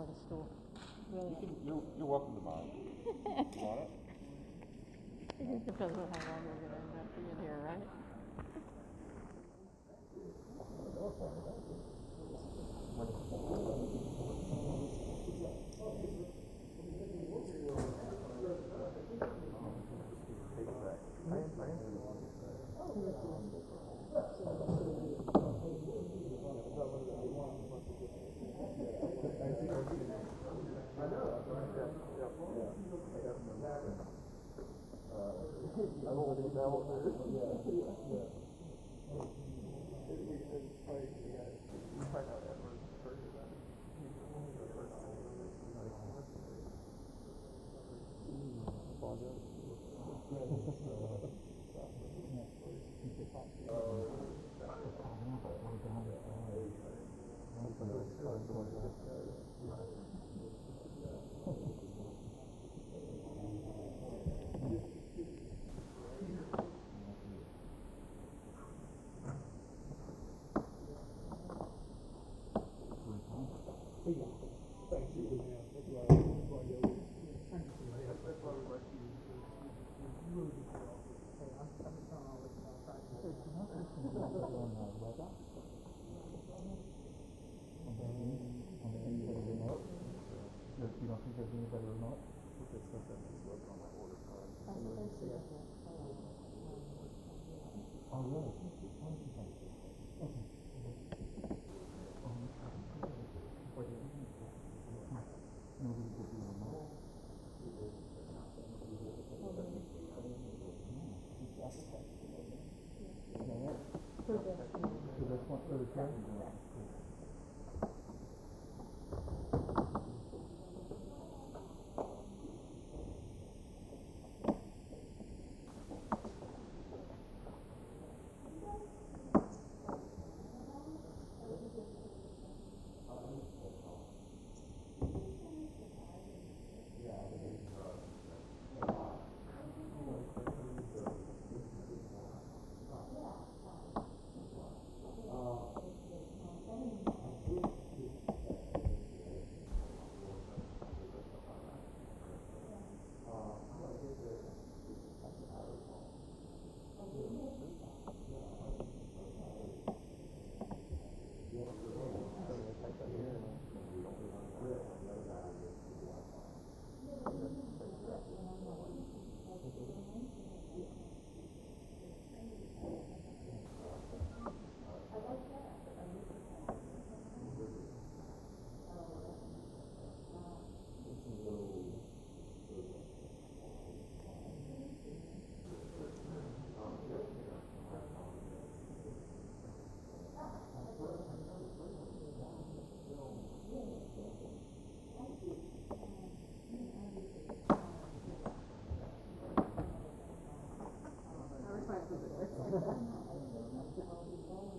prefer the stool. Really. You're welcome to mine. You want it? It just depends on how long we're going to end up being here, right?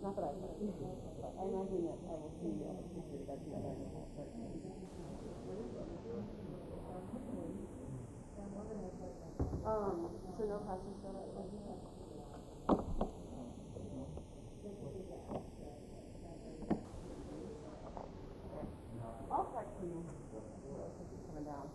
Not that I imagine that I will see security guards together in the whole so no passing for that one? I'll text you coming down.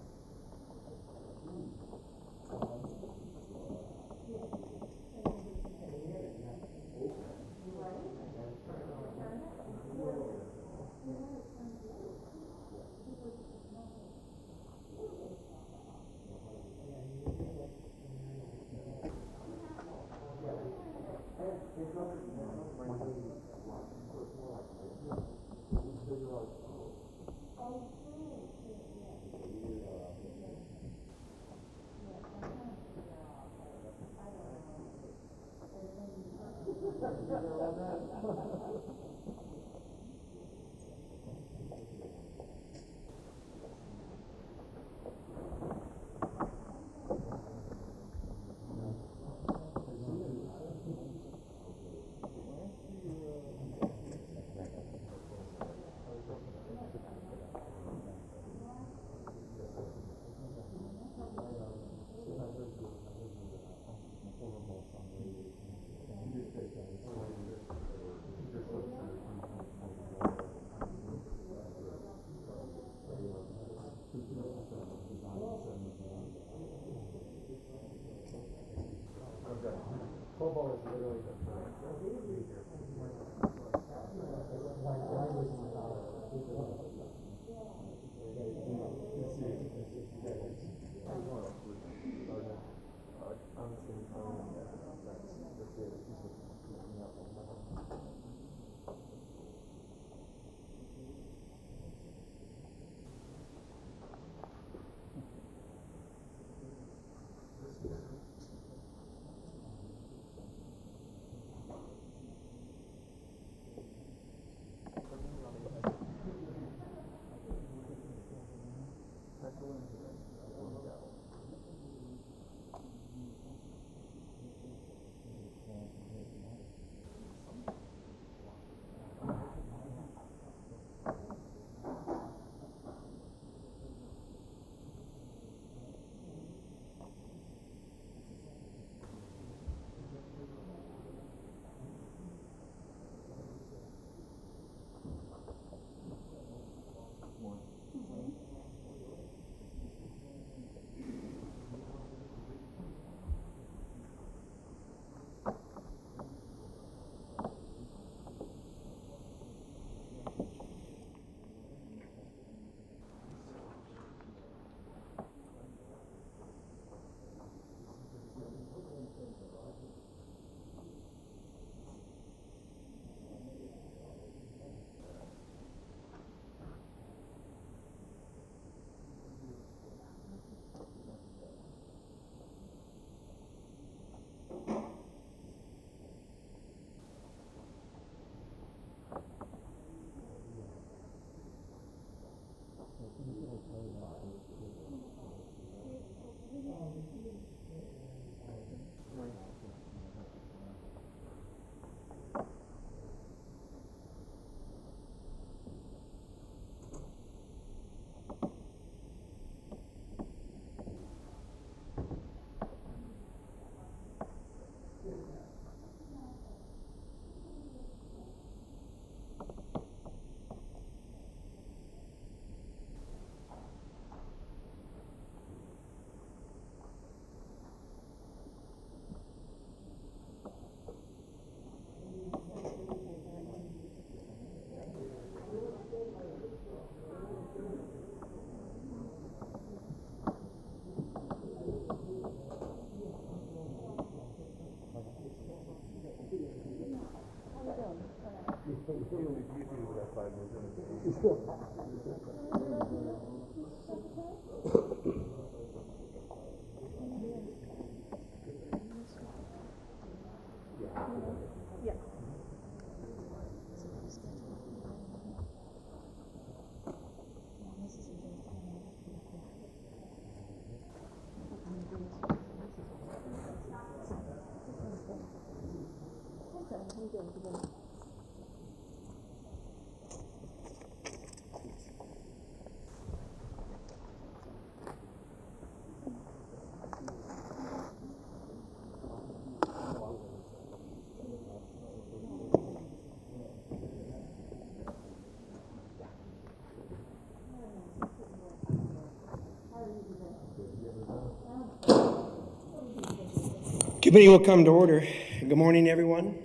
Committee will come to order. Good morning, everyone.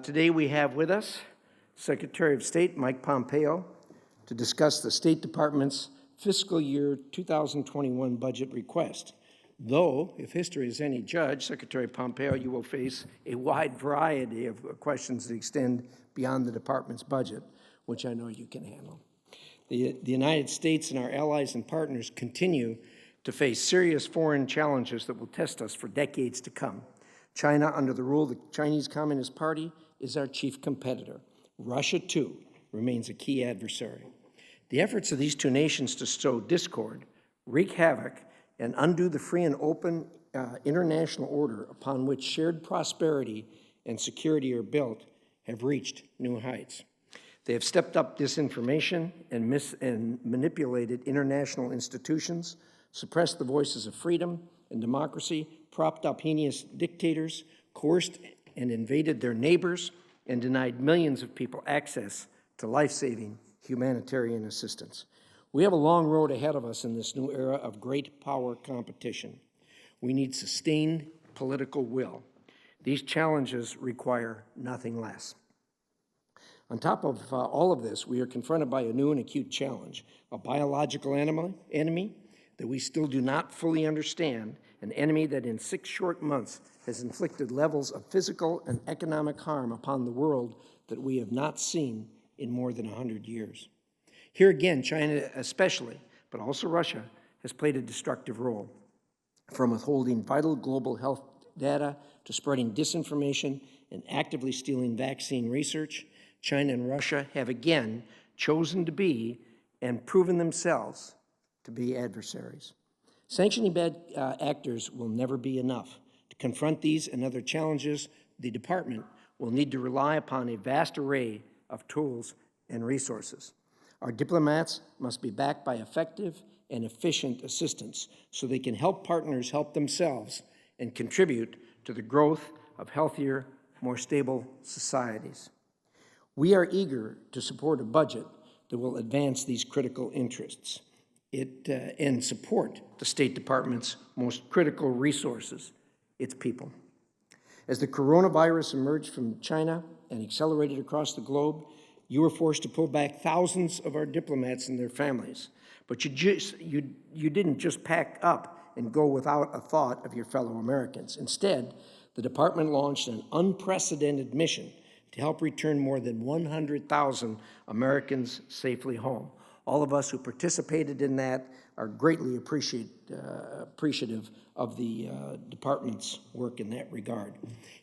Today we have with us Secretary of State Mike Pompeo to discuss the State Department's fiscal year 2021 budget request. Though, if history is any judge, Secretary Pompeo, you will face a wide variety of questions that extend beyond the department's budget, which I know you can handle. The United States and our allies and partners continue to face serious foreign challenges that will test us for decades to come. China, under the rule of the Chinese Communist Party, is our chief competitor. Russia, too, remains a key adversary. The efforts of these two nations to sow discord, wreak havoc, and undo the free and open international order upon which shared prosperity and security are built have reached new heights. They have stepped up disinformation and manipulated international institutions, suppressed the voices of freedom and democracy, propped up heinous dictators, coerced and invaded their neighbors, and denied millions of people access to life-saving humanitarian assistance. We have a long road ahead of us in this new era of great power competition. We need sustained political will. These challenges require nothing less. On top of all of this, we are confronted by a new and acute challenge, a biological enemy that we still do not fully understand, an enemy that in 6 short months has inflicted levels of physical and economic harm upon the world that we have not seen in more than 100 years. Here again, China especially, but also Russia, has played a destructive role, from withholding vital global health data to spreading disinformation and actively stealing vaccine research. China and Russia have again chosen to be and proven themselves to be adversaries. Sanctioning bad actors will never be enough. To confront these and other challenges, the department will need to rely upon a vast array of tools and resources. Our diplomats must be backed by effective and efficient assistance so they can help partners help themselves and contribute to the growth of healthier, more stable societies. We are eager to support a budget that will advance these critical interests and support the State Department's most critical resources, its people. As the coronavirus emerged from China and accelerated across the globe, you were forced to pull back thousands of our diplomats and their families. But you didn't just pack up and go without a thought of your fellow Americans. Instead, the department launched an unprecedented mission to help return more than 100,000 Americans safely home. All of us who participated in that are greatly appreciative of the department's work in that regard.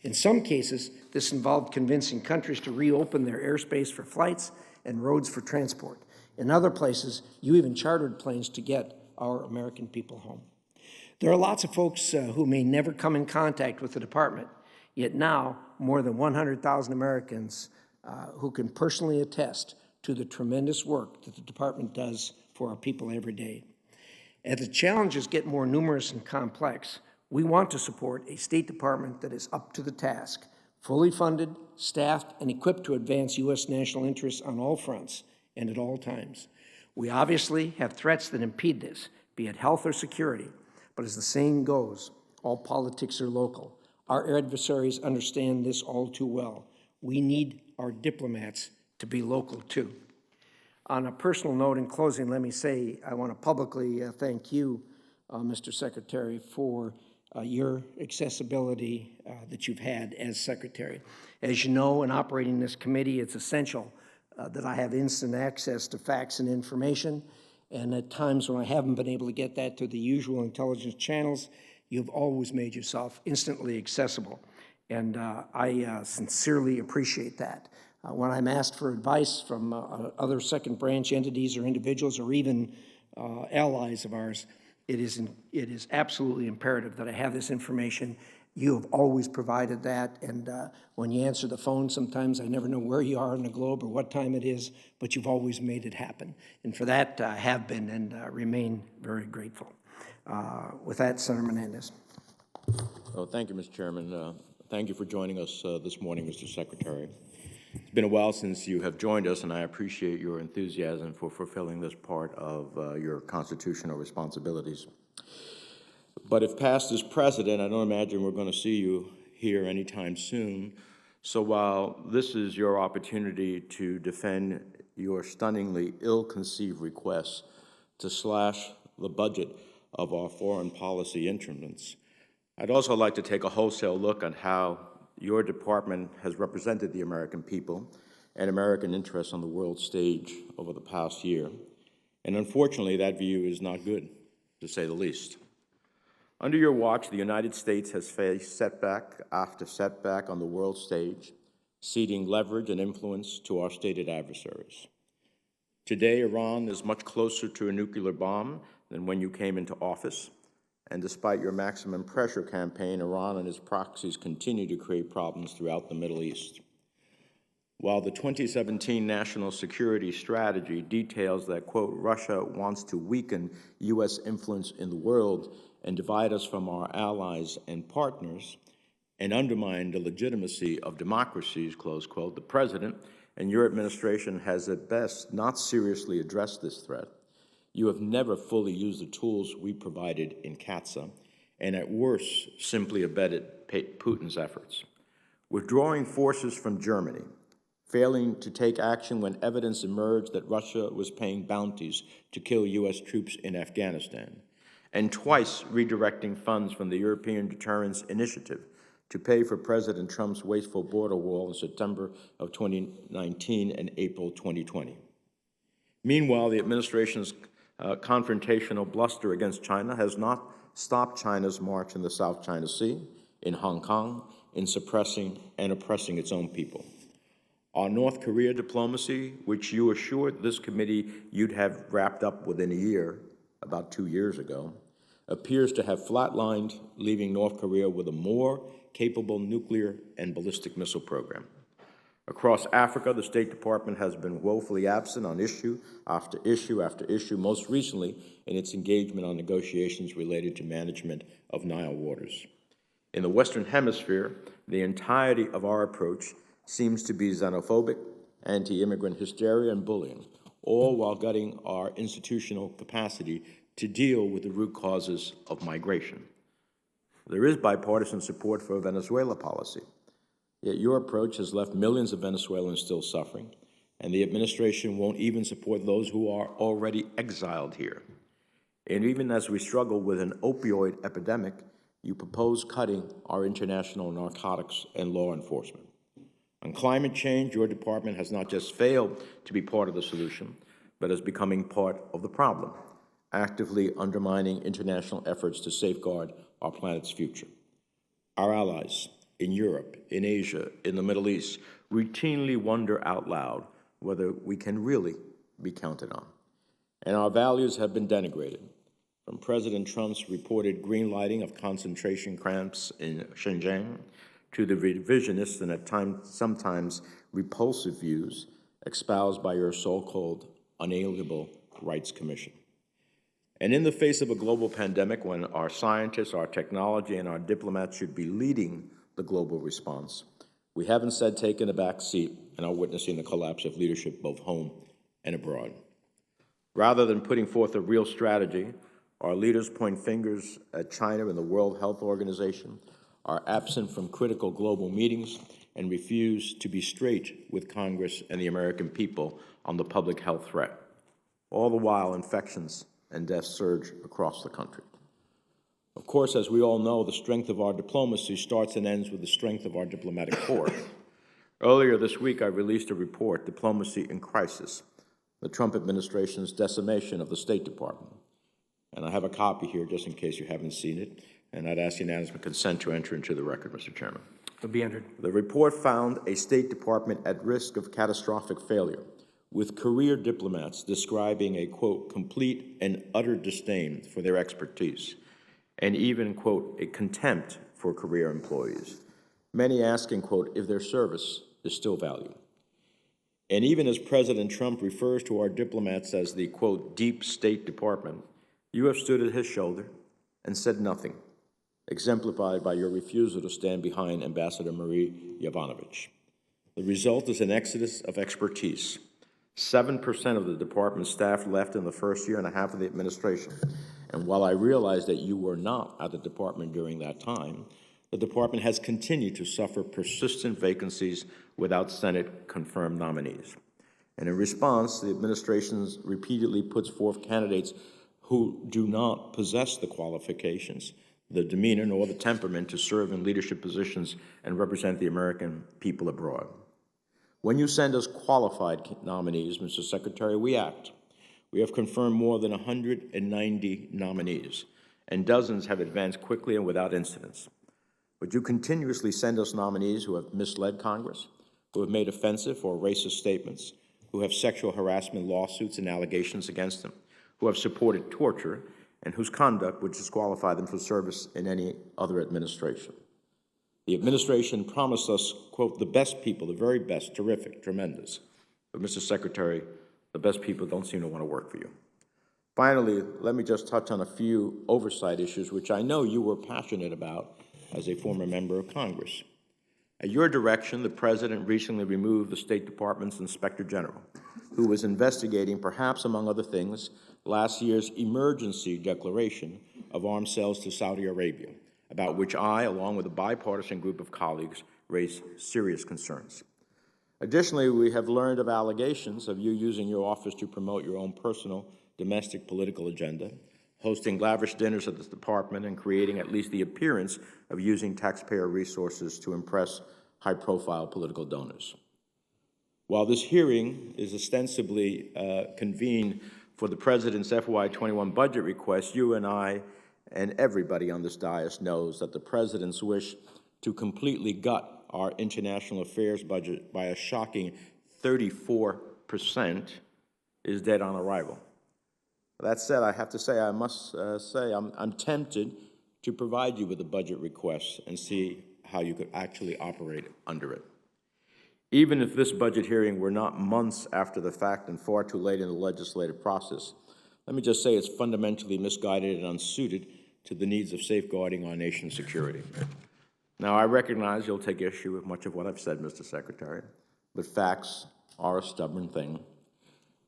In some cases, this involved convincing countries to reopen their airspace for flights and roads for transport. In other places, you even chartered planes to get our American people home. There are lots of folks who may never come in contact with the department, yet now more than 100,000 Americans who can personally attest to the tremendous work that the department does for our people every day. As the challenges get more numerous and complex, we want to support a State Department that is up to the task, fully funded, staffed, and equipped to advance U.S. national interests on all fronts and at all times. We obviously have threats that impede this, be it health or security, but as the saying goes, all politics are local. Our adversaries understand this all too well. We need our diplomats to be local too. On a personal note, in closing, let me say I want to publicly thank you, Mr. Secretary, for your accessibility that you've had as Secretary. As you know, in operating this committee, it's essential that I have instant access to facts and information, and at times when I haven't been able to get that through the usual intelligence channels, you've always made yourself instantly accessible, and I sincerely appreciate that. When I'm asked for advice from other second branch entities or individuals or even allies of ours, it is absolutely imperative that I have this information. You have always provided that, and when you answer the phone, sometimes I never know where you are on the globe or what time it is, but you've always made it happen. And for that, I have been and remain very grateful. With that, Senator Menendez. Oh, thank you, Mr. Chairman. Thank you for joining us this morning, Mr. Secretary. It's been a while since you have joined us, and I appreciate your enthusiasm for fulfilling this part of your constitutional responsibilities. But if past is precedent, I don't imagine we're going to see you here anytime soon. So while this is your opportunity to defend your stunningly ill-conceived request to slash the budget of our foreign policy instruments, I'd also like to take a wholesale look at how your department has represented the American people and American interests on the world stage over the past year. And unfortunately, that view is not good, to say the least. Under your watch, the United States has faced setback after setback on the world stage, ceding leverage and influence to our stated adversaries. Today, Iran is much closer to a nuclear bomb than when you came into office. And despite your maximum pressure campaign, Iran and its proxies continue to create problems throughout the Middle East. While the 2017 National Security Strategy details that, quote, Russia wants to weaken U.S. influence in the world and divide us from our allies and partners and undermine the legitimacy of democracies, close quote, the President and your administration has at best not seriously addressed this threat. You have never fully used the tools we provided in CATSA, and at worst, simply abetted Putin's efforts. Withdrawing forces from Germany, failing to take action when evidence emerged that Russia was paying bounties to kill U.S. troops in Afghanistan, and twice redirecting funds from the European Deterrence Initiative to pay for President Trump's wasteful border wall in September of 2019 and April 2020. Meanwhile, the administration's confrontational bluster against China has not stopped China's march in the South China Sea, in Hong Kong, in suppressing and oppressing its own people. Our North Korea diplomacy, which you assured this committee you'd have wrapped up within a year, about 2 years ago, appears to have flatlined, leaving North Korea with a more capable nuclear and ballistic missile program. Across Africa, the State Department has been woefully absent on issue after issue after issue, most recently in its engagement on negotiations related to management of Nile waters. In the Western Hemisphere, the entirety of our approach seems to be xenophobic, anti-immigrant hysteria, and bullying, all while gutting our institutional capacity to deal with the root causes of migration. There is bipartisan support for a Venezuela policy, yet your approach has left millions of Venezuelans still suffering, and the administration won't even support those who are already exiled here. And even as we struggle with an opioid epidemic, you propose cutting our international narcotics and law enforcement. On climate change, your department has not just failed to be part of the solution, but is becoming part of the problem, actively undermining international efforts to safeguard our planet's future. Our allies in Europe, in Asia, in the Middle East, routinely wonder out loud whether we can really be counted on. And our values have been denigrated, from President Trump's reported green-lighting of concentration camps in Xinjiang to the revisionist and at times sometimes repulsive views espoused by your so-called Unalienable Rights Commission. And in the face of a global pandemic, when our scientists, our technology, and our diplomats should be leading the global response, we have instead taken a back seat and are witnessing the collapse of leadership both home and abroad. Rather than putting forth a real strategy, our leaders point fingers at China and the World Health Organization, are absent from critical global meetings, and refuse to be straight with Congress and the American people on the public health threat. All the while, infections and deaths surge across the country. Of course, as we all know, the strength of our diplomacy starts and ends with the strength of our diplomatic corps. Earlier this week, I released a report, Diplomacy in Crisis, the Trump administration's decimation of the State Department. And I have a copy here just in case you haven't seen it, and I'd ask unanimous consent to enter into the record, Mr. Chairman. Will be entered. The report found a State Department at risk of catastrophic failure, with career diplomats describing a, quote, complete and utter disdain for their expertise, and even, quote, a contempt for career employees, many asking, quote, if their service is still valued. And even as President Trump refers to our diplomats as the, quote, deep State Department, you have stood at his shoulder and said nothing, exemplified by your refusal to stand behind Ambassador Marie Yovanovitch. The result is an exodus of expertise. 7% of the department's staff left in the first year and a half of the administration. And while I realize that you were not at the department during that time, the department has continued to suffer persistent vacancies without Senate-confirmed nominees. And in response, the administration repeatedly puts forth candidates who do not possess the qualifications, the demeanor, nor the temperament to serve in leadership positions and represent the American people abroad. When you send us qualified nominees, Mr. Secretary, we act. We have confirmed more than 190 nominees, and dozens have advanced quickly and without incidents. But you continuously send us nominees who have misled Congress, who have made offensive or racist statements, who have sexual harassment lawsuits and allegations against them, who have supported torture, and whose conduct would disqualify them for service in any other administration. The administration promised us, quote, the best people, the very best, terrific, tremendous. But, Mr. Secretary, the best people don't seem to want to work for you. Finally, let me just touch on a few oversight issues which I know you were passionate about as a former member of Congress. At your direction, the President recently removed the State Department's Inspector General, who was investigating, perhaps among other things, last year's emergency declaration of arms sales to Saudi Arabia, about which I, along with a bipartisan group of colleagues, raised serious concerns. Additionally, we have learned of allegations of you using your office to promote your own personal domestic political agenda, hosting lavish dinners at the department, and creating at least the appearance of using taxpayer resources to impress high-profile political donors. While this hearing is ostensibly convened for the President's FY21 budget request, you and I and everybody on this dais knows that the President's wish to completely gut our international affairs budget by a shocking 34% is dead on arrival. That said, I have to say, I must say, I'm tempted to provide you with a budget request and see how you could actually operate under it. Even if this budget hearing were not months after the fact and far too late in the legislative process, let me just say it's fundamentally misguided and unsuited to the needs of safeguarding our nation's security. Now, I recognize you'll take issue with much of what I've said, Mr. Secretary, but facts are a stubborn thing.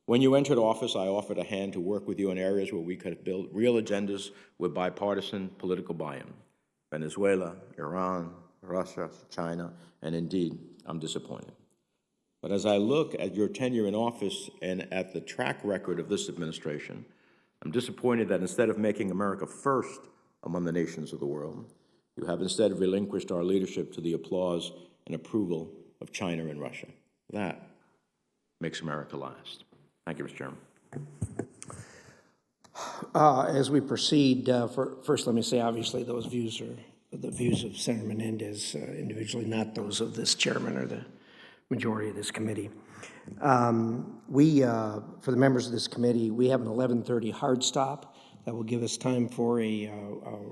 When you entered office, I offered a hand to work with you in areas where we could build real agendas with bipartisan political buy-in. Venezuela, Iran, Russia, China, and indeed, I'm disappointed. But as I look at your tenure in office and at the track record of this administration, I'm disappointed that instead of making America first among the nations of the world, you have instead relinquished our leadership to the applause and approval of China and Russia. That makes America last. Thank you, Mr. Chairman. As we proceed, first let me say, obviously, those views are the views of Senator Menendez individually, not those of this chairman or the majority of this committee. For the members of this committee, we have an 11:30 hard stop that will give us time for a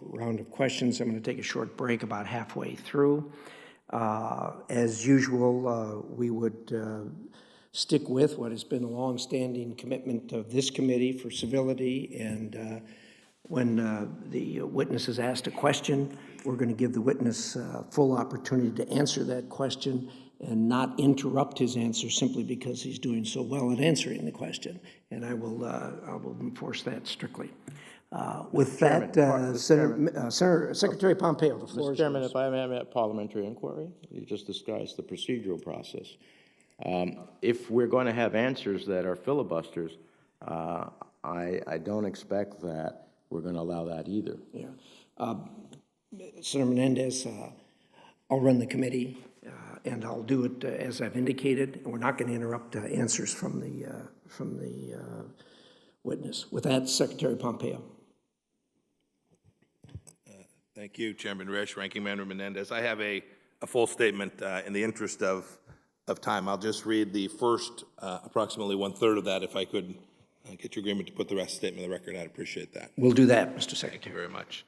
round of questions. I'm going to take a short break about halfway through. As usual, we would stick with what has been a long-standing commitment of this committee for civility, and when the witness is asked a question, we're going to give the witness full opportunity to answer that question and not interrupt his answer simply because he's doing so well at answering the question. And I will enforce that strictly. With that, Secretary Pompeo, the floor is yours. Mr. Chairman, if I may have a parliamentary inquiry, you just discussed the procedural process. If we're going to have answers that are filibusters, I don't expect that we're going to allow that either. Yeah. Senator Menendez, I'll run the committee, and I'll do it as I've indicated. We're not going to interrupt answers from the witness. With that, Secretary Pompeo. Thank you, Chairman Risch, Ranking Member Menendez. I have a full statement in the interest of time. I'll just read the first approximately 1/3 of that. If I could get your agreement to put the rest of the statement on the record, I'd appreciate that. We'll do that, Mr. Secretary. Thank you very much.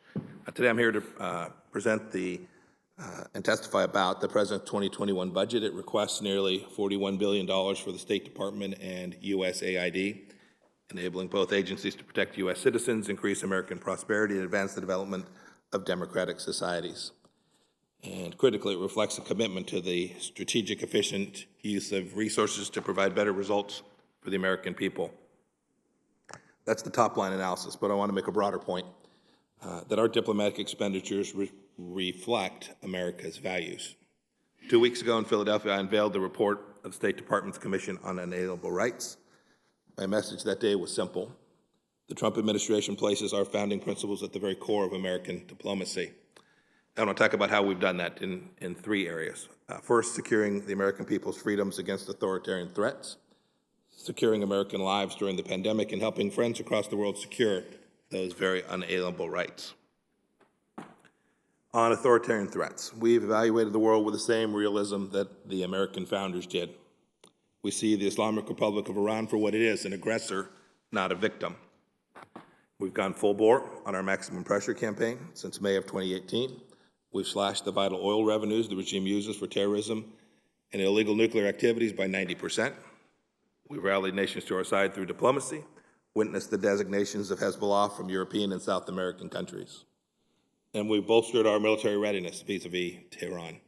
Today I'm here to present and testify about the President's 2021 budget. It requests nearly $41 billion for the State Department and USAID, enabling both agencies to protect U.S. citizens, increase American prosperity, and advance the development of democratic societies. And critically, it reflects a commitment to the strategic, efficient use of resources to provide better results for the American people. That's the top line analysis, but I want to make a broader point that our diplomatic expenditures reflect America's values. 2 weeks ago in Philadelphia, I unveiled the report of the State Department's Commission on Unalienable Rights. My message that day was simple. The Trump administration places our founding principles at the very core of American diplomacy. I want to talk about how we've done that in 3 areas. First, securing the American people's freedoms against authoritarian threats, securing American lives during the pandemic, and helping friends across the world secure those very unalienable rights. On authoritarian threats, we've evaluated the world with the same realism that the American founders did. We see the Islamic Republic of Iran for what it is, an aggressor, not a victim. We've gone full bore on our maximum pressure campaign since May of 2018. We've slashed the vital oil revenues the regime uses for terrorism and illegal nuclear activities by 90%. We've rallied nations to our side through diplomacy, witnessed the designations of Hezbollah from European and South American countries. And we've bolstered our military readiness vis-a-vis Tehran.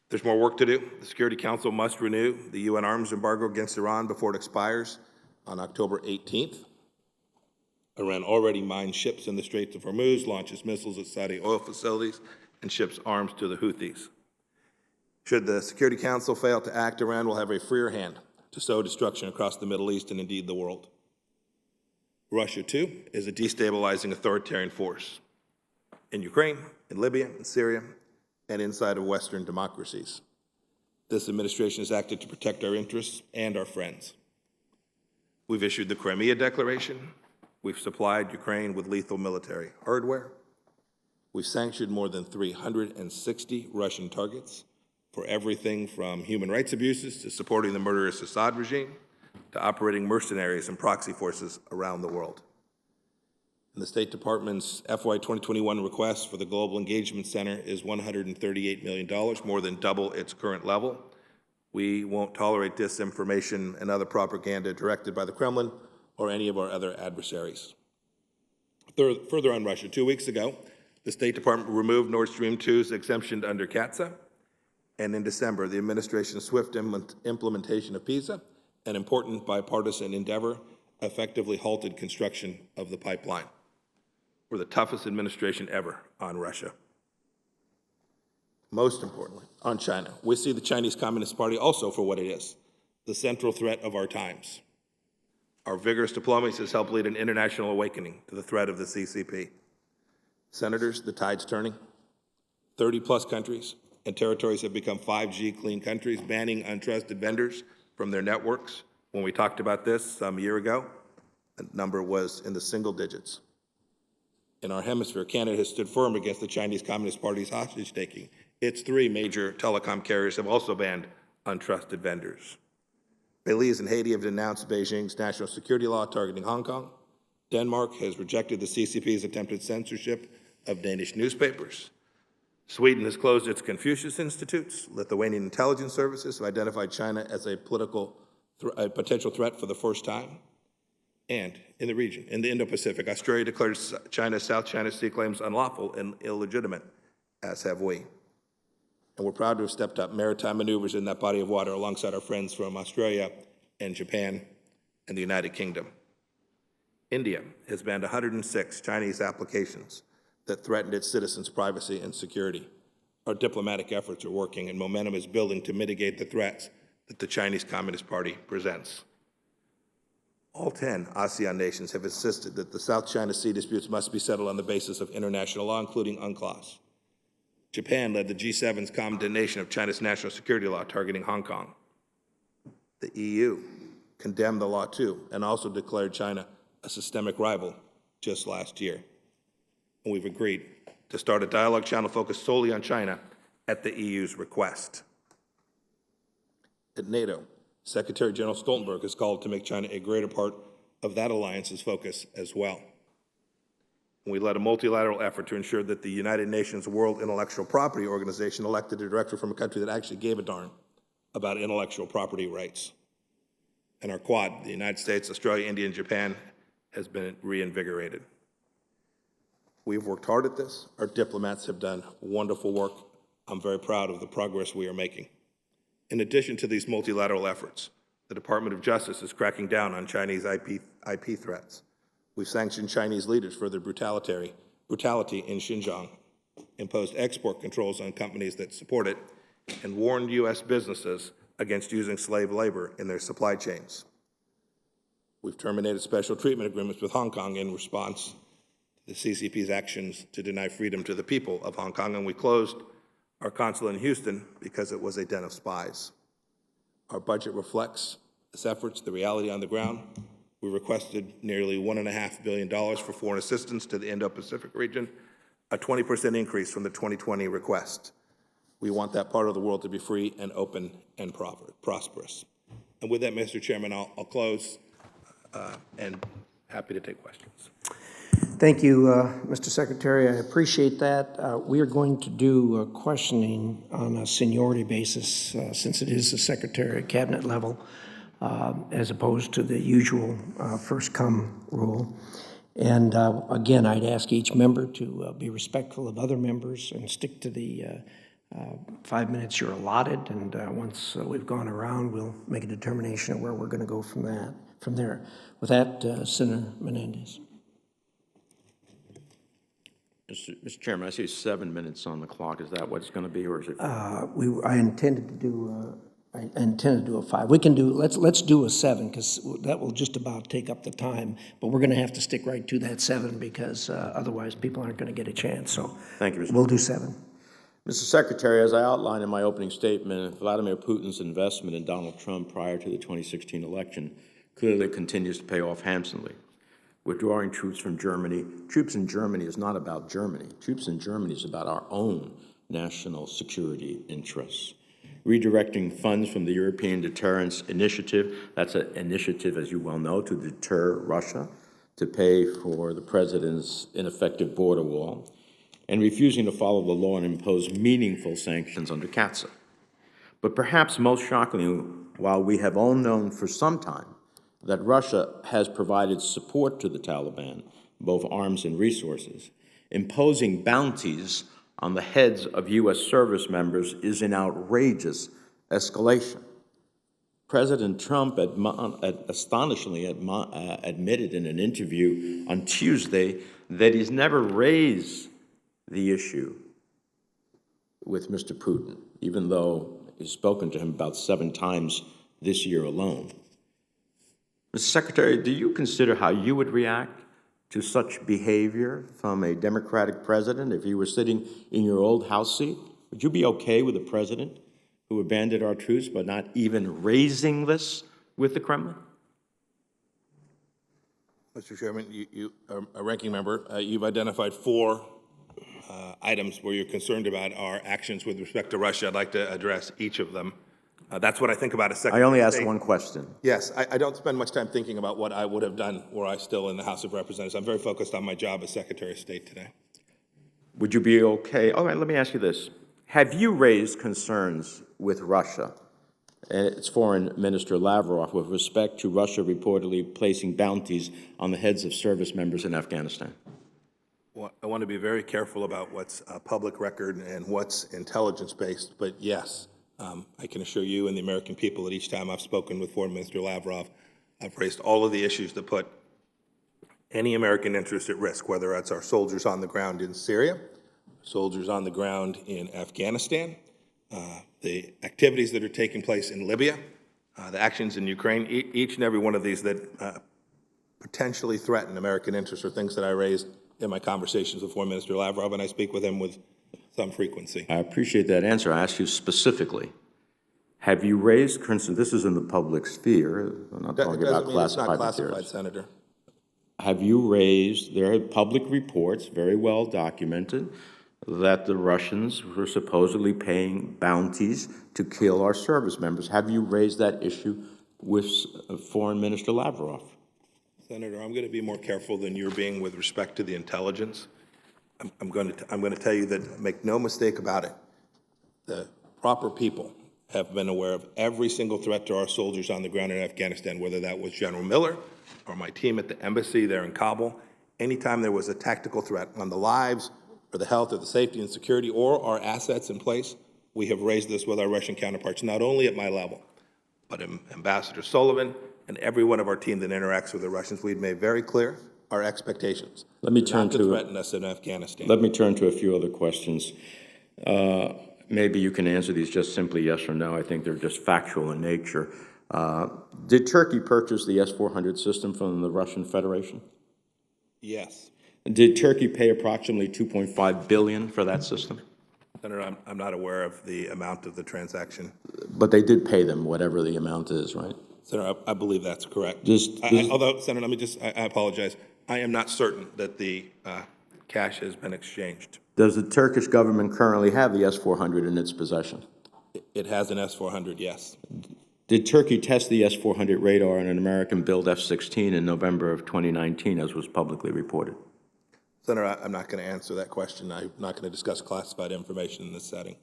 There's more work to do. The Security Council must renew the UN arms embargo against Iran before it expires on October 18th. Iran already mines ships in the Straits of Hormuz, launches missiles at Saudi oil facilities, and ships arms to the Houthis. Should the Security Council fail to act, Iran will have a freer hand to sow destruction across the Middle East and indeed the world. Russia, too, is a destabilizing authoritarian force in Ukraine, in Libya, in Syria, and inside of Western democracies. This administration has acted to protect our interests and our friends. We've issued the Crimea Declaration. We've supplied Ukraine with lethal military hardware. We've sanctioned more than 360 Russian targets for everything from human rights abuses to supporting the murderous Assad regime, to operating mercenaries and proxy forces around the world. And the State Department's FY 2021 request for the Global Engagement Center is $138 million, more than double its current level. We won't tolerate disinformation and other propaganda directed by the Kremlin or any of our other adversaries. Further on Russia, 2 weeks ago, the State Department removed Nord Stream 2's exemption under CAATSA, and in December, the administration's swift implementation of PISA, an important bipartisan endeavor, effectively halted construction of the pipeline. We're the toughest administration ever on Russia. Most importantly, on China, we see the Chinese Communist Party also for what it is, the central threat of our times. Our vigorous diplomacy has helped lead an international awakening to the threat of the CCP. Senators, the tide's turning. 30-plus countries and territories have become 5G clean countries, banning untrusted vendors from their networks. When we talked about this some year ago, the number was in the single digits. In our hemisphere, Canada has stood firm against the Chinese Communist Party's hostage-taking. Its 3 major telecom carriers have also banned untrusted vendors. Belize and Haiti have denounced Beijing's national security law targeting Hong Kong. Denmark has rejected the CCP's attempted censorship of Danish newspapers. Sweden has closed its Confucius Institutes. Lithuanian intelligence services have identified China as a potential threat for the first time. And in the region, in the Indo-Pacific, Australia declared China's South China Sea claims unlawful and illegitimate, as have we. And we're proud to have stepped up maritime maneuvers in that body of water alongside our friends from Australia and Japan and the United Kingdom. India has banned 106 Chinese applications that threatened its citizens' privacy and security. Our diplomatic efforts are working, and momentum is building to mitigate the threats that the Chinese Communist Party presents. All 10 ASEAN nations have insisted that the South China Sea disputes must be settled on the basis of international law, including UNCLOS. Japan led the G7's condemnation of China's national security law targeting Hong Kong. The EU condemned the law too, and also declared China a systemic rival just last year. And we've agreed to start a dialogue channel focused solely on China at the EU's request. At NATO, Secretary General Stoltenberg has called to make China a greater part of that alliance's focus as well. And we led a multilateral effort to ensure that the United Nations World Intellectual Property Organization elected a director from a country that actually gave a darn about intellectual property rights. And our Quad, the United States, Australia, India, and Japan, has been reinvigorated. We've worked hard at this. Our diplomats have done wonderful work. I'm very proud of the progress we are making. In addition to these multilateral efforts, the Department of Justice is cracking down on Chinese IP threats. We've sanctioned Chinese leaders for their brutality in Xinjiang, imposed export controls on companies that support it, and warned U.S. businesses against using slave labor in their supply chains. We've terminated special treatment agreements with Hong Kong in response to the CCP's actions to deny freedom to the people of Hong Kong, and we closed our consulate in Houston because it was a den of spies. Our budget reflects this efforts, the reality on the ground. We requested nearly $1.5 billion for foreign assistance to the Indo-Pacific region, a 20% increase from the 2020 request. We want that part of the world to be free and open and prosperous. And with that, Mr. Chairman, I'll close and happy to take questions. Thank you, Mr. Secretary. I appreciate that. We are going to do questioning on a seniority basis since it is the Secretary at Cabinet level, as opposed to the usual first-come rule. And again, I'd ask each member to be respectful of other members and stick to the 5 minutes you're allotted. And once we've gone around, we'll make a determination of where we're going to go from there. With that, Senator Menendez. Mr. Chairman, I see 7 minutes on the clock. Is that what it's going to be, or is it? I intended to do a 5. We can do, let's do a 7, because that will just about take up the time. But we're going to have to stick right to that 7, because otherwise people aren't going to get a chance. So thank you, Mr. We'll do 7. Mr. Secretary, as I outlined in my opening statement, Vladimir Putin's investment in Donald Trump prior to the 2016 election clearly continues to pay off handsomely. Withdrawing troops from Germany. Troops in Germany is not about Germany. Troops in Germany is about our own national security interests. redirecting funds from the European Deterrence Initiative, that's an initiative, as you well know, to deter Russia, to pay for the president's ineffective border wall, and refusing to follow the law and impose meaningful sanctions under CAATSA. But perhaps most shockingly, while we have all known for some time that Russia has provided support to the Taliban, both arms and resources, imposing bounties on the heads of U.S. service members is an outrageous escalation. President Trump astonishingly admitted in an interview on Tuesday that he's never raised the issue with Mr. Putin, even though he's spoken to him about 7 times this year alone. Mr. Secretary, do you consider how you would react to such behavior from a Democratic president if you were sitting in your old House seat? Would you be okay with a president who abandoned our troops but not even raising this with the Kremlin? Mr. Chairman, a ranking member, you've identified 4 items where you're concerned about our actions with respect to Russia. I'd like to address each of them. That's what I think about as Secretary I only of asked State. one question. Yes, I don't spend much time thinking about what I would have done were I still in the House of Representatives. I'm very focused on my job as Secretary of State today. Would you be okay? All right, let me ask you this. Have you raised concerns with Russia and its Foreign Minister Lavrov with respect to Russia reportedly placing bounties on the heads of service members in Afghanistan? Well, I want to be very careful about what's public record and what's intelligence-based, but yes, I can assure you and the American people that each time I've spoken with Foreign Minister Lavrov, I've raised all of the issues that put any American interest at risk, whether it's our soldiers on the ground in Syria, soldiers on the ground in Afghanistan, the activities that are taking place in Libya, the actions in Ukraine. Each and every one of these that potentially threaten American interests are things that I raised in my conversations with Foreign Minister Lavrov, and I speak with him with some frequency. I appreciate that answer. I ask you specifically, have you raised concerns? This is in the public sphere. I'm not talking about classified materials. It's not classified, Senator. Have you raised, there are public reports, very well documented, that the Russians were supposedly paying bounties to kill our service members. Have you raised that issue with Foreign Minister Lavrov? Senator, I'm going to be more careful than you're being with respect to the intelligence. I'm going to tell you that, make no mistake about it, the proper people have been aware of every single threat to our soldiers on the ground in Afghanistan, whether that was General Miller or my team at the embassy there in Kabul. Anytime there was a tactical threat on the lives or the health or the safety and security or our assets in place, we have raised this with our Russian counterparts, not only at my level, but Ambassador Sullivan and every one of our team that interacts with the Russians. We've made very clear our expectations. Let me turn to threaten us in Afghanistan. Let me turn to a few other questions. Maybe you can answer these just simply yes or no. I think they're just factual in nature. Did Turkey purchase the S-400 system from the Russian Federation? Yes. Did Turkey pay approximately $2.5 billion for that system? Senator, I'm not aware of the amount of the transaction. But they did pay them whatever the amount is, right? Senator, I believe that's correct. Although, Senator, I apologize. I am not certain that the cash has been exchanged. Does the Turkish government currently have the S-400 in its possession? It has an S-400, yes. Did Turkey test the S-400 radar on an American-built F-16 in November of 2019, as was publicly reported? Senator, I'm not going to answer that question. I'm not going to discuss classified information in this setting.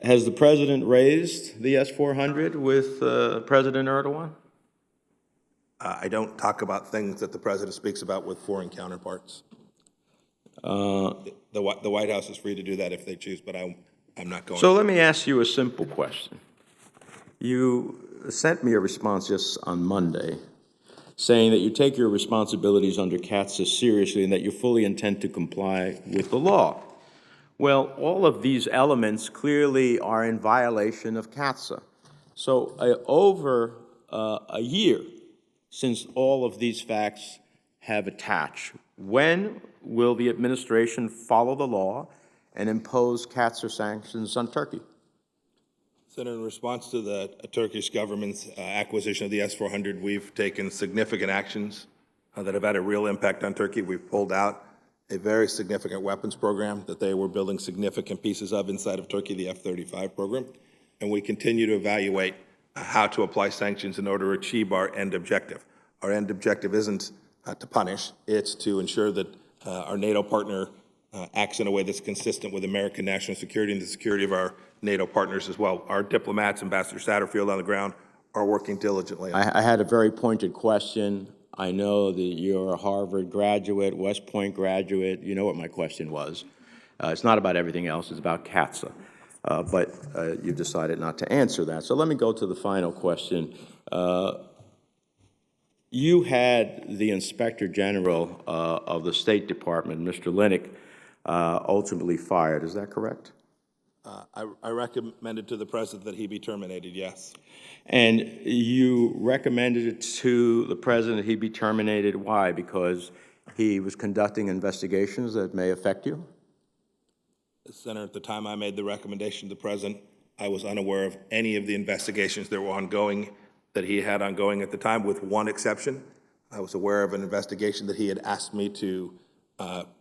Has the president raised the S-400 with President Erdogan? I don't talk about things that the president speaks about with foreign counterparts. The White House is free to do that if they choose, but I'm not going to. So let me ask you a simple question. You sent me a response just on Monday saying that you take your responsibilities under CAATSA seriously and that you fully intend to comply with the law. Well, all of these elements clearly are in violation of CAATSA. So over a year since all of these facts have attached, when will the administration follow the law and impose CAATSA sanctions on Turkey? Senator, in response to the Turkish government's acquisition of the S-400, we've taken significant actions that have had a real impact on Turkey. We've pulled out a very significant weapons program that they were building significant pieces of inside of Turkey, the F-35 program. and we continue to evaluate how to apply sanctions in order to achieve our end objective. Our end objective isn't to punish, it's to ensure that our NATO partner acts in a way that's consistent with American national security and the security of our NATO partners as well. Our diplomats, Ambassador Satterfield on the ground, are working diligently. I had a very pointed question. I know that you're a Harvard graduate, West Point graduate. You know what my question was. It's not about everything else. It's about CATSA. But you've decided not to answer that. So let me go to the final question. You had the Inspector General of the State Department, Mr. Linick, ultimately fired. Is that correct? I recommended to the President that he be terminated, yes. And you recommended it to the President he be terminated. Why? Because he was conducting investigations that may affect you? Senator, at the time I made the recommendation to the President, I was unaware of any of the investigations that were ongoing, that he had ongoing at the time, with one exception. I was aware of an investigation that he had asked me to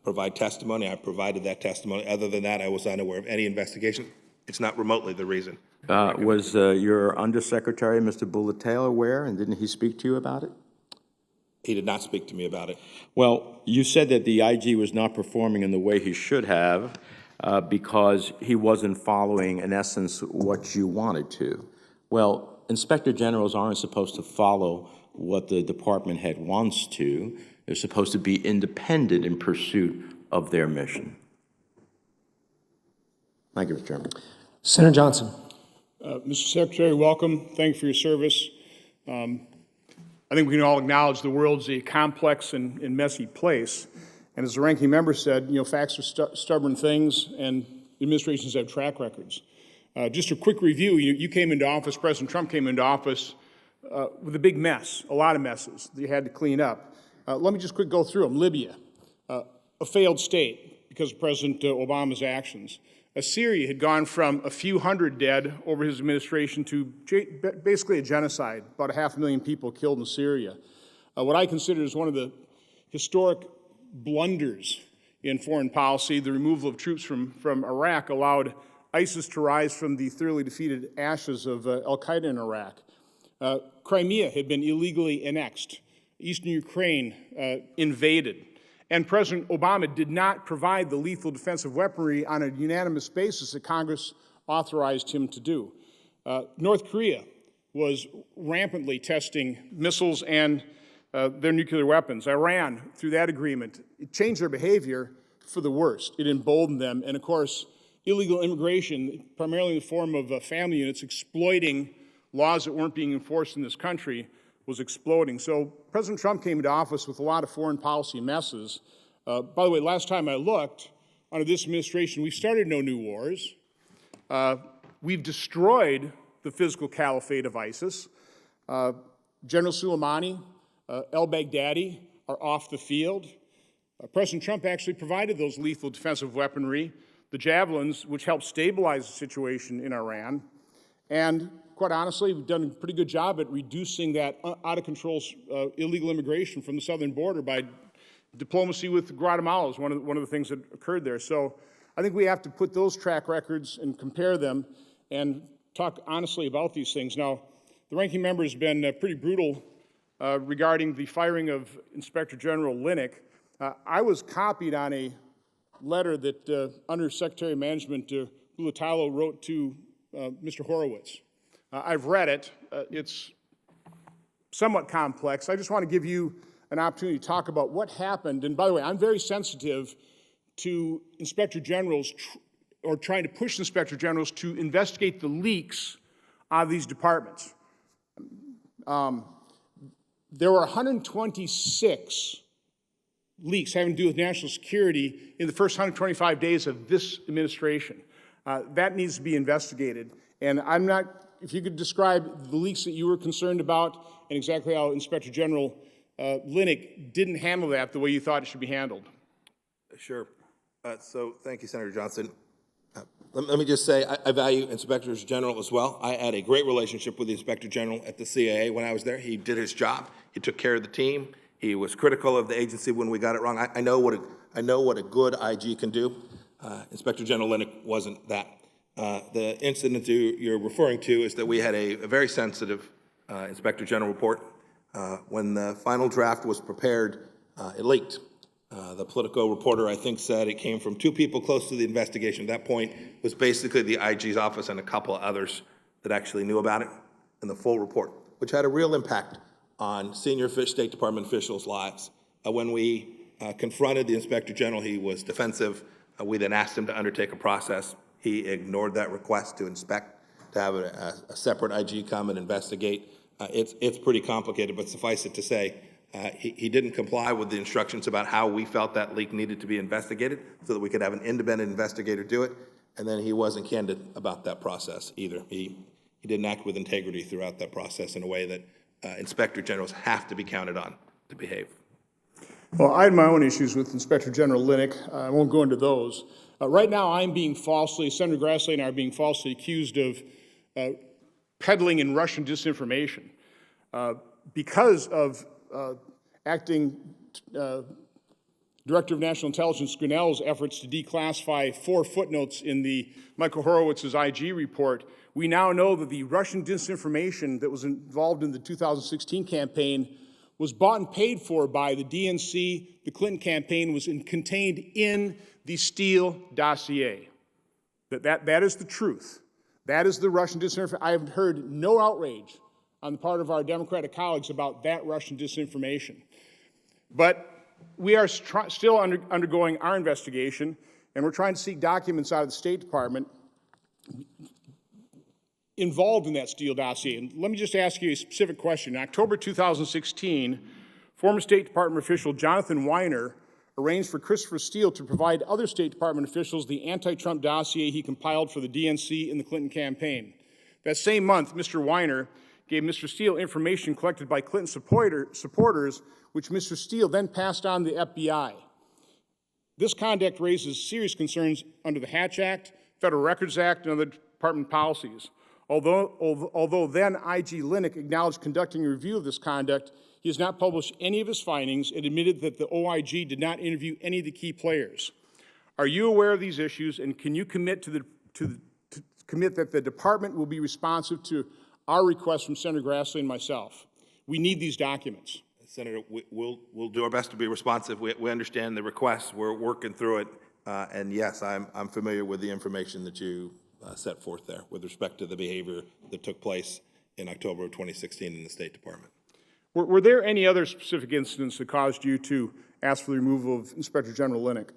provide testimony. I provided that testimony. Other than that, I was unaware of any investigation. It's not remotely the reason. Was your Undersecretary, Mr. Bulletale, aware, and didn't he speak to you about it? He did not speak to me about it. Well, you said that the IG was not performing in the way he should have because he wasn't following, in essence, what you wanted to. Well, Inspector Generals aren't supposed to follow what the department head wants to. They're supposed to be independent in pursuit of their mission. Thank you, Mr. Chairman. Senator Johnson. Mr. Secretary, welcome. Thank you for your service. I think we can all acknowledge the world's a complex and messy place. And as the ranking member said, you know, facts are stubborn things, and administrations have track records. Just a quick review, you came into office, President Trump came into office with a big mess, a lot of messes that you had to clean up. Let me just quick go through them. Libya, a failed state because of President Obama's actions. Syria had gone from a few hundred dead over his administration to basically a genocide, about 500,000 people killed in Syria. What I consider is one of the historic blunders in foreign policy, the removal of troops from Iraq allowed ISIS to rise from the thoroughly defeated ashes of al-Qaeda in Iraq. Crimea had been illegally annexed. Eastern Ukraine invaded. And President Obama did not provide the lethal defensive weaponry on a unanimous basis that Congress authorized him to do. North Korea was rampantly testing missiles and their nuclear weapons. Iran, through that agreement, it changed their behavior for the worst. It emboldened them. And of course, illegal immigration, primarily in the form of family units, exploiting laws that weren't being enforced in this country, was exploding. So President Trump came into office with a lot of foreign policy messes. By the way, last time I looked, under this administration, we've started no new wars. We've destroyed the physical caliphate of ISIS. General Soleimani, al-Baghdadi are off the field. President Trump actually provided those lethal defensive weaponry, the javelins, which helped stabilize the situation in Iran. And quite honestly, we've done a pretty good job at reducing that out-of-control illegal immigration from the southern border by diplomacy with Guatemala is one of the things that occurred there. So I think we have to put those track records and compare them and talk honestly about these things. Now, the ranking member has been pretty brutal regarding the firing of Inspector General Linick. I was copied on a letter that Undersecretary of Management Bulutalo wrote to Mr. Horowitz. I've read it. It's somewhat complex. I just want to give you an opportunity to talk about what happened. And by the way, I'm very sensitive to Inspector Generals or trying to push Inspector Generals to investigate the leaks out of these departments. There were 126 leaks having to do with national security in the first 125 days of this administration. That needs to be investigated. And I'm not, if you could describe the leaks that you were concerned about and exactly how Inspector General Linick didn't handle that the way you thought it should be handled. Sure. So thank you, Senator Johnson. Let me just say I value Inspectors General as well. I had a great relationship with the Inspector General at the CIA when I was there. He did his job. He took care of the team. He was critical of the agency when we got it wrong. I know what a good IG can do. Inspector General Linick wasn't that. The incident you're referring to is that we had a very sensitive Inspector General report. When the final draft was prepared, it leaked. The Politico reporter, I think, said it came from two people close to the investigation. At that point, it was basically the IG's office and a couple of others that actually knew about it in the full report, which had a real impact on senior State Department officials' lives. When we confronted the Inspector General, he was defensive. We then asked him to undertake a process. He ignored that request to inspect, to have a separate IG come and investigate. It's pretty complicated, but suffice it to say, he didn't comply with the instructions about how we felt that leak needed to be investigated so that we could have an independent investigator do it, and then he wasn't candid about that process either. He didn't act with integrity throughout that process in a way that Inspector Generals have to be counted on to behave. Well, I had my own issues with Inspector General Linick. I won't go into those. Right now, I'm being falsely, Senator Grassley and I are being falsely accused of peddling in Russian disinformation because of acting Director of National Intelligence Grinnell's efforts to declassify 4 footnotes in the Michael Horowitz's IG report. We now know that the Russian disinformation that was involved in the 2016 campaign was bought and paid for by the DNC. The Clinton campaign was contained in the Steele dossier. That is the truth. That is the Russian disinformation. I have heard no outrage on the part of our Democratic colleagues about that Russian disinformation. But we are still undergoing our investigation, and we're trying to seek documents out of the State Department involved in that Steele dossier. And let me just ask you a specific question. In October 2016, former State Department official Jonathan Weiner arranged for Christopher Steele to provide other State Department officials the anti-Trump dossier he compiled for the DNC in the Clinton campaign. That same month, Mr. Weiner gave Mr. Steele information collected by Clinton supporters, which Mr. Steele then passed on to the FBI. This conduct raises serious concerns under the Hatch Act, Federal Records Act, and other department policies. Although then IG Linick acknowledged conducting a review of this conduct, he has not published any of his findings and admitted that the OIG did not interview any of the key players. Are you aware of these issues, and can you commit to commit that the department will be responsive to our request from Senator Grassley and myself? We need these documents. Senator, we'll do our best to be responsive. We understand the request. We're working through it. And yes, I'm familiar with the information that you set forth there with respect to the behavior that took place in October of 2016 in the State Department. Were there any other specific incidents that caused you to ask for the removal of Inspector General Linick?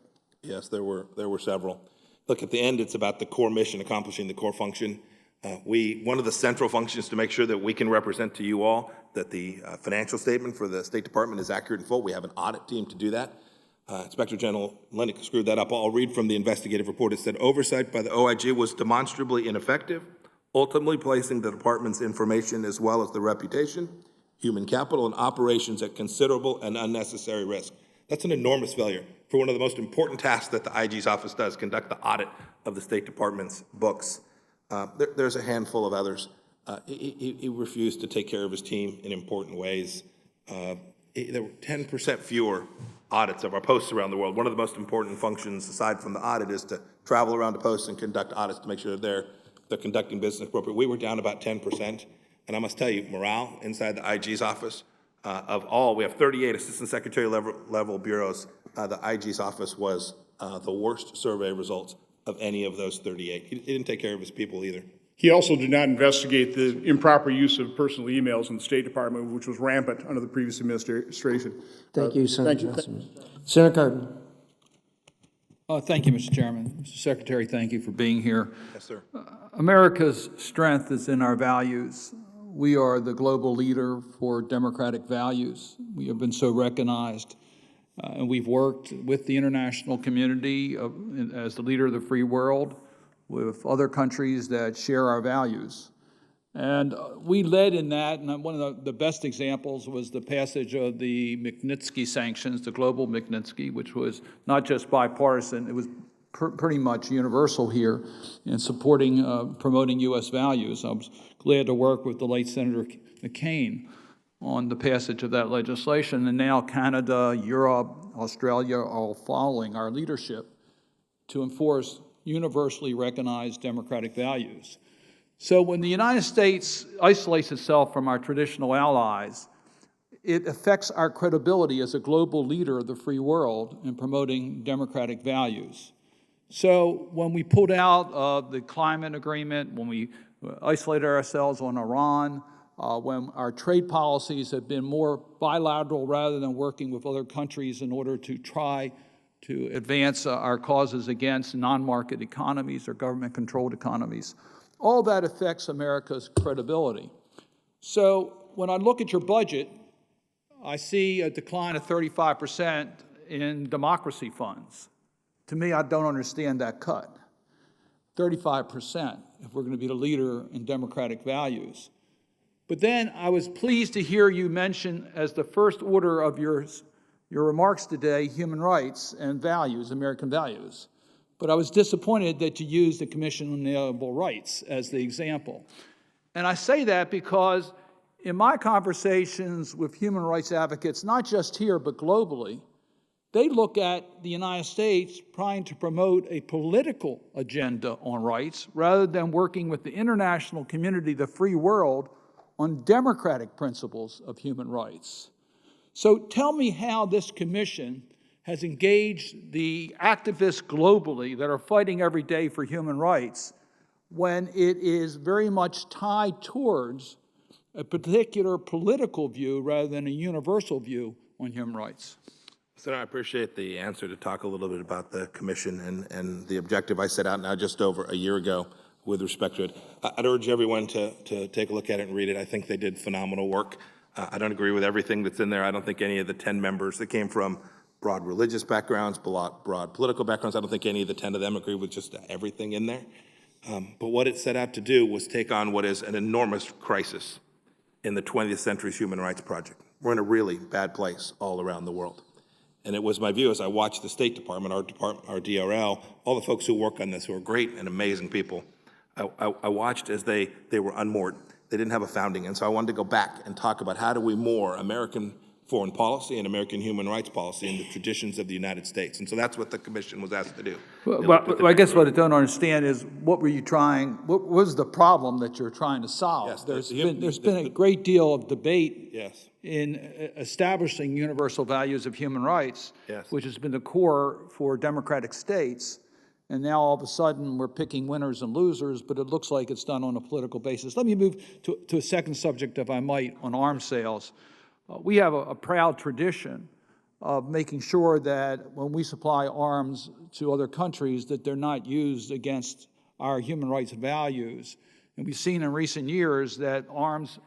Yes, there were several. Look, at the end, it's about the core mission, accomplishing the core function. One of the central functions to make sure that we can represent to you all that the financial statement for the State Department is accurate and full. We have an audit team to do that. Inspector General Linick screwed that up. I'll read from the investigative report. It said, oversight by the OIG was demonstrably ineffective, ultimately placing the department's information as well as the reputation, human capital, and operations at considerable and unnecessary risk. That's an enormous failure for one of the most important tasks that the IG's office does, conduct the audit of the State Department's books. There's a handful of others. He refused to take care of his team in important ways. There were 10% fewer audits of our posts around the world. One of the most important functions, aside from the audit, is to travel around to posts and conduct audits to make sure that they're conducting business appropriately. We were down about 10%. And I must tell you, morale inside the IG's office, we have 38 assistant secretary level bureaus. The IG's office was the worst survey results of any of those 38. He didn't take care of his people either. He also did not investigate the improper use of personal emails in the State Department, which was rampant under the previous administration. Thank you, Senator Johnson. Senator Cardin. Thank you, Mr. Chairman. Mr. Secretary, thank you for being here. Yes, sir. America's strength is in our values. We are the global leader for democratic values. We have been so recognized, and we've worked with the international community as the leader of the free world, with other countries that share our values. And we led in that, and one of the best examples was the passage of the Magnitsky sanctions, the global Magnitsky, which was not just bipartisan, it was pretty much universal here in supporting, promoting U.S. values. I was glad to work with the late Senator McCain on the passage of that legislation, and now Canada, Europe, Australia are all following our leadership to enforce universally recognized democratic values. So when the United States isolates itself from our traditional allies, it affects our credibility as a global leader of the free world in promoting democratic values. So when we pulled out of the climate agreement, when we isolated ourselves on Iran, when our trade policies have been more bilateral rather than working with other countries in order to try to advance our causes against non-market economies or government-controlled economies, all that affects America's credibility. So when I look at your budget, I see a decline of 35% in democracy funds. To me, I don't understand that cut. 35% if we're going to be the leader in democratic values. But then I was pleased to hear you mention as the first order of your remarks today, human rights and values, American values. But I was disappointed that you used the Commission on Unalienable Rights as the example. And I say that because in my conversations with human rights advocates, not just here but globally, they look at the United States trying to promote a political agenda on rights rather than working with the international community, the free world, on democratic principles of human rights. So tell me how this commission has engaged the activists globally that are fighting every day for human rights when it is very much tied towards a particular political view rather than a universal view on human rights. Senator, I appreciate the answer to talk a little bit about the commission and the objective I set out now just over a year ago with respect to it. I'd urge everyone to take a look at it and read it. I think they did phenomenal work. I don't agree with everything that's in there. I don't think any of the 10 members that came from broad religious backgrounds, broad political backgrounds, I don't think any of the 10 of them agree with just everything in there. But what it set out to do was take on what is an enormous crisis in the 20th century's human rights project. We're in a really bad place all around the world. And it was my view as I watched the State Department, our DRL, all the folks who work on this who are great and amazing people, I watched as they were unmoored. They didn't have a founding, and so I wanted to go back and talk about how do we moor American foreign policy and American human rights policy in the traditions of the United States. And so that's what the commission was asked to do. Well, I guess what I don't understand is what was the problem that you're trying to solve? Yes, there's been a great deal of debate yes. in establishing universal values of human rights, Yes. which has been the core for democratic states. And now all of a sudden we're picking winners and losers, but it looks like it's done on a political basis. Let me move to a second subject, if I might, on arms sales. We have a proud tradition of making sure that when we supply arms to other countries that they're not used against our human rights values. And we've seen in recent years that arms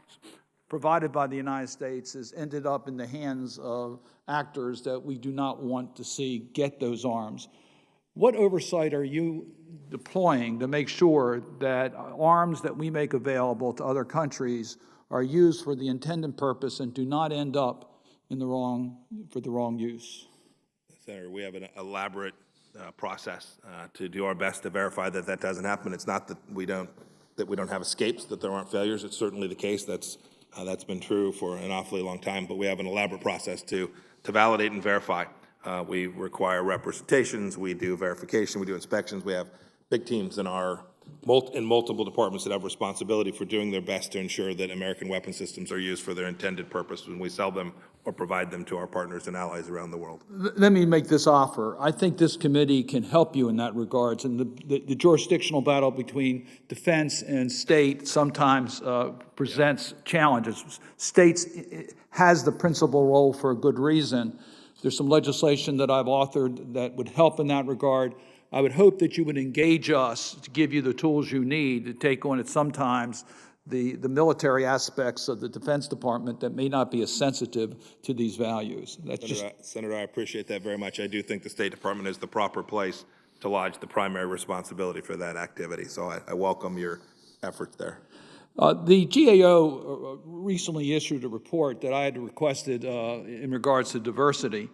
provided by the United States has ended up in the hands of actors that we do not want to see get those arms. What oversight are you deploying to make sure that arms that we make available to other countries are used for the intended purpose and do not end up in for the wrong use? Senator, we have an elaborate process to do our best to verify that that doesn't happen. It's not that we don't have escapes, that there aren't failures. It's certainly the case. That's been true for an awfully long time, but we have an elaborate process to validate and verify. We require representations, we do verification, we do inspections. We have big teams in multiple departments that have responsibility for doing their best to ensure that American weapon systems are used for their intended purpose when we sell them or provide them to our partners and allies around the world. Let me make this offer. I think this committee can help you in that regards. And the jurisdictional battle between defense and state sometimes presents challenges. States has the principal role for a good reason. There's some legislation that I've authored that would help in that regard. I would hope that you would engage us to give you the tools you need to take on it sometimes the military aspects of the Defense Department that may not be as sensitive to these values. Senator, I appreciate that very much. I do think the State Department is the proper place to lodge the primary responsibility for that activity. So I welcome your efforts there. The GAO recently issued a report that I had requested in regards to diversity.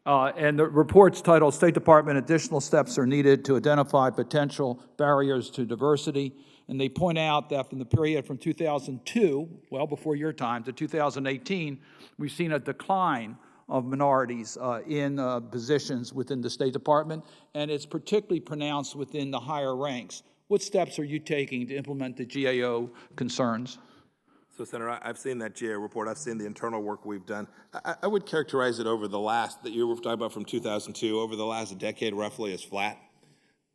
And the report's titled, State Department Additional Steps Are Needed to Identify Potential Barriers to Diversity. And they point out that from the period from 2002, well before your time, to 2018, we've seen a decline of minorities in positions within the State Department, and it's particularly pronounced within the higher ranks. What steps are you taking to implement the GAO concerns? So, Senator, I've seen that GAO report. I've seen the internal work we've done. I would characterize it over the last, that you were talking about from 2002, over the last decade roughly as flat.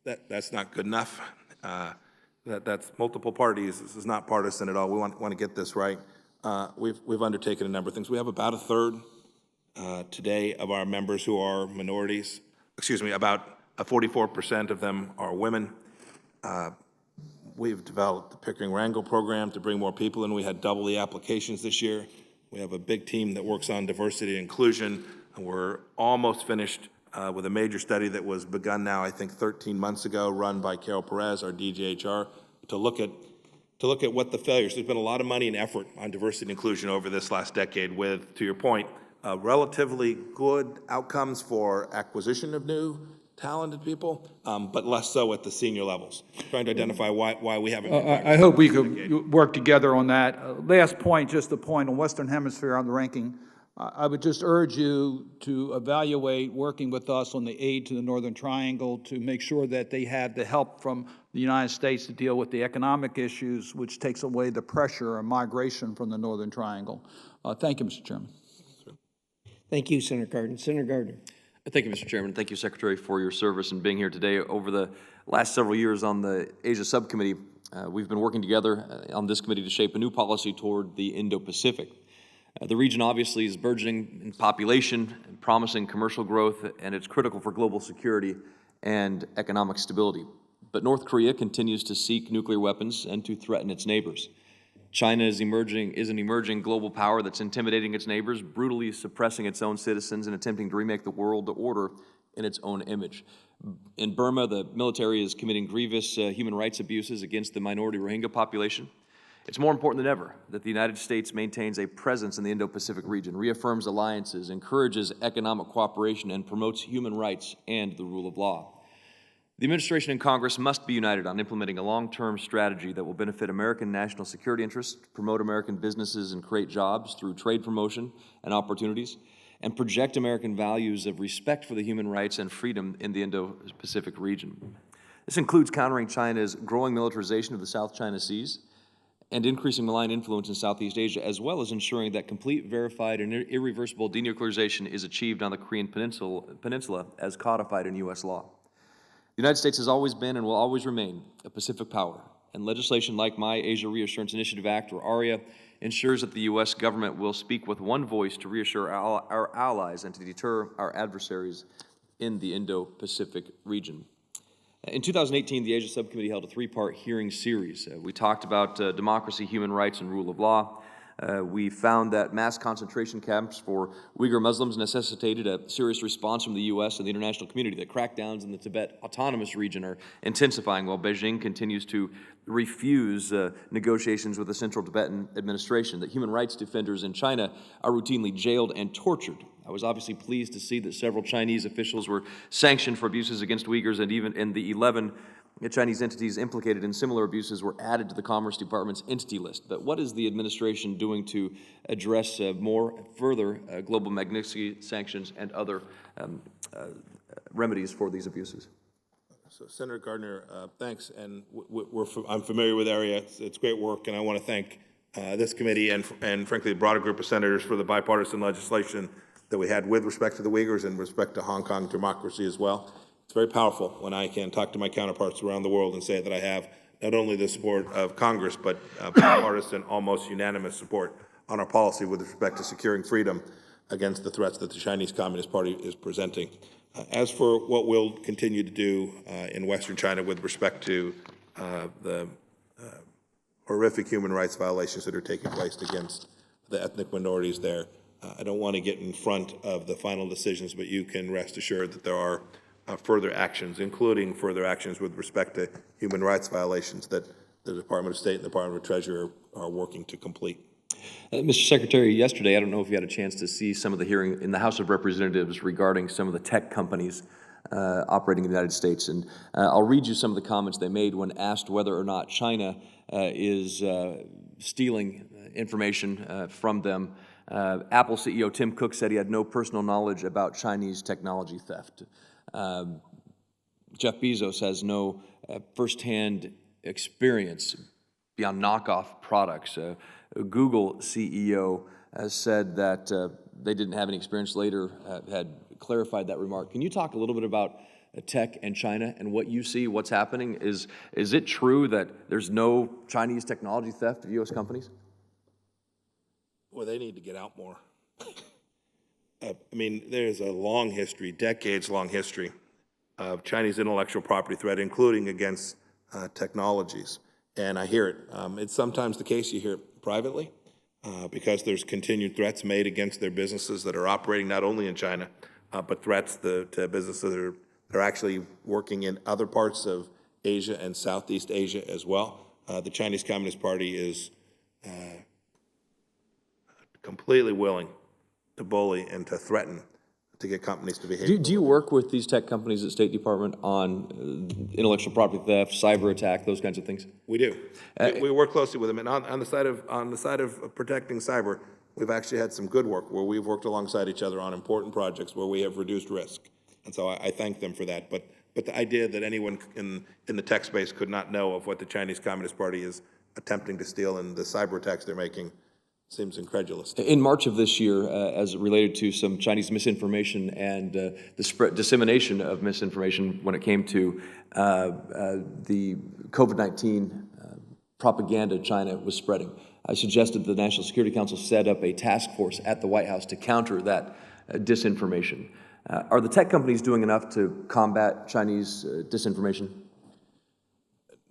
That's not good enough. That's multiple parties. This is not partisan at all. We want to get this right. We've undertaken a number of things. We have about a third today of our members who are minorities. Excuse me, about 44% of them are women. We've developed the Pickering-Rangel program to bring more people in. We had double the applications this year. We have a big team that works on diversity and inclusion. And we're almost finished with a major study that was begun now, I think, 13 months ago, run by Carol Perez, our DGHR, to look at what the failures. There's been a lot of money and effort on diversity and inclusion over this last decade with, to your point, relatively good outcomes for acquisition of new talented people, but less so at the senior levels. Trying to identify why we haven't. I hope we could work together on that. Last point, just a point on Western Hemisphere on the ranking. I would just urge you to evaluate working with us on the aid to the Northern Triangle to make sure that they have the help from the United States to deal with the economic issues, which takes away the pressure and migration from the Northern Triangle. Thank you, Mr. Chairman. Thank you, Senator Gardner. Senator Gardner. Thank you, Mr. Chairman. Thank you, Secretary, for your service and being here today. Over the last several years on the Asia Subcommittee, we've been working together on this committee to shape a new policy toward the Indo-Pacific. The region obviously is burgeoning in population, and promising commercial growth, and it's critical for global security and economic stability. But North Korea continues to seek nuclear weapons and to threaten its neighbors. China is an emerging global power that's intimidating its neighbors, brutally suppressing its own citizens, and attempting to remake the world order in its own image. In Burma, the military is committing grievous human rights abuses against the minority Rohingya population. It's more important than ever that the United States maintains a presence in the Indo-Pacific region, reaffirms alliances, encourages economic cooperation, and promotes human rights and the rule of law. The administration and Congress must be united on implementing a long-term strategy that will benefit American national security interests, promote American businesses and create jobs through trade promotion and opportunities, and project American values of respect for the human rights and freedom in the Indo-Pacific region. This includes countering China's growing militarization of the South China Seas and increasing malign influence in Southeast Asia, as well as ensuring that complete, verified, and irreversible denuclearization is achieved on the Korean Peninsula as codified in U.S. law. The United States has always been and will always remain a Pacific power, and legislation like my Asia Reassurance Initiative Act, or ARIA, ensures that the U.S. government will speak with one voice to reassure our allies and to deter our adversaries in the Indo-Pacific region. In 2018, the Asia Subcommittee held a three-part hearing series. We talked about democracy, human rights, and rule of law. We found that mass concentration camps for Uyghur Muslims necessitated a serious response from the U.S. and the international community. That crackdowns in the Tibet Autonomous Region are intensifying while Beijing continues to refuse negotiations with the Central Tibetan administration. That human rights defenders in China are routinely jailed and tortured. I was obviously pleased to see that several Chinese officials were sanctioned for abuses against Uyghurs, and even in the 11 Chinese entities implicated in similar abuses were added to the Commerce Department's entity list. But what is the administration doing to address further global Magnitsky sanctions and other remedies for these abuses? So, Senator Gardner, thanks. And I'm familiar with ARIA. It's great work, and I want to thank this committee and frankly, the broader group of senators for the bipartisan legislation that we had with respect to the Uyghurs and respect to Hong Kong democracy as well. It's very powerful when I can talk to my counterparts around the world and say that I have not only the support of Congress, but bipartisan, almost unanimous support on our policy with respect to securing freedom against the threats that the Chinese Communist Party is presenting. As for what we'll continue to do in Western China with respect to the horrific human rights violations that are taking place against the ethnic minorities there, I don't want to get in front of the final decisions, but you can rest assured that there are further actions, including further actions with respect to human rights violations that the Department of State and the Department of Treasury are working to complete. Mr. Secretary, yesterday, I don't know if you had a chance to see some of the hearing in the House of Representatives regarding some of the tech companies operating in the United States. And I'll read you some of the comments they made when asked whether or not China is stealing information from them Apple CEO Tim Cook said he had no personal knowledge about Chinese technology theft. Jeff Bezos has no firsthand experience beyond knockoff products. Google CEO has said that they didn't have any experience, later had clarified that remark. Can you talk a little bit about tech and China and what you see, what's happening? Is it true that there's no Chinese technology theft of U.S. companies? Well, they need to get out more. I mean, there's a long history, decades-long history of Chinese intellectual property threat, including against technologies. And I hear it. It's sometimes the case you hear it privately because there's continued threats made against their businesses that are operating not only in China, but threats to businesses that are actually working in other parts of Asia and Southeast Asia as well. The Chinese Communist Party is completely willing to bully and to threaten to get companies to behave. Do you work with these tech companies at State Department on intellectual property theft, cyber attack, those kinds of things? We do. We work closely with them, and on the side of protecting cyber, we've actually had some good work where we've worked alongside each other on important projects where we have reduced risk, and so I thank them for that. But the idea that anyone in the tech space could not know of what the Chinese Communist Party is attempting to steal and the cyber attacks they're making seems incredulous. In March of this year, as it related to some Chinese misinformation and the dissemination of misinformation when it came to the COVID-19 propaganda China was spreading, I suggested the National Security Council set up a task force at the White House to counter that disinformation. Are the tech companies doing enough to combat Chinese disinformation?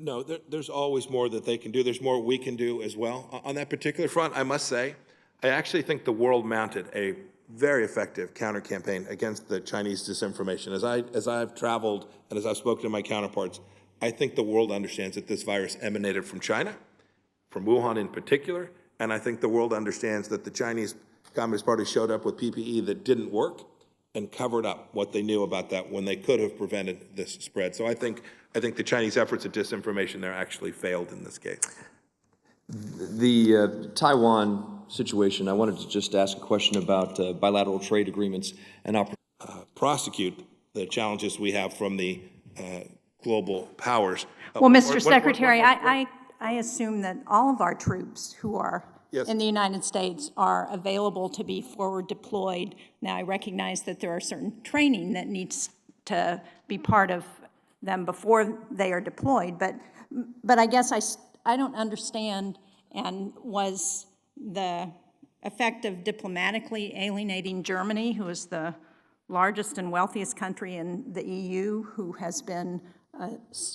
No, there's always more that they can do. There's more we can do as well. On that particular front, I must say, I actually think the world mounted a very effective counter-campaign against the Chinese disinformation. As I've traveled and as I've spoken to my counterparts, I think the world understands that this virus emanated from China, from Wuhan in particular, and I think the world understands that the Chinese Communist Party showed up with PPE that didn't work and covered up what they knew about that when they could have prevented this spread. So I think the Chinese efforts at disinformation there actually failed in this case. The Taiwan situation, I wanted to just ask a question about bilateral trade agreements and prosecute the challenges we have from the global powers. Well, Mr. Secretary, I assume that all of our troops who are in the United States are available to be forward deployed. Now, I recognize that there are certain training that needs to be part of them before they are deployed, but I guess I don't understand, and was the effect of diplomatically alienating Germany, who is the largest and wealthiest country in the EU, who has been a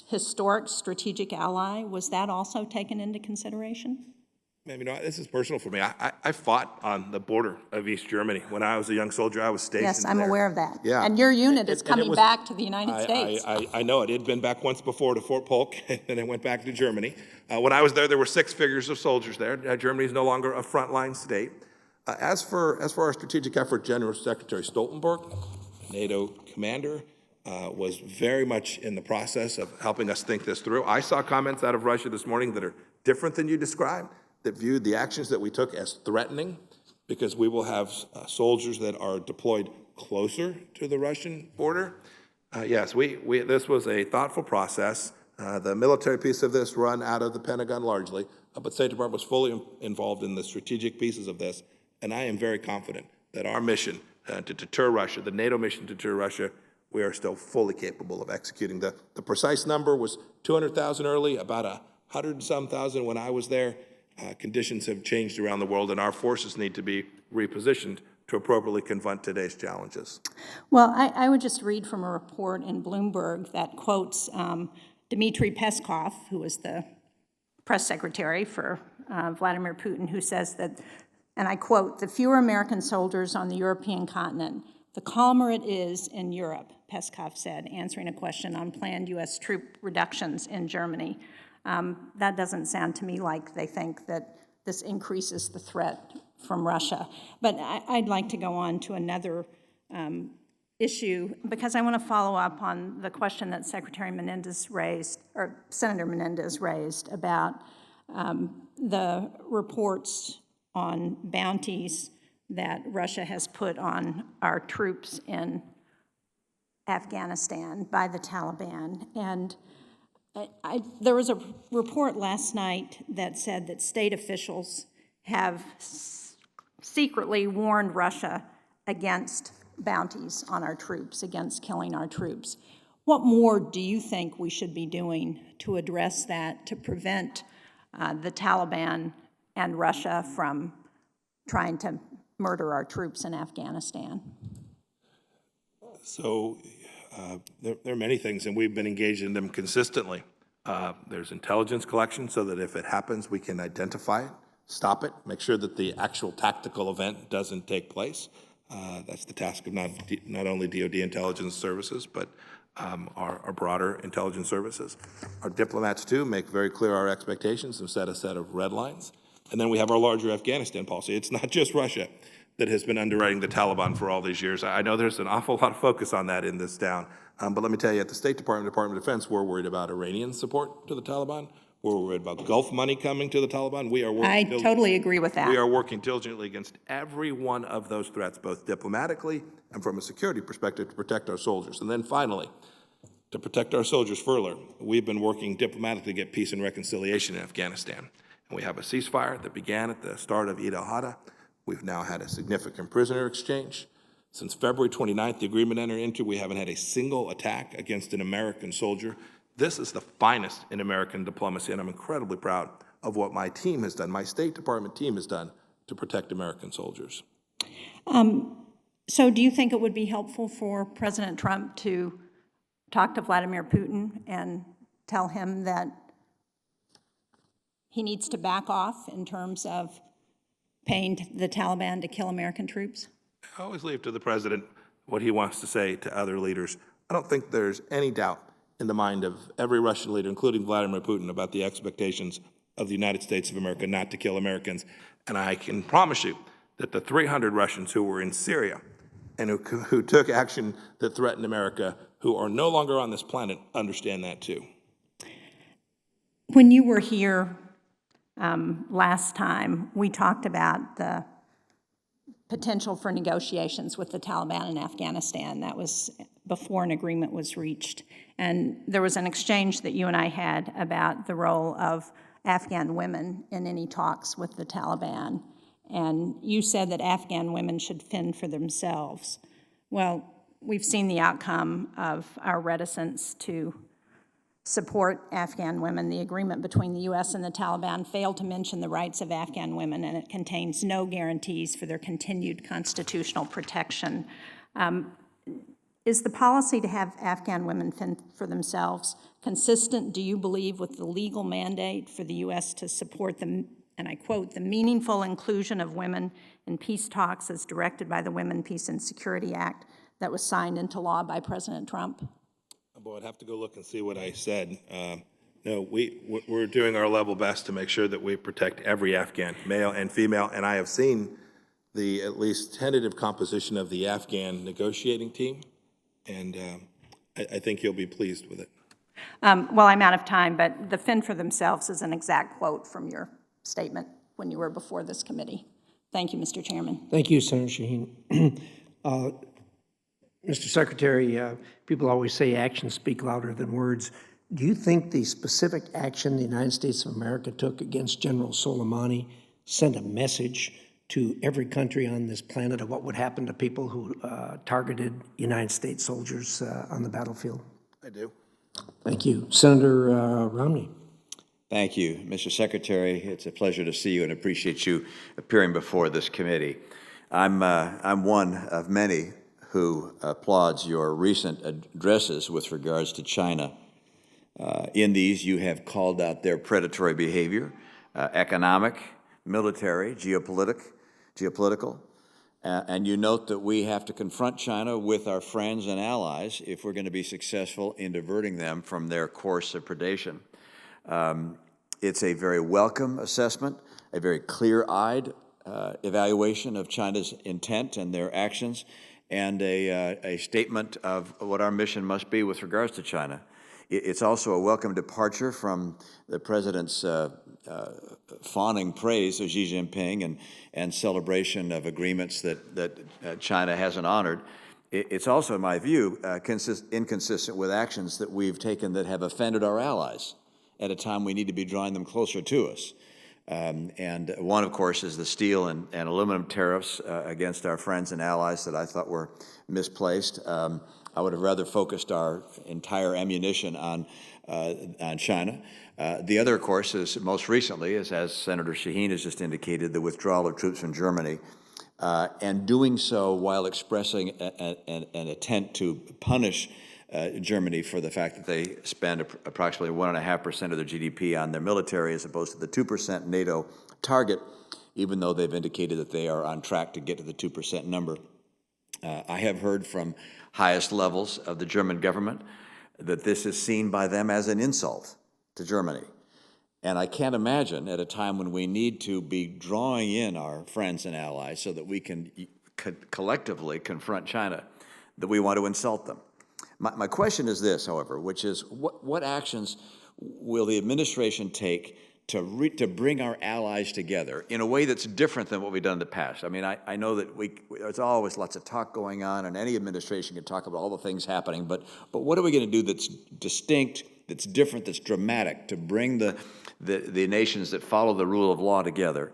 historic strategic ally, was that also taken into consideration? Ma'am, you know, this is personal for me. I fought on the border of East Germany. When I was a young soldier, I was stationed there. Yes, I'm aware of that. Yeah. And your unit is coming back to the United States. I know it. It had been back once before to Fort Polk, and then it went back to Germany. When I was there were 6 figures of soldiers there. Germany is no longer a frontline state. As for our strategic effort, General Secretary Stoltenberg, NATO commander, was very much in the process of helping us think this through. I saw comments out of Russia this morning that are different than you described, that viewed the actions that we took as threatening, because we will have soldiers that are deployed closer to the Russian border. Yes, this was a thoughtful process. The military piece of this run out of the Pentagon largely, but State Department was fully involved in the strategic pieces of this, and I am very confident that our mission to deter Russia, the NATO mission to deter Russia, we are still fully capable of executing. The precise number was 200,000 early, about 100 and some thousand when I was there. Conditions have changed around the world, and our forces need to be repositioned to appropriately confront today's challenges. Well, I would just read from a report in Bloomberg that quotes Dmitry Peskov, who was the press secretary for Vladimir Putin, who says that, and I quote, "The fewer American soldiers on the European continent, the calmer it is in Europe," Peskov said, answering a question on planned U.S. troop reductions in Germany. That doesn't sound to me like they think that this increases the threat from Russia. But I'd like to go on to another issue, because I want to follow up on the question that Secretary Menendez raised, or Senator Menendez raised, about the reports on bounties that Russia has put on our troops in Afghanistan by the Taliban. And there was a report last night that said that state officials have secretly warned Russia against bounties on our troops, against killing our troops. What more do you think we should be doing to address that, to prevent the Taliban and Russia from trying to murder our troops in Afghanistan? So there are many things, and we've been engaged in them consistently. There's intelligence collection so that if it happens, we can identify it, stop it, make sure that the actual tactical event doesn't take place. That's the task of not only DoD intelligence services, but our broader intelligence services. Our diplomats, too, make very clear our expectations and set a set of red lines. And then we have our larger Afghanistan policy. It's not just Russia that has been underwriting the Taliban for all these years. I know there's an awful lot of focus on that in this town. But let me tell you, at the State Department, Department of Defense, we're worried about Iranian support to the Taliban. We're worried about Gulf money coming to the Taliban. We are working I totally agree with that. We are working diligently against every one of those threats, both diplomatically and from a security perspective, to protect our soldiers. And then finally, to protect our soldiers further, we've been working diplomatically to get peace and reconciliation in Afghanistan. And we have a ceasefire that began at the start of Eid al-Adha. We've now had a significant prisoner exchange. Since February 29th, the agreement entered into, we haven't had a single attack against an American soldier. This is the finest in American diplomacy, and I'm incredibly proud of what my team has done, my State Department team has done to protect American soldiers. So do you think it would be helpful for President Trump to talk to Vladimir Putin and tell him that he needs to back off in terms of paying the Taliban to kill American troops? I always leave to the president what he wants to say to other leaders. I don't think there's any doubt in the mind of every Russian leader, including Vladimir Putin, about the expectations of the United States of America not to kill Americans. And I can promise you that the 300 Russians who were in Syria and who took action that threatened America, who are no longer on this planet, understand that too. When you were here last time, we talked about the potential for negotiations with the Taliban in Afghanistan. That was before an agreement was reached. And there was an exchange that you and I had about the role of Afghan women in any talks with the Taliban. And you said that Afghan women should fend for themselves. Well, we've seen the outcome of our reticence to support Afghan women. The agreement between the U.S. and the Taliban failed to mention the rights of Afghan women, and it contains no guarantees for their continued constitutional protection. Is the policy to have Afghan women fend for themselves consistent, do you believe, with the legal mandate for the U.S. to support the, and I quote, the meaningful inclusion of women in peace talks as directed by the Women, Peace, and Security Act that was signed into law by President Trump? Boy, I'd have to go look and see what I said. No, we're doing our level best to make sure that we protect every Afghan, male and female, and I have seen the at least tentative composition of the Afghan negotiating team, and I think you'll be pleased with it. Well, I'm out of time, but the fend for themselves is an exact quote from your statement when you were before this committee. Thank you, Mr. Chairman. Thank you, Senator Shaheen. Mr. Secretary, people always say actions speak louder than words. Do you think the specific action the United States of America took against General Soleimani sent a message to every country on this planet of what would happen to people who targeted United States soldiers on the battlefield? I do. Thank you. Senator Romney. Thank you, Mr. Secretary. It's a pleasure to see you and appreciate you appearing before this committee. I'm one of many who applauds your recent addresses with regards to China. In these, you have called out their predatory behavior, economic, military, geopolitical, and you note that we have to confront China with our friends and allies if we're going to be successful in diverting them from their course of predation. It's a very welcome assessment, a very clear-eyed evaluation of China's intent and their actions, and a statement of what our mission must be with regards to China. It's also a welcome departure from the President's fawning praise of Xi Jinping and celebration of agreements that China hasn't honored, it's also, in my view, inconsistent with actions that we've taken that have offended our allies at a time we need to be drawing them closer to us. And one, of course, is the steel and aluminum tariffs against our friends and allies that I thought were misplaced. I would have rather focused our entire ammunition on China. The other, of course, is most recently, as Senator Shaheen has just indicated, the withdrawal of troops from Germany, and doing so while expressing an intent to punish Germany for the fact that they spend approximately 1.5% of their GDP on their military as opposed to the 2% NATO target, even though they've indicated that they are on track to get to the 2% number. I have heard from highest levels of the German government that this is seen by them as an insult to Germany. And I can't imagine at a time when we need to be drawing in our friends and allies so that we can collectively confront China, that we want to insult them. My question is this, however, which is what actions will the administration take to bring our allies together in a way that's different than what we've done in the past? I mean, I know that there's always lots of talk going on, and any administration can talk about all the things happening, but what are we going to do that's distinct, that's different, that's dramatic to bring the nations that follow the rule of law together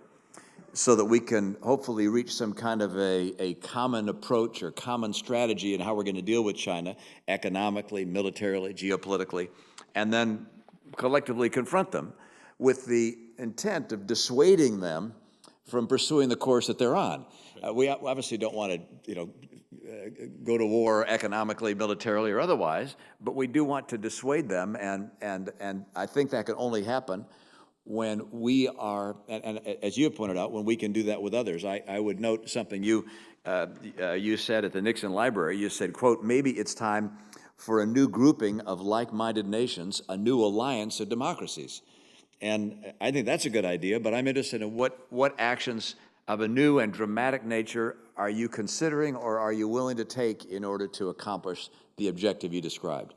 so that we can hopefully reach some kind of a common approach or common strategy in how we're going to deal with China economically, militarily, geopolitically, and then collectively confront them with the intent of dissuading them from pursuing the course that they're on. We obviously don't want to, go to war economically, militarily, or otherwise, but we do want to dissuade them, and I think that can only happen when we are, and as you have pointed out, when we can do that with others. I would note something you said at the Nixon Library. You said, quote, maybe it's time for a new grouping of like-minded nations, a new alliance of democracies. And I think that's a good idea, but I'm interested in what actions of a new and dramatic nature are you considering or are you willing to take in order to accomplish the objective you described?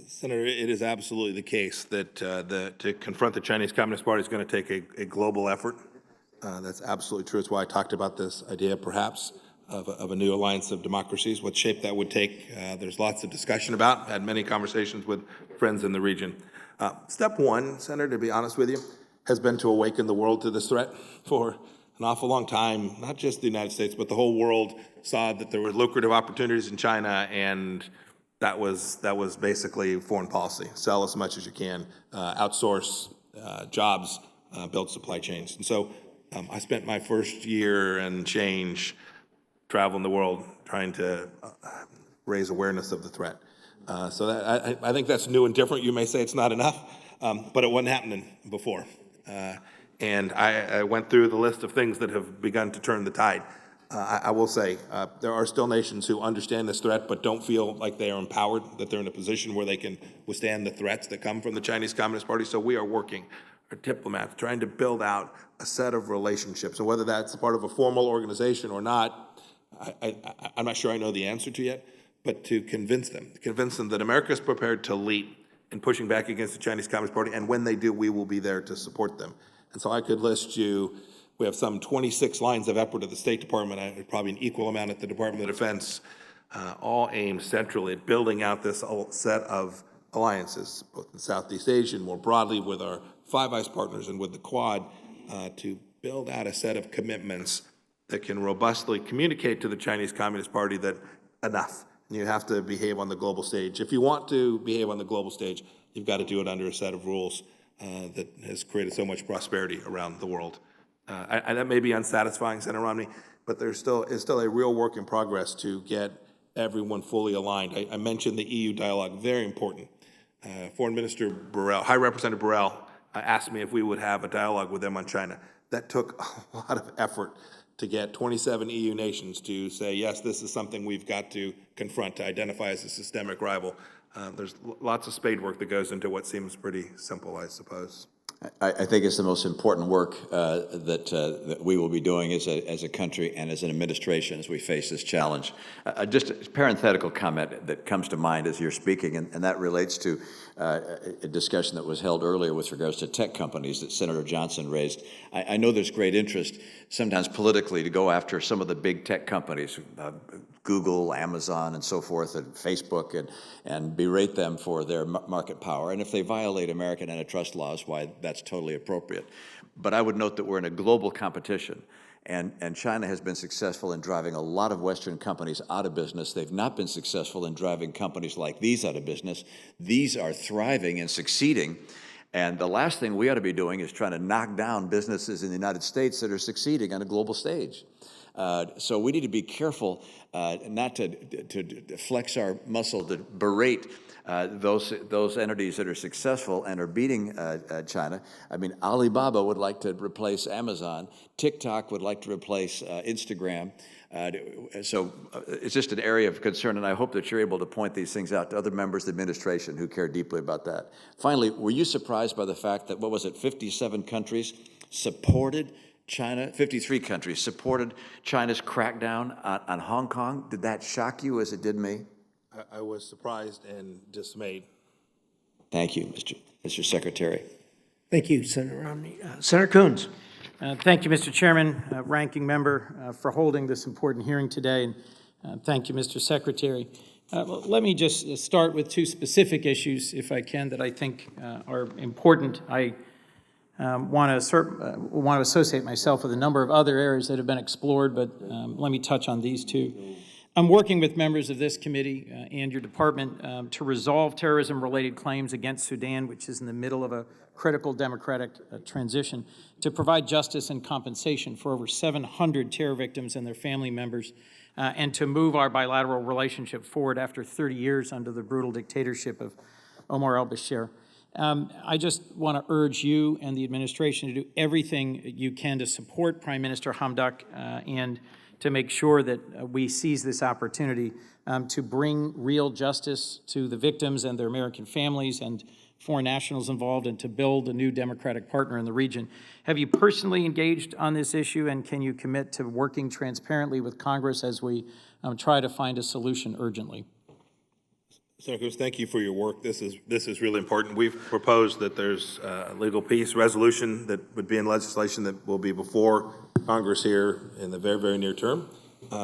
Senator, it is absolutely the case that to confront the Chinese Communist Party is going to take a global effort. That's absolutely true. It's why I talked about this idea, perhaps, of a new alliance of democracies. What shape that would take, there's lots of discussion about. Had many conversations with friends in the region. Step one, Senator, to be honest with you, has been to awaken the world to this threat. For an awful long time, not just the United States, but the whole world saw that there were lucrative opportunities in China, and that was basically foreign policy. Sell as much as you can, outsource jobs, build supply chains. And so I spent my first year and change traveling the world trying to raise awareness of the threat. So that, I think that's new and different. You may say it's not enough, but it wasn't happening before. And I went through the list of things that have begun to turn the tide. I will say there are still nations who understand this threat but don't feel like they are empowered, that they're in a position where they can withstand the threats that come from the Chinese Communist Party. So we are working, our diplomats, trying to build out a set of relationships. And whether that's part of a formal organization or not, I'm not sure I know the answer to yet, but to convince them that America is prepared to lead in pushing back against the Chinese Communist Party, and when they do, we will be there to support them. And so I could list you, we have some 26 lines of effort at the State Department, probably an equal amount at the Department of Defense, all aimed centrally at building out this set of alliances, both in Southeast Asia and more broadly with our Five Eyes partners and with the Quad, to build out a set of commitments that can robustly communicate to the Chinese Communist Party that enough. You have to behave on the global stage. If you want to behave on the global stage, you've got to do it under a set of rules that has created so much prosperity around the world. And that may be unsatisfying, Senator Romney, but it's still a real work in progress to get everyone fully aligned. I mentioned the EU dialogue, very important. Foreign Minister Borrell, High Representative Borrell, asked me if we would have a dialogue with them on China. That took a lot of effort to get 27 EU nations to say, yes, this is something we've got to confront, to identify as a systemic rival. There's lots of spade work that goes into what seems pretty simple, I suppose. I think it's the most important work that we will be doing as a country and as an administration as we face this challenge. Just a parenthetical comment that comes to mind as you're speaking, and that relates to a discussion that was held earlier with regards to tech companies that Senator Johnson raised. I know there's great interest, sometimes politically, to go after some of the big tech companies, Google, Amazon, and so forth, and Facebook, and berate them for their market power. And if they violate American antitrust laws, why, that's totally appropriate. But I would note that we're in a global competition, and China has been successful in driving a lot of Western companies out of business. They've not been successful in driving companies like these out of business. These are thriving and succeeding. And the last thing we ought to be doing is trying to knock down businesses in the United States that are succeeding on a global stage. So we need to be careful not to flex our muscle to berate those entities that are successful and are beating China. I mean, Alibaba would like to replace Amazon. TikTok would like to replace Instagram. So it's just an area of concern, and I hope that you're able to point these things out to other members of the administration who care deeply about that. Finally, were you surprised by the fact that, 57 countries supported China, 53 countries supported China's crackdown on Hong Kong? Did that shock you as it did me? I was surprised and dismayed. Thank you, Mr. Secretary. Thank you, Senator Romney. Senator Coons. Thank you, Mr. Chairman, Ranking Member, for holding this important hearing today, and thank you, Mr. Secretary. Let me just start with two specific issues, if I can, that I think are important. I want to associate myself with a number of other areas that have been explored, but let me touch on these two. I'm working with members of this committee and your department to resolve terrorism-related claims against Sudan, which is in the middle of a critical democratic transition, to provide justice and compensation for over 700 terror victims and their family members, and to move our bilateral relationship forward after 30 years under the brutal dictatorship of Omar al-Bashir. I just want to urge you and the administration to do everything you can to support Prime Minister Hamdok and to make sure that we seize this opportunity to bring real justice to the victims and their American families and foreign nationals involved, and to build a new democratic partner in the region. Have you personally engaged on this issue, and can you commit to working transparently with Congress as we try to find a solution urgently? Senator Cruz, thank you for your work. This is really important. We've proposed that there's a legal peace resolution that would be in legislation that will be before Congress here in the very, very near term.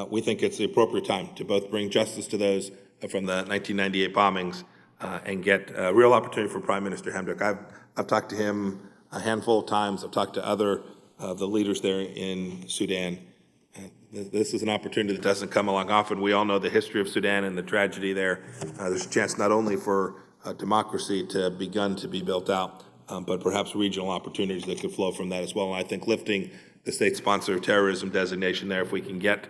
We think it's the appropriate time to both bring justice to those from the 1998 bombings and get a real opportunity for Prime Minister Hamdok. I've talked to him a handful of times. I've talked to other of the leaders there in Sudan. This is an opportunity that doesn't come along often. We all know the history of Sudan and the tragedy there. There's a chance not only for democracy to begun to be built out, but perhaps regional opportunities that could flow from that as well. And I think lifting the state-sponsored terrorism designation there, if we can take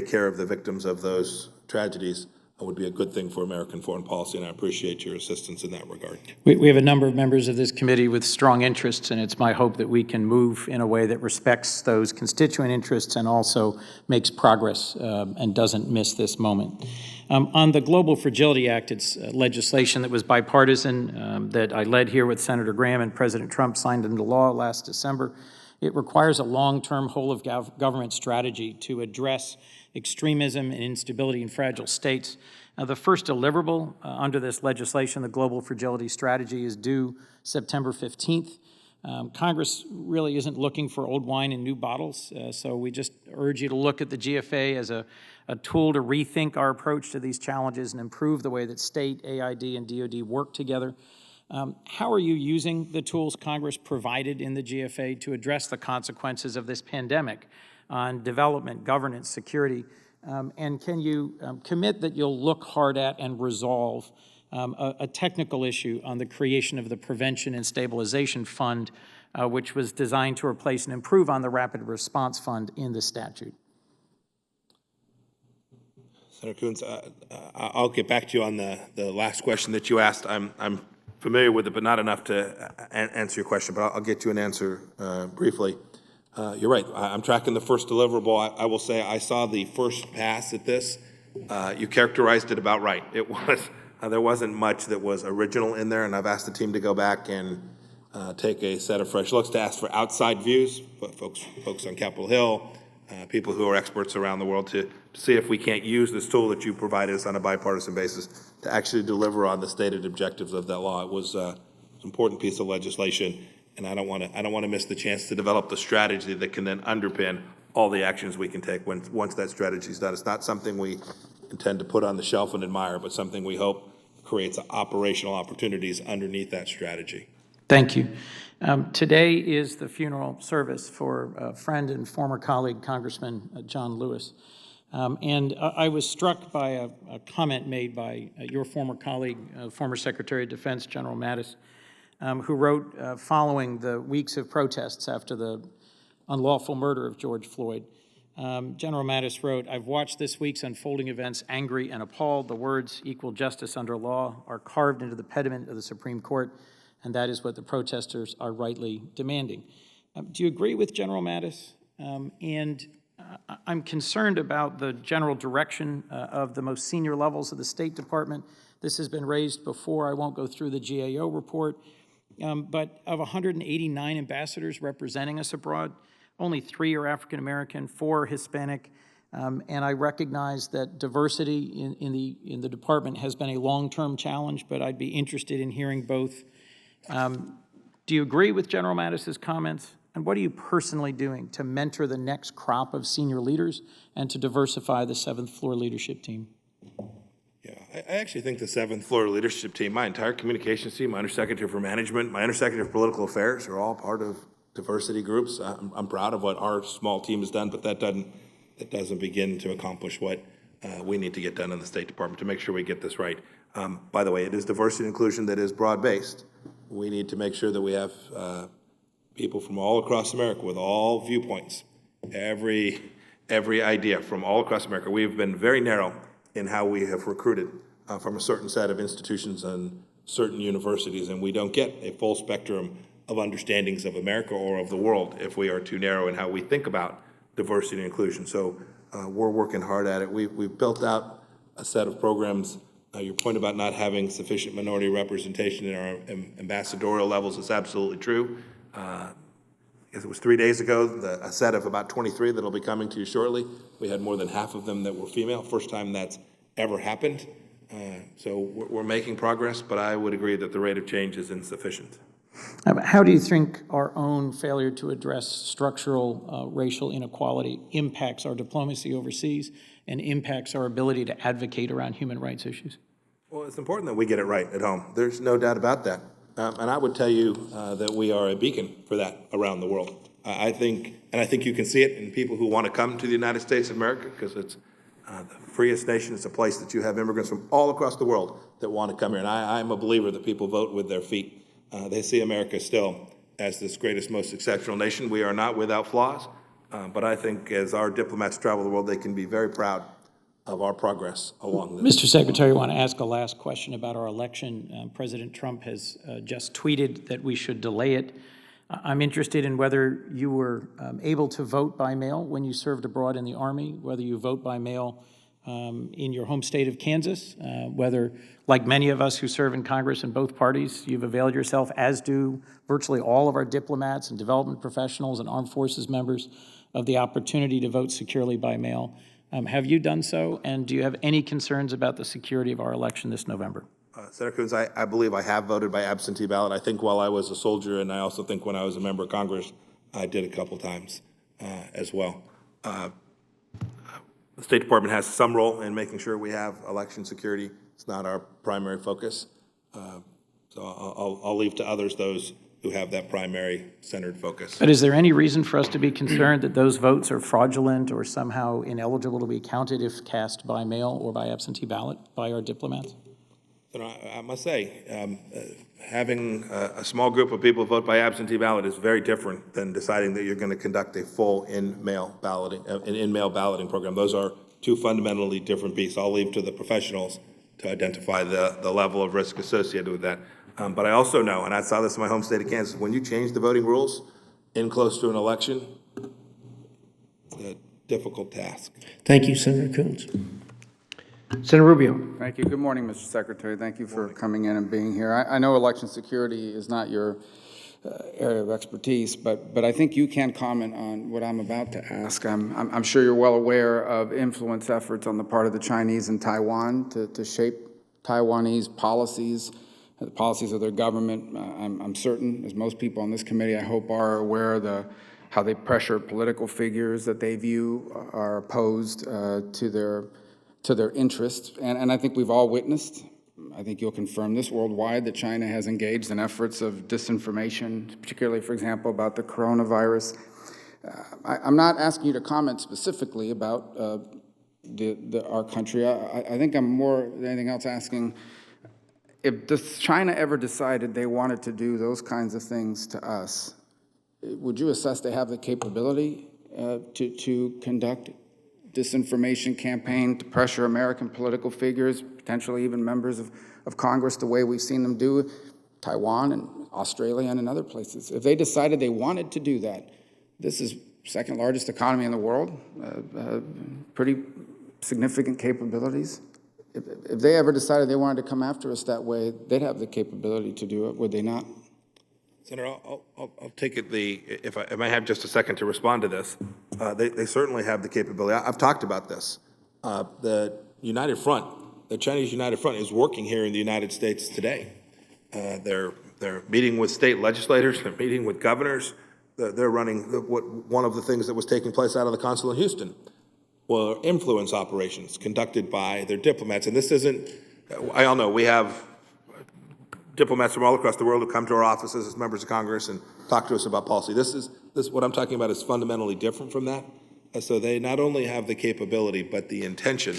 care of the victims of those tragedies, would be a good thing for American foreign policy, and I appreciate your assistance in that regard. We have a number of members of this committee with strong interests, and it's my hope that we can move in a way that respects those constituent interests and also makes progress and doesn't miss this moment. On the Global Fragility Act, it's legislation that was bipartisan that I led here with Senator Graham and President Trump signed into law last December. It requires a long-term whole-of-government strategy to address extremism and instability in fragile states. The first deliverable under this legislation, the Global Fragility Strategy, is due September 15th. Congress really isn't looking for old wine in new bottles, so we just urge you to look at the GFA as a tool to rethink our approach to these challenges and improve the way that state, AID, and DoD work together. How are you using the tools Congress provided in the GFA to address the consequences of this pandemic on development, governance, security? And can you commit that you'll look hard at and resolve a technical issue on the creation of the Prevention and Stabilization Fund, which was designed to replace and improve on the Rapid Response Fund in the statute? Senator Coons, I'll get back to you on the last question that you asked. I'm familiar with it, but not enough to answer your question, but I'll get you an answer briefly. You're right. I'm tracking the first deliverable. I will say I saw the first pass at this. You characterized it about right. It was there wasn't much that was original in there, and I've asked the team to go back and take a set of fresh looks, to ask for outside views, folks on Capitol Hill, people who are experts around the world, to see if we can't use this tool that you provide us on a bipartisan basis to actually deliver on the stated objectives of that law. It was an important piece of legislation, and I don't want to miss the chance to develop the strategy that can then underpin all the actions we can take once that strategy is done. It's not something we intend to put on the shelf and admire, but something we hope creates operational opportunities underneath that strategy. Thank you. Today is the funeral service for a friend and former colleague, Congressman John Lewis. And I was struck by a comment made by your former colleague, former Secretary of Defense, General Mattis, who wrote following the weeks of protests after the unlawful murder of George Floyd. General Mattis wrote, "I've watched this week's unfolding events angry and appalled. The words equal justice under law are carved into the pediment of the Supreme Court, and that is what the protesters are rightly demanding." Do you agree with General Mattis? I'm concerned about the general direction of the most senior levels of the State Department. This has been raised before. I won't go through the GAO report. But of 189 ambassadors representing us abroad, only 3 are African American, 4 are Hispanic, and I recognize that diversity in the department has been a long-term challenge, but I'd be interested in hearing both. Do you agree with General Mattis's comments? And what are you personally doing to mentor the next crop of senior leaders and to diversify the 7th floor leadership team? Yeah, I actually think the 7th floor leadership team, my entire communications team, my undersecretary for management, my undersecretary for political affairs are all part of diversity groups. I'm proud of what our small team has done, but that doesn't begin to accomplish what we need to get done in the State Department to make sure we get this right. By the way, it is diversity and inclusion that is broad-based. We need to make sure that we have people from all across America with all viewpoints, every idea from all across America. We've been very narrow in how we have recruited from a certain set of institutions and certain universities, and we don't get a full spectrum of understandings of America or of the world if we are too narrow in how we think about diversity and inclusion. So we're working hard at it. We've built out a set of programs. Your point about not having sufficient minority representation in our ambassadorial levels is absolutely true. It was 3 days ago, a set of about 23 that'll be coming to you shortly. We had more than half of them that were female, first time that's ever happened. So we're making progress, but I would agree that the rate of change is insufficient. How do you think our own failure to address structural racial inequality impacts our diplomacy overseas and impacts our ability to advocate around human rights issues? Well, it's important that we get it right at home. There's no doubt about that. And I would tell you that we are a beacon for that around the world. I think you can see it in people who want to come to the United States of America, because it's the freest nation. It's a place that you have immigrants from all across the world that want to come here. And I'm a believer that people vote with their feet. They see America still as this greatest, most exceptional nation. We are not without flaws, but I think as our diplomats travel the world, they can be very proud of our progress along this. Mr. Secretary, I want to ask a last question about our election. President Trump has just tweeted that we should delay it. I'm interested in whether you were able to vote by mail when you served abroad in the Army, whether you vote by mail in your home state of Kansas, whether, like many of us who serve in Congress in both parties, you've availed yourself, as do virtually all of our diplomats and development professionals and armed forces members, of the opportunity to vote securely by mail. Have you done so, and do you have any concerns about the security of our election this November? Senator Coons, I believe I have voted by absentee ballot. I think while I was a soldier, and I also think when I was a member of Congress, I did a couple times as well. The State Department has some role in making sure we have election security. It's not our primary focus. So I'll leave to others those who have that primary centered focus. But is there any reason for us to be concerned that those votes are fraudulent or somehow ineligible to be counted if cast by mail or by absentee ballot by our diplomats? You know, I must say, having a small group of people vote by absentee ballot is very different than deciding that you're going to conduct a full in-mail balloting program. Those are two fundamentally different beasts. I'll leave to the professionals to identify the level of risk associated with that. But I also know, and I saw this in my home state of Kansas, when you change the voting rules in close to an election, it's a difficult task. Thank you, Senator Coons. Senator Rubio. Thank you. Good morning, Mr. Secretary. Thank you for coming in and being here. I know election security is not your area of expertise, but I think you can comment on what I'm about to ask. I'm sure you're well aware of influence efforts on the part of the Chinese in Taiwan to shape Taiwanese policies, the policies of their government. I'm certain, as most people on this committee, I hope, are aware of how they pressure political figures that they view are opposed to their interests. And I think we've all witnessed, I think you'll confirm this worldwide, that China has engaged in efforts of disinformation, particularly, for example, about the coronavirus. I'm not asking you to comment specifically about our country. I think I'm more than anything else asking, if China ever decided they wanted to do those kinds of things to us, would you assess they have the capability to conduct disinformation campaign to pressure American political figures, potentially even members of Congress, the way we've seen them do Taiwan and Australia and in other places? If they decided they wanted to do that, this is second largest economy in the world, pretty significant capabilities. If they ever decided they wanted to come after us that way, they'd have the capability to do it, would they not? Senator, I'll take it if I might have just a second to respond to this. They certainly have the capability. I've talked about this. The United Front, the Chinese United Front, is working here in the United States today. They're meeting with state legislators. They're meeting with governors. They're running one of the things that was taking place out of the consulate in Houston were influence operations conducted by their diplomats. And this isn't, I all know we have diplomats from all across the world who come to our offices as members of Congress and talk to us about policy. This what I'm talking about is fundamentally different from that. And so they not only have the capability, but the intention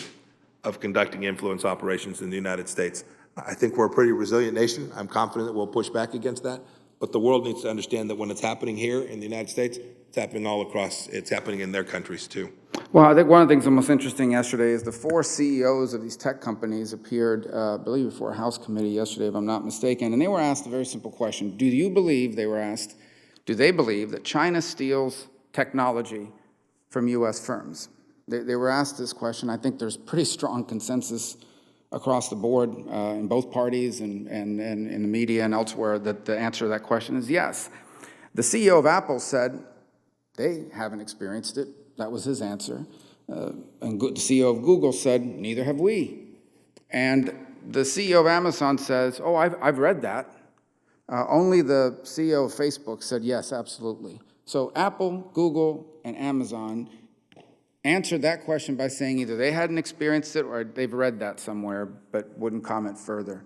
of conducting influence operations in the United States. I think we're a pretty resilient nation. I'm confident that we'll push back against that. But the world needs to understand that when it's happening here in the United States, it's happening all across, it's happening in their countries too. Well, I think one of the things that was most interesting yesterday is the 4 CEOs of these tech companies appeared, I believe, before a House committee yesterday, if I'm not mistaken, and they were asked a very simple question. Do you believe, they were asked, do they believe that China steals technology from U.S. firms? They were asked this question. I think there's pretty strong consensus across the board in both parties and in the media and elsewhere that the answer to that question is yes. The CEO of Apple said they haven't experienced it. That was his answer. And the CEO of Google said, neither have we. And the CEO of Amazon says, oh, I've read that. Only the CEO of Facebook said, yes, absolutely. So Apple, Google, and Amazon answered that question by saying either they hadn't experienced it or they've read that somewhere but wouldn't comment further.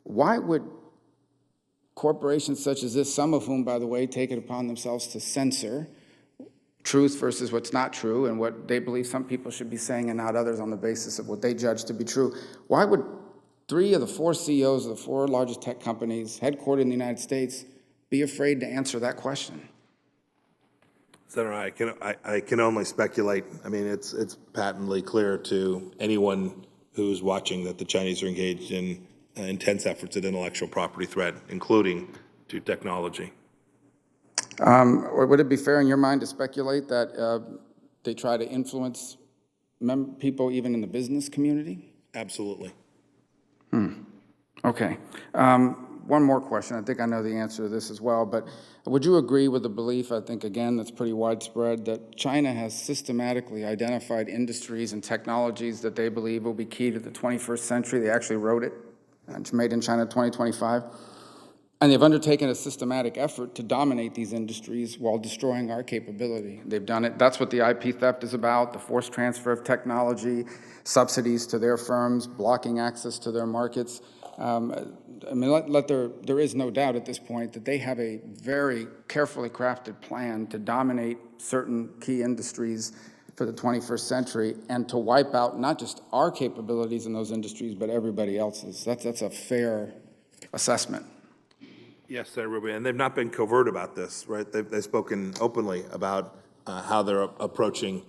Why would corporations such as this, some of whom, by the way, take it upon themselves to censor truth versus what's not true and what they believe some people should be saying and not others on the basis of what they judge to be true, why would 3 of the 4 CEOs of the 4 largest tech companies headquartered in the United States be afraid to answer that question? Senator, I can only speculate. I mean, it's patently clear to anyone who's watching that the Chinese are engaged in intense efforts at intellectual property threat, including to technology. Would it be fair in your mind to speculate that they try to influence people even in the business community? Absolutely. Okay. One more question. I think I know the answer to this as well, but would you agree with the belief, I think, again, that's pretty widespread, that China has systematically identified industries and technologies that they believe will be key to the 21st century? They actually wrote it. It's Made in China 2025. And they've undertaken a systematic effort to dominate these industries while destroying our capability. They've done it. That's what the IP theft is about, the forced transfer of technology, subsidies to their firms, blocking access to their markets. I mean, there is no doubt at this point that they have a very carefully crafted plan to dominate certain key industries for the 21st century and to wipe out not just our capabilities in those industries, but everybody else's. That's a fair assessment. Yes, Senator Rubio, and they've not been covert about this, right? They've spoken openly about how they're approaching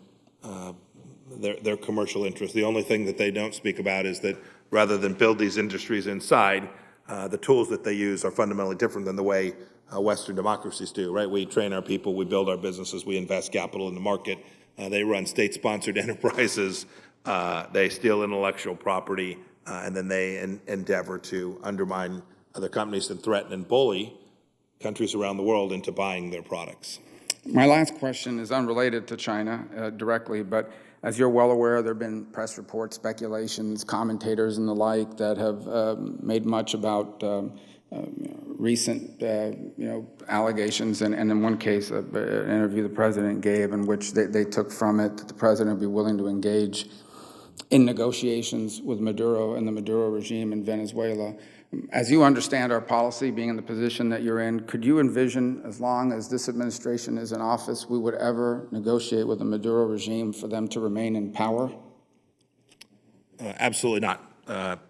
their commercial interests. The only thing that they don't speak about is that rather than build these industries inside, the tools that they use are fundamentally different than the way Western democracies do, right? We train our people, we build our businesses, we invest capital in the market. They run state-sponsored enterprises, they steal intellectual property, and then they endeavor to undermine other companies and threaten and bully countries around the world into buying their products. My last question is unrelated to China directly, but as you're well aware, there have been press reports, speculations, commentators and the like that have made much about recent allegations, and in one case, an interview the president gave in which they took from it that the president would be willing to engage in negotiations with Maduro and the Maduro regime in Venezuela. As you understand our policy, being in the position that you're in, could you envision, as long as this administration is in office, we would ever negotiate with the Maduro regime for them to remain in power? Absolutely not. Our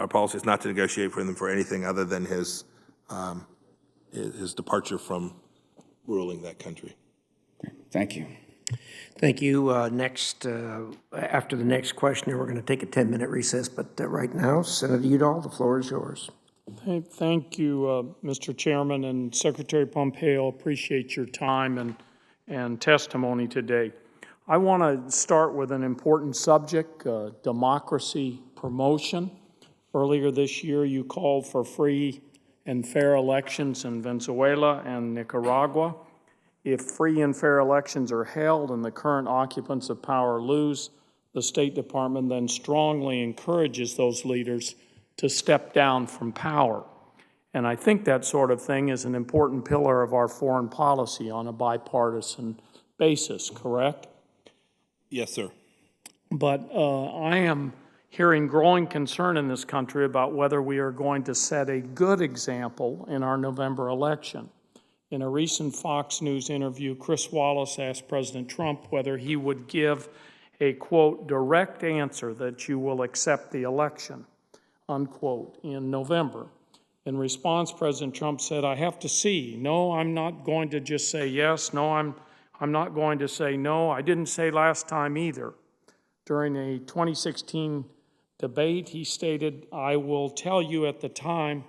policy is not to negotiate for them for anything other than his departure from ruling that country. Thank you. Thank you. Next, after the next questioner, we're going to take a 10-minute recess, but right now, Senator Udall, the floor is yours. Thank you, Mr. Chairman, and Secretary Pompeo. Appreciate your time and testimony today. I want to start with an important subject, democracy promotion. Earlier this year, you called for free and fair elections in Venezuela and Nicaragua. If free and fair elections are held and the current occupants of power lose, the State Department then strongly encourages those leaders to step down from power. And I think that sort of thing is an important pillar of our foreign policy on a bipartisan basis, correct? Yes, sir. But I am hearing growing concern in this country about whether we are going to set a good example in our November election. In a recent Fox News interview, Chris Wallace asked President Trump whether he would give a, quote, direct answer that you will accept the election, unquote, in November. In response, President Trump said, I have to see. No, I'm not going to just say yes. No, I'm not going to say no. I didn't say last time either. During a 2016 debate, he stated, I will tell you at the time,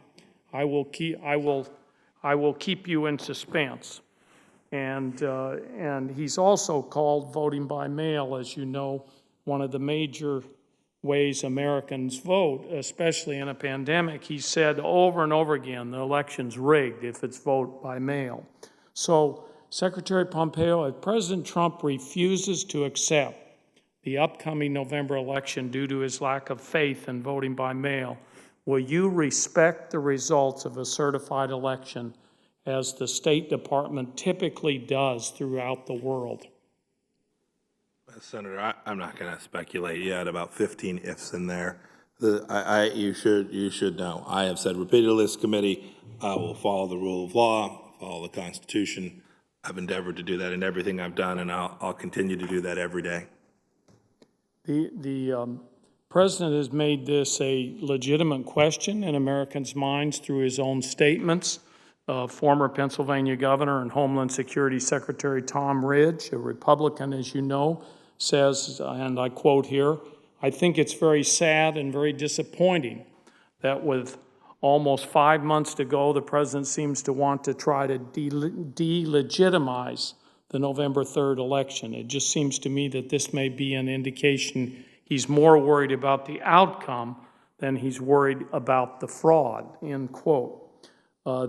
I will keep you in suspense. And he's also called voting by mail, as you know, one of the major ways Americans vote, especially in a pandemic. He said over and over again, the election's rigged if it's vote by mail. So, Secretary Pompeo, if President Trump refuses to accept the upcoming November election due to his lack of faith in voting by mail, will you respect the results of a certified election as the State Department typically does throughout the world? Senator, I'm not going to speculate yet about 15 ifs in there. You should know. I have said repeatedly to this committee, I will follow the rule of law, follow the Constitution. I've endeavored to do that in everything I've done, and I'll continue to do that every day. The President has made this a legitimate question in Americans' minds through his own statements. Former Pennsylvania Governor and Homeland Security Secretary Tom Ridge, a Republican, as you know, says, and I quote here, I think it's very sad and very disappointing that with almost 5 months to go, the President seems to want to try to delegitimize the November 3rd election. It just seems to me that this may be an indication he's more worried about the outcome than he's worried about the fraud, end quote.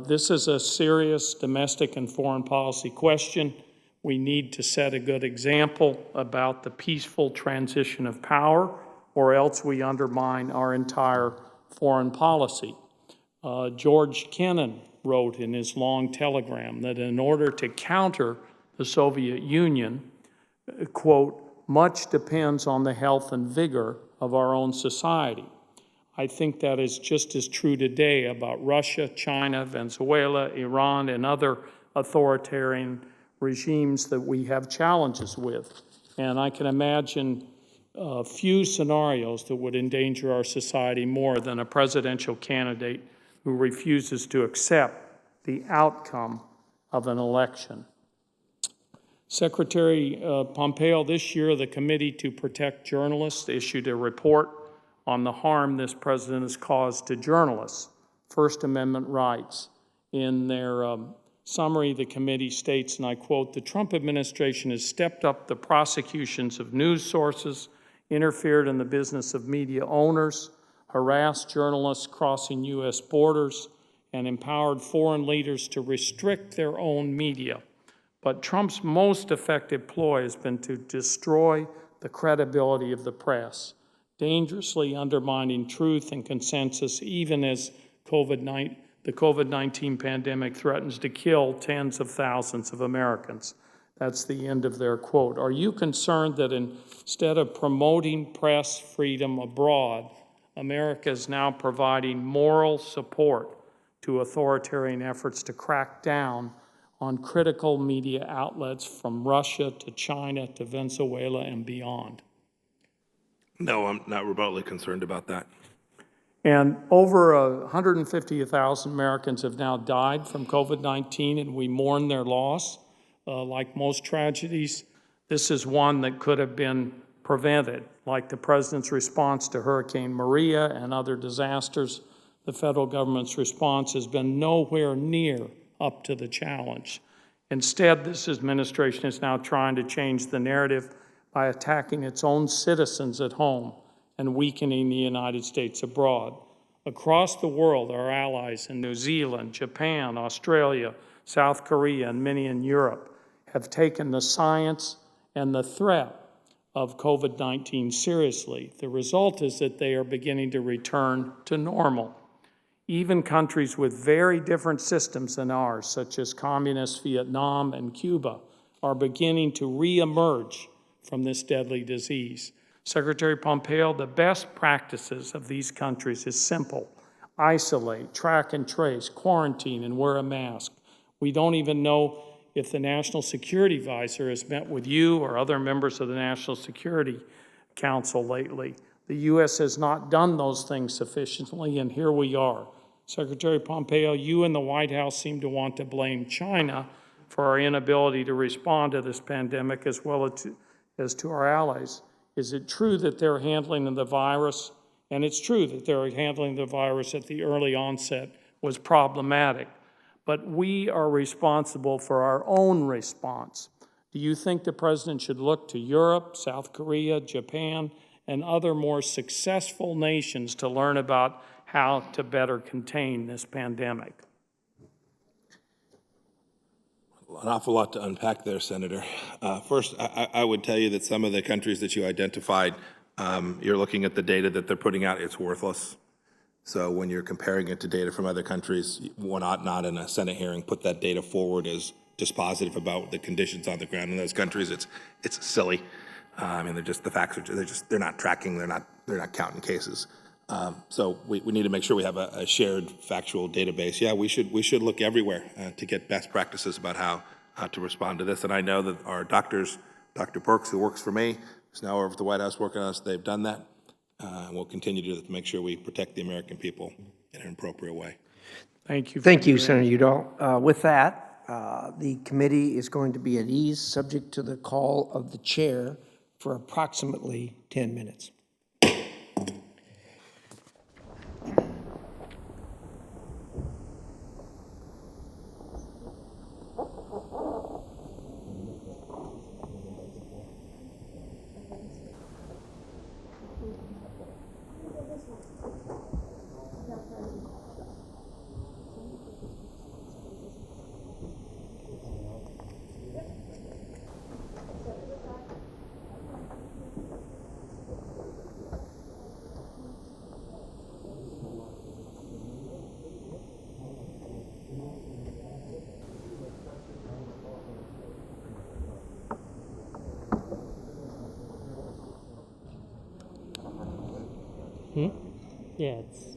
This is a serious domestic and foreign policy question. We need to set a good example about the peaceful transition of power, or else we undermine our entire foreign policy. George Kennan wrote in his long telegram that in order to counter the Soviet Union, quote, much depends on the health and vigor of our own society. I think that is just as true today about Russia, China, Venezuela, Iran, and other authoritarian regimes that we have challenges with. And I can imagine few scenarios that would endanger our society more than a presidential candidate who refuses to accept the outcome of an election. Secretary Pompeo, this year the Committee to Protect Journalists issued a report on the harm this president has caused to journalists, First Amendment rights. In their summary, the committee states, and I quote, the Trump administration has stepped up the prosecutions of news sources, interfered in the business of media owners, harassed journalists crossing U.S. borders, and empowered foreign leaders to restrict their own media. But Trump's most effective ploy has been to destroy the credibility of the press, dangerously undermining truth and consensus even as the COVID-19 pandemic threatens to kill tens of thousands of Americans. That's the end of their quote. Are you concerned that instead of promoting press freedom abroad, America is now providing moral support to authoritarian efforts to crack down on critical media outlets from Russia to China to Venezuela and beyond? No, I'm not remotely concerned about that. And over 150,000 Americans have now died from COVID-19, and we mourn their loss. Like most tragedies, this is one that could have been prevented. Like the president's response to Hurricane Maria and other disasters, the federal government's response has been nowhere near up to the challenge. Instead, this administration is now trying to change the narrative by attacking its own citizens at home and weakening the United States abroad. Across the world, our allies in New Zealand, Japan, Australia, South Korea, and many in Europe have taken the science and the threat of COVID-19 seriously. The result is that they are beginning to return to normal. Even countries with very different systems than ours, such as communist Vietnam and Cuba, are beginning to reemerge from this deadly disease. Secretary Pompeo, the best practices of these countries is simple. Isolate, track and trace, quarantine, and wear a mask. We don't even know if the National Security Advisor has met with you or other members of the National Security Council lately. The U.S. has not done those things sufficiently, and here we are. Secretary Pompeo, you and the White House seem to want to blame China for our inability to respond to this pandemic as well as to our allies. Is it true that they're handling the virus? And it's true that their handling the virus at the early onset was problematic. But we are responsible for our own response. Do you think the president should look to Europe, South Korea, Japan, and other more successful nations to learn about how to better contain this pandemic? An awful lot to unpack there, Senator. First, I would tell you that some of the countries that you identified, you're looking at the data that they're putting out, it's worthless. So when you're comparing it to data from other countries, one ought not in a Senate hearing put that data forward as dispositive about the conditions on the ground in those countries. It's silly. I mean, the facts are they're not tracking, they're not counting cases. So we need to make sure we have a shared factual database. Yeah, we should look everywhere to get best practices about how to respond to this. And I know that our doctors, Dr. Perks, who works for me, who's now over at the White House working on us, they've done that. And we'll continue to do that to make sure we protect the American people in an appropriate way. Thank you. Thank you, Senator Udall. With that, the committee is going to be at ease, subject to the call of the chair, for approximately 10 minutes. Yeah, it's...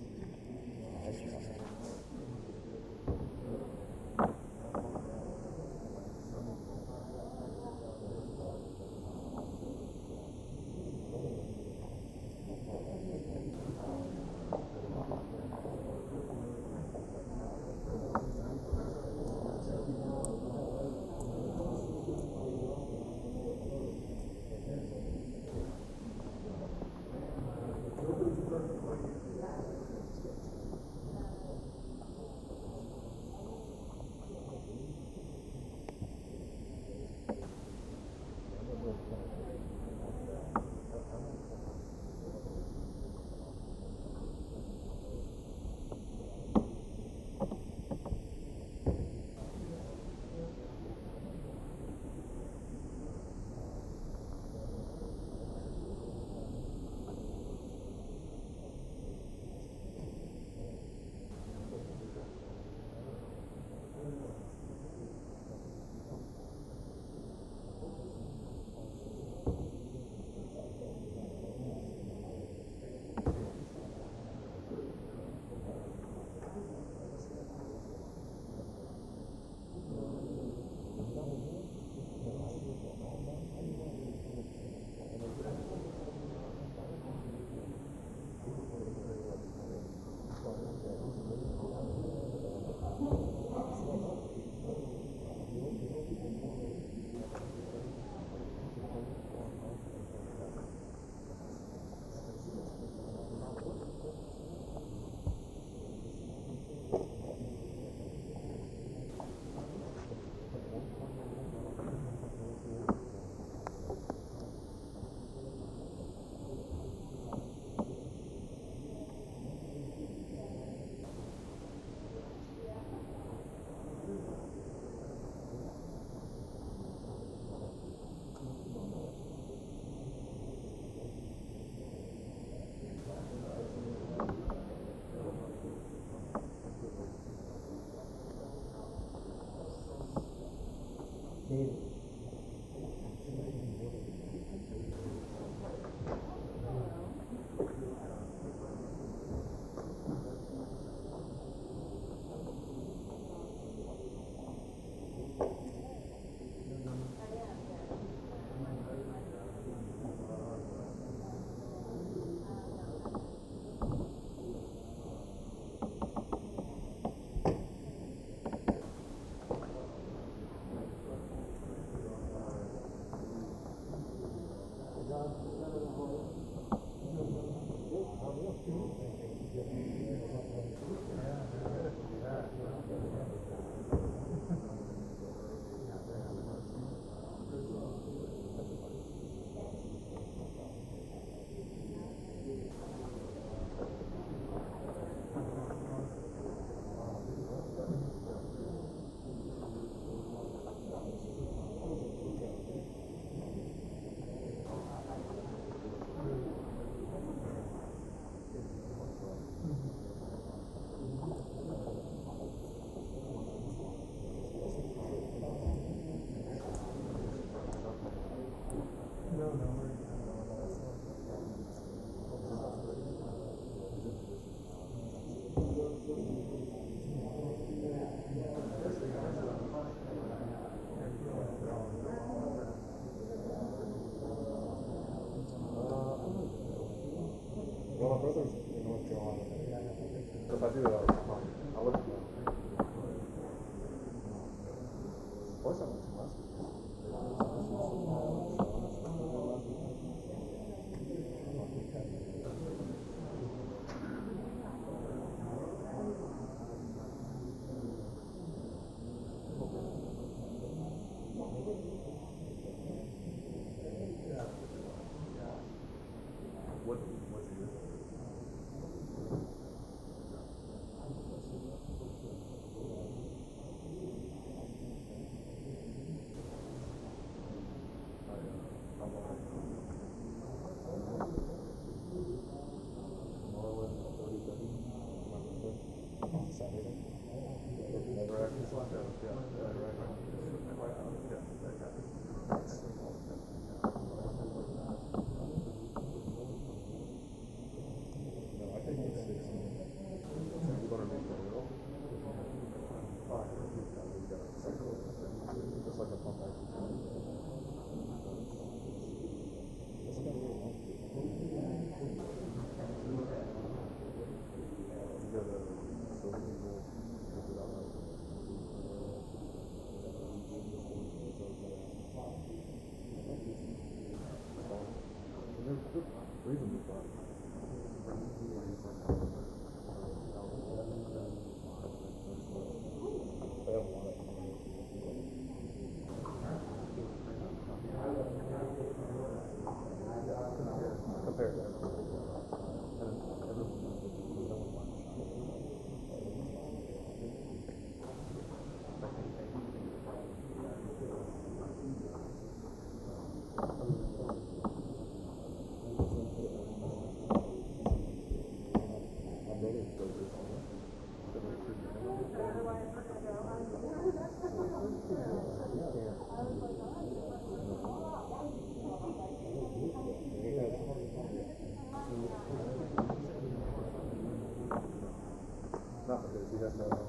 Well, my brother's in North Carolina. So if I do, I'll let you know. Voice I went to last week. Not because he has no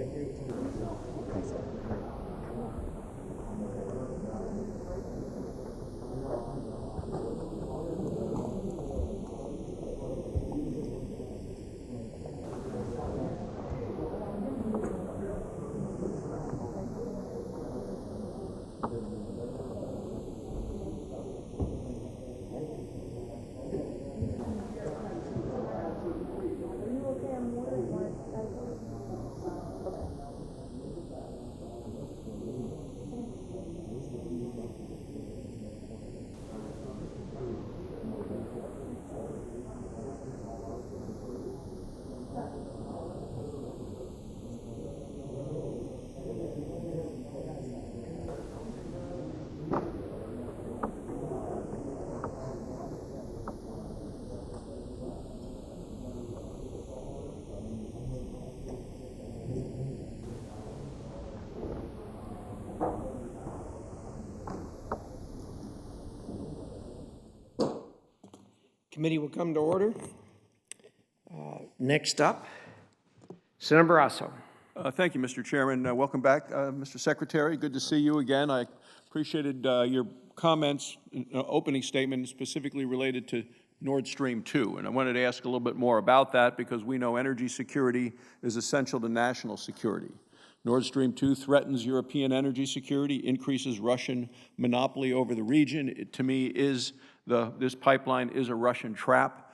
Thank you. Committee will come to order. Next up, Senator Barrasso. Thank you, Mr. Chairman. Welcome back, Mr. Secretary. Good to see you again. I appreciated your comments, opening statement specifically related to Nord Stream 2. And I wanted to ask a little bit more about that because we know energy security is essential to national security. Nord Stream 2 threatens European energy security, increases Russian monopoly over the region. It, to me, this pipeline is a Russian trap.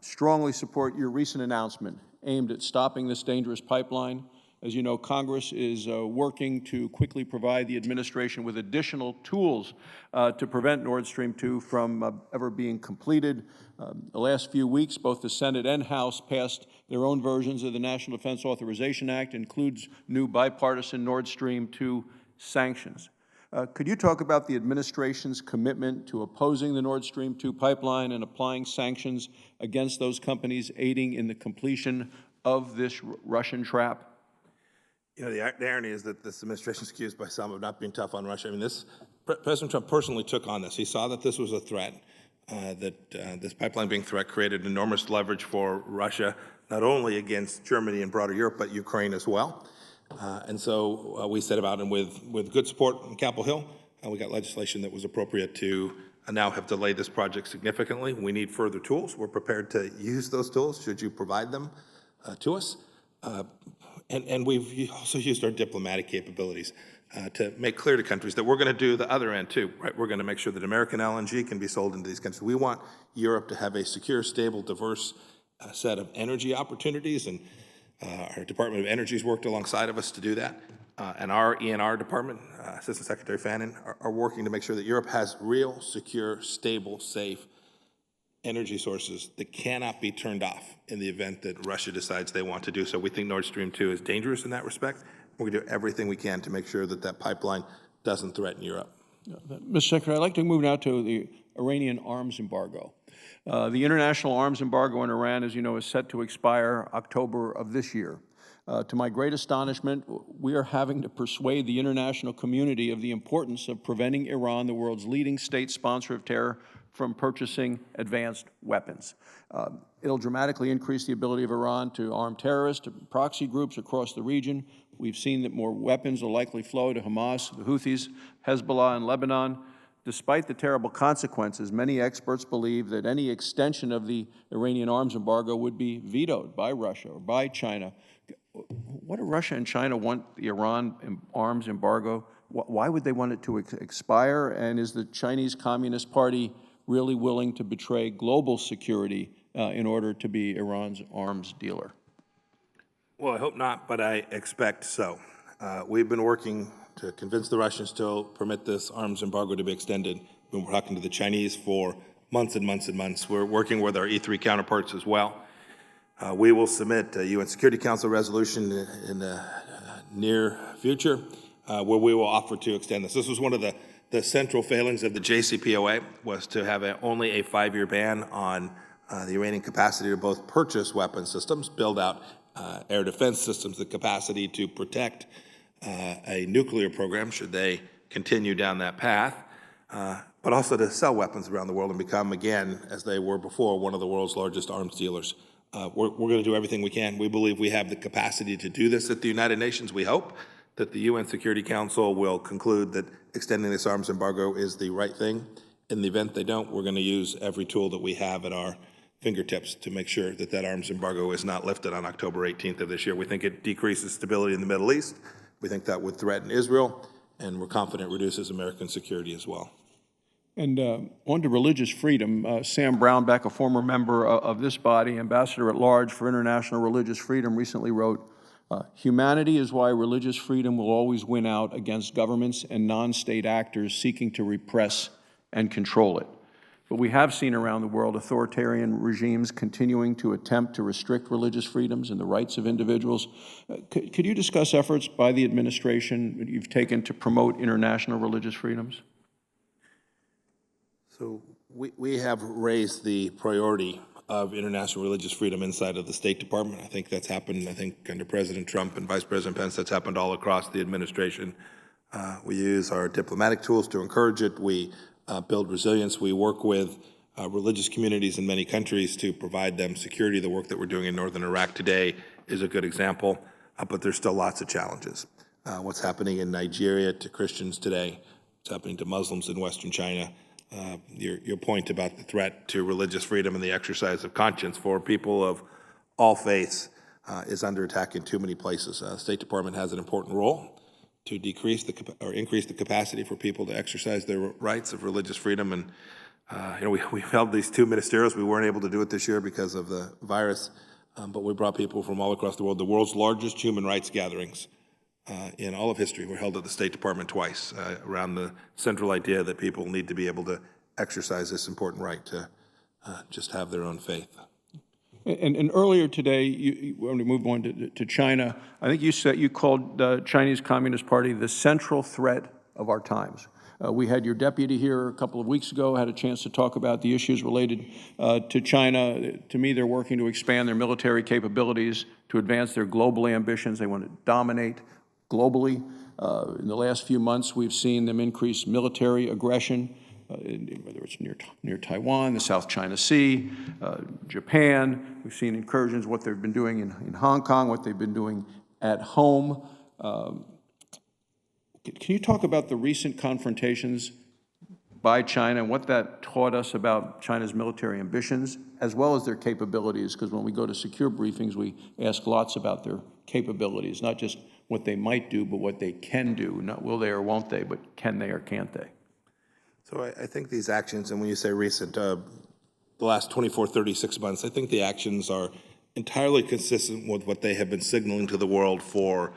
Strongly support your recent announcement aimed at stopping this dangerous pipeline. As you know, Congress is working to quickly provide the administration with additional tools to prevent Nord Stream 2 from ever being completed. The last few weeks, both the Senate and House passed their own versions of the National Defense Authorization Act, includes new bipartisan Nord Stream 2 sanctions. Could you talk about the administration's commitment to opposing the Nord Stream 2 pipeline and applying sanctions against those companies aiding in the completion of this Russian trap? You know, the irony is that this administration is accused by some of not being tough on Russia. I mean, President Trump personally took on this. He saw that this was a threat, that this pipeline being threat created enormous leverage for Russia, not only against Germany and broader Europe, but Ukraine as well. And so we set about, and with good support on Capitol Hill, we got legislation that was appropriate to now have delayed this project significantly. We need further tools. We're prepared to use those tools should you provide them to us. And we've also used our diplomatic capabilities to make clear to countries that we're going to do the other end too, right? We're going to make sure that American LNG can be sold into these countries. We want Europe to have a secure, stable, diverse set of energy opportunities, and our Department of Energy has worked alongside of us to do that. And our ENR department, Assistant Secretary Fannin, are working to make sure that Europe has real, secure, stable, safe energy sources that cannot be turned off in the event that Russia decides they want to do so. We think Nord Stream 2 is dangerous in that respect. We're going to do everything we can to make sure that that pipeline doesn't threaten Europe. Mr. Secretary, I'd like to move now to the Iranian arms embargo. The international arms embargo on Iran, as you know, is set to expire October of this year. To my great astonishment, we are having to persuade the international community of the importance of preventing Iran, the world's leading state sponsor of terror, from purchasing advanced weapons. It'll dramatically increase the ability of Iran to arm terrorists, to proxy groups across the region. We've seen that more weapons will likely flow to Hamas, the Houthis, Hezbollah, and Lebanon. Despite the terrible consequences, many experts believe that any extension of the Iranian arms embargo would be vetoed by Russia or by China. What do Russia and China want the Iran arms embargo? Why would they want it to expire? And is the Chinese Communist Party really willing to betray global security in order to be Iran's arms dealer? Well, I hope not, but I expect so. We've been working to convince the Russians to permit this arms embargo to be extended. We've been talking to the Chinese for months and months and months. We're working with our E3 counterparts as well. We will submit a UN Security Council resolution in the near future where we will offer to extend this. This was one of the central failings of the JCPOA, was to have only a 5-year ban on the Iranian capacity to both purchase weapon systems, build out air defense systems, the capacity to protect a nuclear program should they continue down that path, but also to sell weapons around the world and become, again, as they were before, one of the world's largest arms dealers. we're going to do everything we can. We believe we have the capacity to do this at the United Nations. We hope that the UN Security Council will conclude that extending this arms embargo is the right thing. In the event they don't, we're going to use every tool that we have at our fingertips to make sure that that arms embargo is not lifted on October 18th of this year. We think it decreases stability in the Middle East. We think that would threaten Israel, and we're confident it reduces American security as well. And on to religious freedom, Sam Brownback, a former member of this body, Ambassador at Large for International Religious Freedom, recently wrote, humanity is why religious freedom will always win out against governments and non-state actors seeking to repress and control it. But we have seen around the world authoritarian regimes continuing to attempt to restrict religious freedoms and the rights of individuals. Could you discuss efforts by the administration that you've taken to promote international religious freedoms? So we have raised the priority of international religious freedom inside of the State Department. I think that's happened, under President Trump and Vice President Pence. That's happened all across the administration. We use our diplomatic tools to encourage it. We build resilience. We work with religious communities in many countries to provide them security. The work that we're doing in northern Iraq today is a good example, but there's still lots of challenges. What's happening in Nigeria to Christians today, what's happening to Muslims in Western China, your point about the threat to religious freedom and the exercise of conscience for people of all faiths is under attack in too many places. The State Department has an important role to decrease or increase the capacity for people to exercise their rights of religious freedom. And we held these two ministerials. We weren't able to do it this year because of the virus, but we brought people from all across the world. The world's largest human rights gatherings in all of history were held at the State Department twice around the central idea that people need to be able to exercise this important right to just have their own faith. And earlier today, when we move on to China, I think you said you called the Chinese Communist Party the central threat of our times. We had your deputy here a couple of weeks ago, had a chance to talk about the issues related to China. To me, they're working to expand their military capabilities, to advance their global ambitions. They want to dominate globally. In the last few months, we've seen them increase military aggression, whether it's near Taiwan, the South China Sea, Japan. We've seen incursions, what they've been doing in Hong Kong, what they've been doing at home. Can you talk about the recent confrontations by China and what that taught us about China's military ambitions, as well as their capabilities? Because when we go to secure briefings, we ask lots about their capabilities, not just what they might do, but what they can do. Not will they or won't they, but can they or can't they? So I think these actions, and when you say recent, the last 24, 36 months, I think the actions are entirely consistent with what they have been signaling to the world for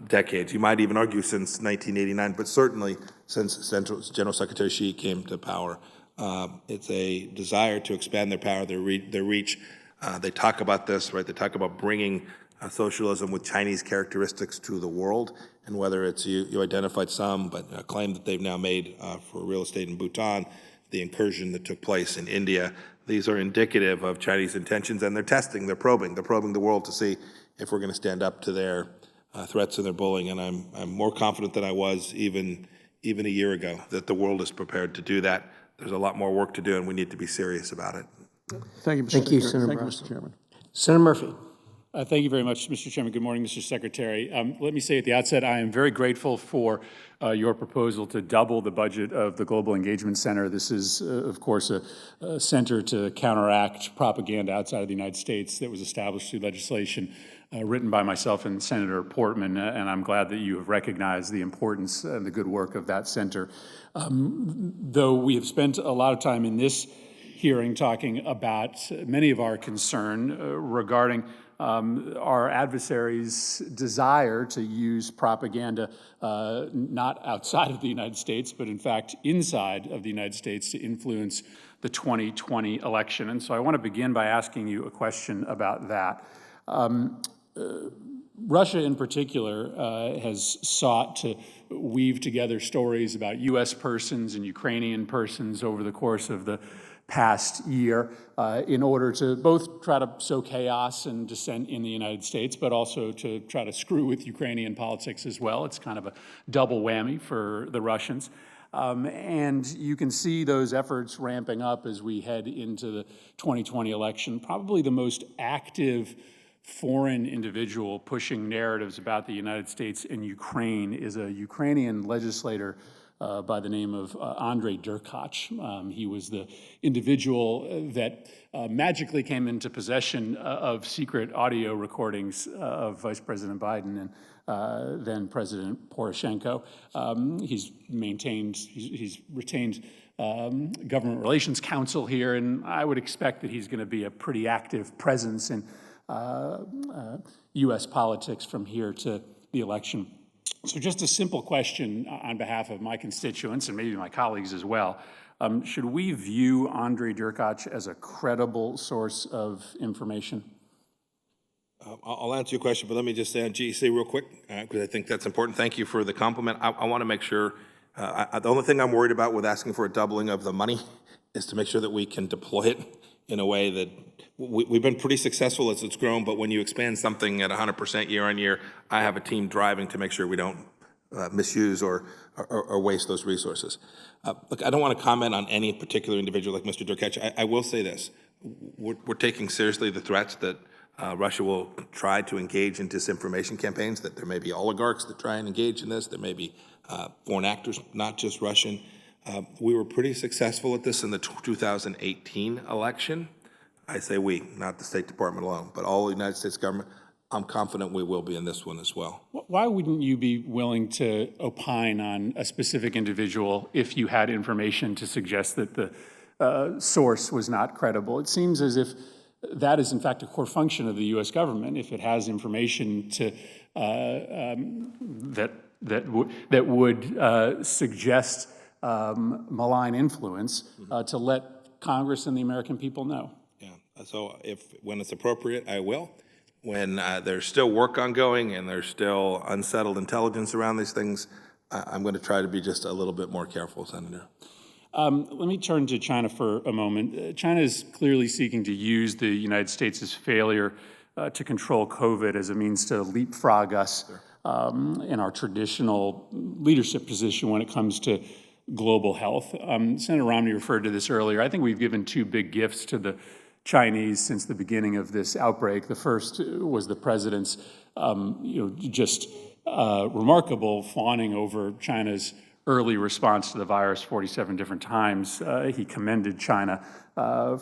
decades. You might even argue since 1989, but certainly since General Secretary Xi came to power. It's a desire to expand their power, their reach. They talk about this, right? They talk about bringing socialism with Chinese characteristics to the world, and whether it's you identified some, but a claim that they've now made for real estate in Bhutan, the incursion that took place in India. These are indicative of Chinese intentions, and they're testing, they're probing the world to see if we're going to stand up to their threats and their bullying. And I'm more confident than I was even a year ago that the world is prepared to do that. There's a lot more work to do, and we need to be serious about it. Thank you, Mr. Thank you, Senator. Senator Thank you, Russell. Mr. Chairman. Senator Murphy. Thank you very much, Mr. Chairman. Good morning, Mr. Secretary. Let me say at the outset, I am very grateful for your proposal to double the budget of the Global Engagement Center. This is, of course, a center to counteract propaganda outside of the United States that was established through legislation written by myself and Senator Portman, and I'm glad that you have recognized the importance and the good work of that center. Though we have spent a lot of time in this hearing talking about many of our concern regarding our adversaries' desire to use propaganda not outside of the United States, but in fact inside of the United States to influence the 2020 election. And so I want to begin by asking you a question about that. Russia in particular has sought to weave together stories about U.S. persons and Ukrainian persons over the course of the past year in order to both try to sow chaos and dissent in the United States, but also to try to screw with Ukrainian politics as well. It's kind of a double whammy for the Russians. And you can see those efforts ramping up as we head into the 2020 election. Probably the most active foreign individual pushing narratives about the United States and Ukraine is a Ukrainian legislator by the name of Andrei Derkach. He was the individual that magically came into possession of secret audio recordings of Vice President Biden and then President Poroshenko. He's retained government relations counsel here, and I would expect that he's going to be a pretty active presence in U.S. politics from here to the election. So just a simple question on behalf of my constituents and maybe my colleagues as well. Should we view Andrei Derkach as a credible source of information? I'll answer your question, but let me just say on GEC real quick, because I think that's important. Thank you for the compliment. I want to make sure, the only thing I'm worried about with asking for a doubling of the money is to make sure that we can deploy it in a way that we've been pretty successful as it's grown, but when you expand something at 100% year on year, I have a team driving to make sure we don't misuse or waste those resources. Look, I don't want to comment on any particular individual like Mr. Derkach. I will say this. We're taking seriously the threats that Russia will try to engage in disinformation campaigns, that there may be oligarchs that try and engage in this. There may be foreign actors, not just Russian. We were pretty successful at this in the 2018 election. I say we, not the State Department alone, but all the United States government. I'm confident we will be in this one as well. Why wouldn't you be willing to opine on a specific individual if you had information to suggest that the source was not credible? It seems as if that is, in fact, a core function of the U.S. government. If it has information to that would suggest malign influence, to let Congress and the American people know. Yeah. So when it's appropriate, I will. When there's still work ongoing and there's still unsettled intelligence around these things, I'm going to try to be just a little bit more careful, Senator. Let me turn to China for a moment. China is clearly seeking to use the United States' failure to control COVID as a means to leapfrog us in our traditional leadership position when it comes to global health. Senator Romney referred to this earlier. I think we've given two big gifts to the Chinese since the beginning of this outbreak. The first was the president's, just remarkable fawning over China's early response to the virus 47 different times. He commended China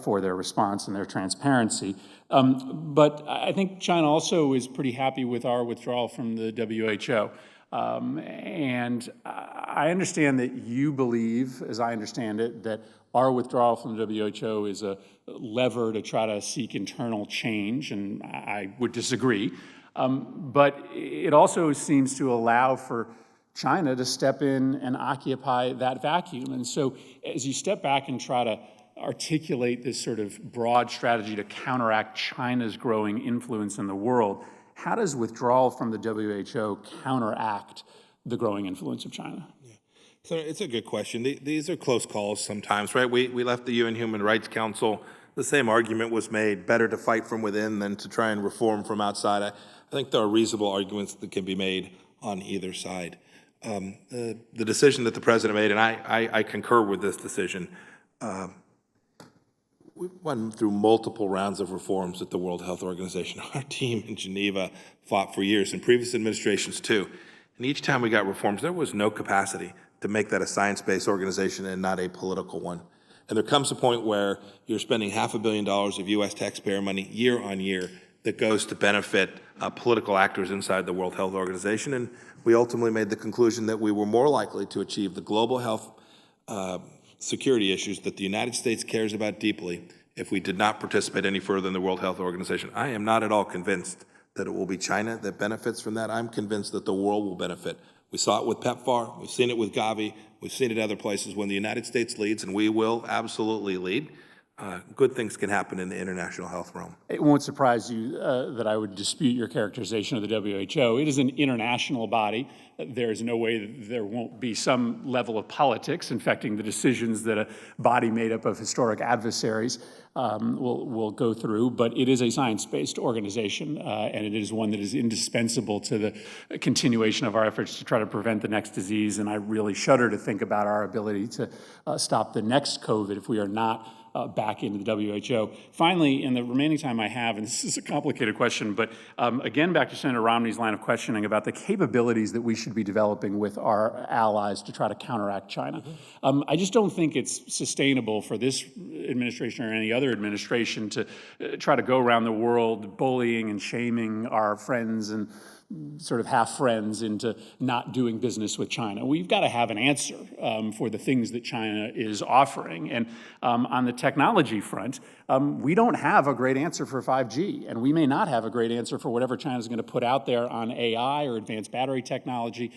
for their response and their transparency. But I think China also is pretty happy with our withdrawal from the WHO. And I understand that you believe, as I understand it, that our withdrawal from the WHO is a lever to try to seek internal change, and I would disagree. But it also seems to allow for China to step in and occupy that vacuum. And so as you step back and try to articulate this sort of broad strategy to counteract China's growing influence in the world, how does withdrawal from the WHO counteract the growing influence of China? Yeah. So it's a good question. These are close calls sometimes, right? We left the UN Human Rights Council. The same argument was made, better to fight from within than to try and reform from outside. I think there are reasonable arguments that can be made on either side. The decision that the president made, and I concur with this decision, we went through multiple rounds of reforms at the World Health Organization. Our team in Geneva fought for years, and previous administrations too. And each time we got reforms, there was no capacity to make that a science-based organization and not a political one. And there comes a point where you're spending $500 million of U.S. taxpayer money year on year that goes to benefit political actors inside the World Health Organization. And we ultimately made the conclusion that we were more likely to achieve the global health security issues that the United States cares about deeply if we did not participate any further in the World Health Organization. I am not at all convinced that it will be China that benefits from that. I'm convinced that the world will benefit. We saw it with PEPFAR, we've seen it with Gavi, we've seen it other places. When the United States leads, and we will absolutely lead, good things can happen in the international health realm. It won't surprise you that I would dispute your characterization of the WHO. It is an international body. There's no way that there won't be some level of politics infecting the decisions that a body made up of historic adversaries will go through, but it is a science-based organization, and it is one that is indispensable to the continuation of our efforts to try to prevent the next disease, and I really shudder to think about our ability to stop the next COVID if we are not back into the WHO. Finally, in the remaining time I have, and this is a complicated question, but again, back to Senator Romney's line of questioning about the capabilities that we should be developing with our allies to try to counteract China. I just don't think it's sustainable for this administration or any other administration to try to go around the world bullying and shaming our friends and sort of half friends into not doing business with China. We've got to have an answer for the things that China is offering. And on the technology front, we don't have a great answer for 5G, and we may not have a great answer for whatever China's going to put out there on AI or advanced battery technology.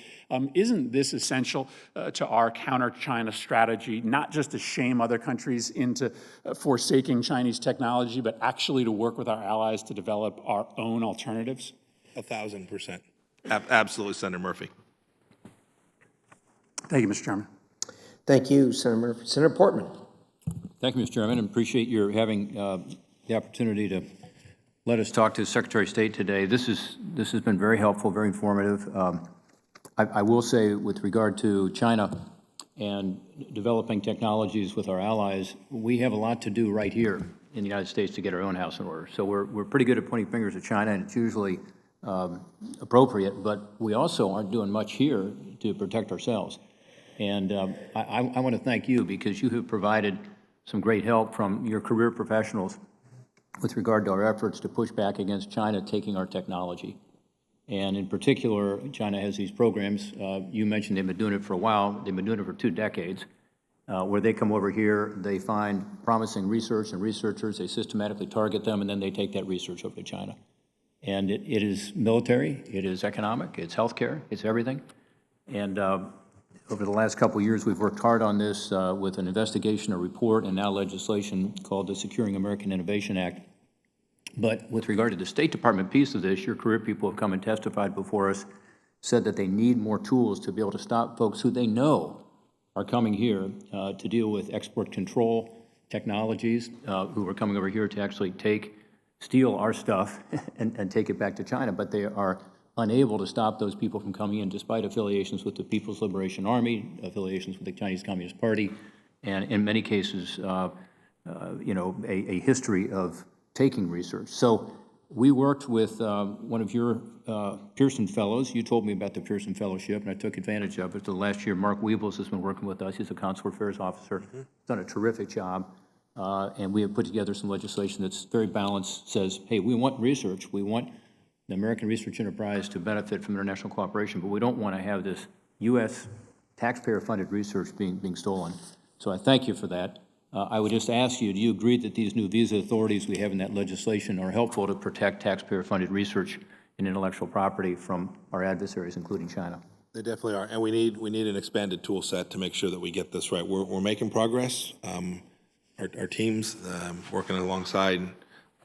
Isn't this essential to our counter-China strategy, not just to shame other countries into forsaking Chinese technology, but actually to work with our allies to develop our own alternatives? 1,000%. Absolutely, Senator Murphy. Thank you, Mr. Chairman. Thank you, Senator Murphy. Senator Portman. Thank you, Mr. Chairman, and appreciate your having the opportunity to let us talk to the Secretary of State today. This has been very helpful, very informative. I will say, with regard to China and developing technologies with our allies, we have a lot to do right here in the United States to get our own house in order. So we're pretty good at pointing fingers at China, and it's usually appropriate, but we also aren't doing much here to protect ourselves. And I want to thank you, because you have provided some great help from your career professionals with regard to our efforts to push back against China taking our technology. And in particular, China has these programs. You mentioned they've been doing it for a while. They've been doing it for 2 decades, where they come over here, they find promising research and researchers, they systematically target them, and then they take that research over to China. And it is military, it is economic, it's healthcare, it's everything. And over the last couple of years, we've worked hard on this with an investigation, a report, and now legislation called the Securing American Innovation Act. But with regard to the State Department piece of this, your career people have come and testified before us, said that they need more tools to be able to stop folks who they know are coming here to deal with export control technologies, who are coming over here to actually steal our stuff and take it back to China, but they are unable to stop those people from coming in despite affiliations with the People's Liberation Army, affiliations with the Chinese Communist Party, and in many cases, you know, a history of taking research. So we worked with one of your Pearson Fellows. You told me about the Pearson Fellowship, and I took advantage of it. The last year, Mark Weebles has been working with us. He's a consular affairs officer. He's done a terrific job. And we have put together some legislation that's very balanced, says, hey, we want research. We want the American research enterprise to benefit from international cooperation, but we don't want to have this U.S. taxpayer-funded research being stolen. So I thank you for that. I would just ask you, do you agree that these new visa authorities we have in that legislation are helpful to protect taxpayer-funded research and intellectual property from our adversaries, including China? They definitely are, and we need an expanded tool set to make sure that we get this right. We're making progress. Our teams working alongside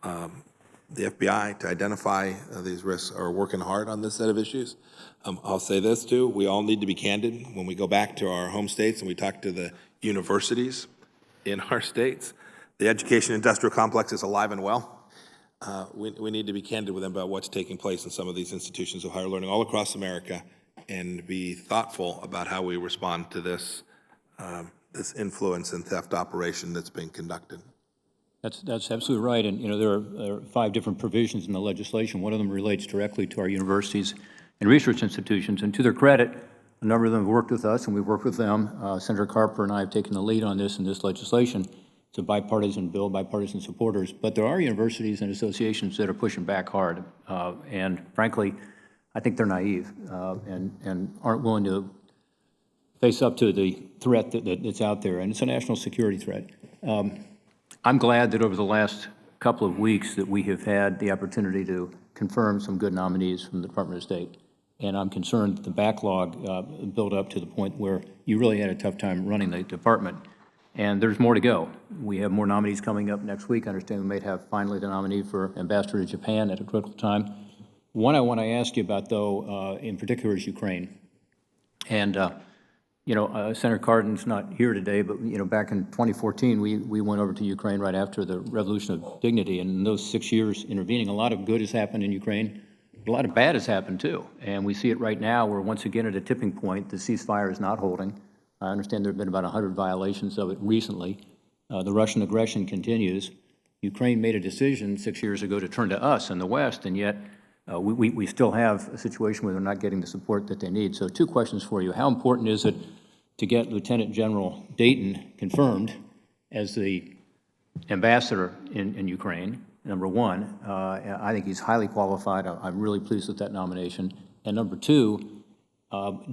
the FBI to identify these risks are working hard on this set of issues. I'll say this too, we all need to be candid when we go back to our home states and we talk to the universities in our states. The education industrial complex is alive and well. We need to be candid with them about what's taking place in some of these institutions of higher learning all across America, and be thoughtful about how we respond to this this influence and theft operation that's being conducted. That's absolutely right. And you know, there are 5 different provisions in the legislation. One of them relates directly to our universities and research institutions. And to their credit, a number of them have worked with us, and we've worked with them. Senator Carper and I have taken the lead on this in this legislation. It's a bipartisan bill, bipartisan supporters. But there are universities and associations that are pushing back hard. And frankly, I think they're naive and aren't willing to face up to the threat that's out there, and it's a national security threat. I'm glad that over the last couple of weeks that we have had the opportunity to confirm some good nominees from the Department of State, and I'm concerned that the backlog built up to the point where you really had a tough time running the department. And there's more to go. We have more nominees coming up next week. I understand we may have finally the nominee for ambassador to Japan at a critical time. One I want to ask you about, though, in particular, is Ukraine. And, Senator Cardin's not here today, but, back in 2014, we went over to Ukraine right after the Revolution of Dignity. And in those 6 years intervening, a lot of good has happened in Ukraine. A lot of bad has happened, too. And we see it right now. We're once again at a tipping point. The ceasefire is not holding. I understand there have been about 100 violations of it recently. The Russian aggression continues. Ukraine made a decision 6 years ago to turn to us in the West, and yet we still have a situation where they're not getting the support that they need. So 2 questions for you. How important is it to get Lieutenant General Dayton confirmed as the ambassador in Ukraine? Number one, I think he's highly qualified. I'm really pleased with that nomination. And number 2,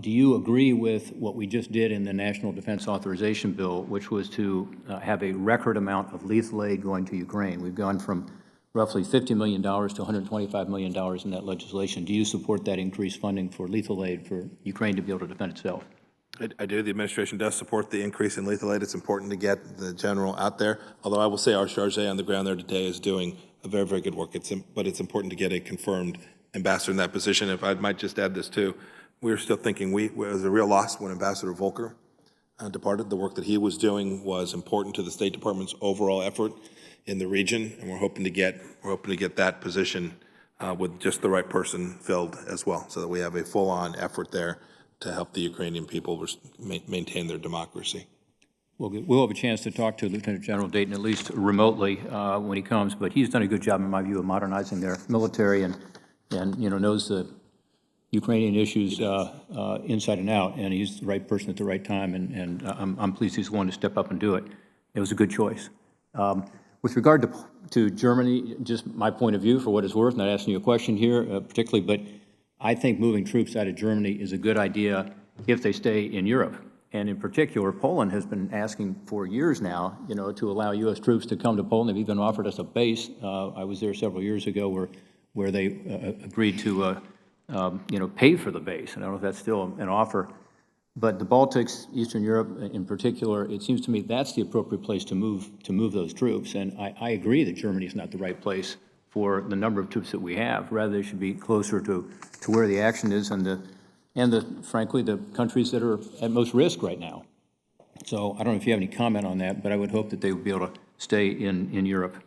do you agree with what we just did in the National Defense Authorization Bill, which was to have a record amount of lethal aid going to Ukraine? We've gone from roughly $50 million to $125 million in that legislation. Do you support that increased funding for lethal aid for Ukraine to be able to defend itself? I do. The administration does support the increase in lethal aid. It's important to get the general out there, although I will say our charge on the ground there today is doing a very, very good work. But it's important to get a confirmed ambassador in that position. If I might just add this too, we're still thinking it was a real loss when Ambassador Volker departed. The work that he was doing was important to the State Department's overall effort in the region, and we're hoping to get that position with just the right person filled as well, so that we have a full-on effort there to help the Ukrainian people maintain their democracy. We'll have a chance to talk to Lieutenant General Dayton, at least remotely, when he comes, but he's done a good job, in my view, of modernizing their military and knows the Ukrainian issues inside and out, and he's the right person at the right time, and I'm pleased he's willing to step up and do it. It was a good choice. With regard to Germany, just my point of view, for what it's worth, not asking you a question here particularly, but I think moving troops out of Germany is a good idea if they stay in Europe. And in particular, Poland has been asking for years now, to allow U.S. troops to come to Poland. They've even offered us a base. I was there several years ago where they agreed to pay for the base. And I don't know if that's still an offer. But the Baltics, Eastern Europe in particular, it seems to me that's the appropriate place to move those troops. And I agree that Germany is not the right place for the number of troops that we have. Rather, they should be closer to where the action is and frankly, the countries that are at most risk right now. So I don't know if you have any comment on that, but I would hope that they would be able to stay in Europe.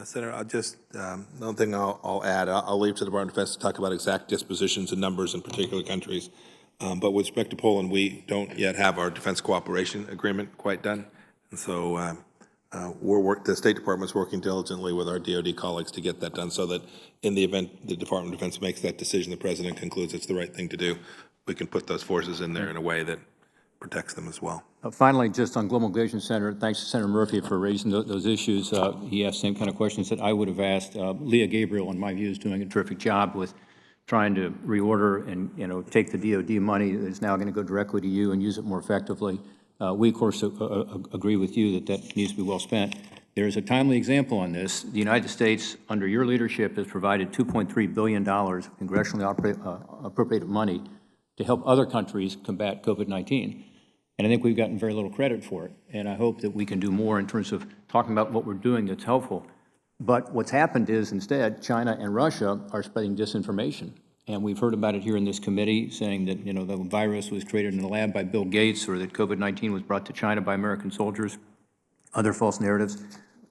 Senator, I'll just, the only thing I'll add, I'll leave to the Department of Defense to talk about exact dispositions and numbers in particular countries. But with respect to Poland, we don't yet have our defense cooperation agreement quite done. And so the State Department's working diligently with our DoD colleagues to get that done so that in the event the Department of Defense makes that decision, the President concludes it's the right thing to do, we can put those forces in there in a way that protects them as well. Finally, just on Global Engagement Center, thanks to Senator Murphy for raising those issues. He asked the same kind of questions that I would have asked. Leah Gabriel, in my view, is doing a terrific job with trying to reorder and take the DoD money that is now going to go directly to you and use it more effectively. We, of course, agree with you that needs to be well spent. There is a timely example on this. The United States, under your leadership, has provided $2.3 billion of congressionally appropriated money to help other countries combat COVID-19. And I think we've gotten very little credit for it. And I hope that we can do more in terms of talking about what we're doing that's helpful. But what's happened is, instead, China and Russia are spreading disinformation. And we've heard about it here in this committee, saying that, the virus was created in a lab by Bill Gates, or that COVID-19 was brought to China by American soldiers, other false narratives.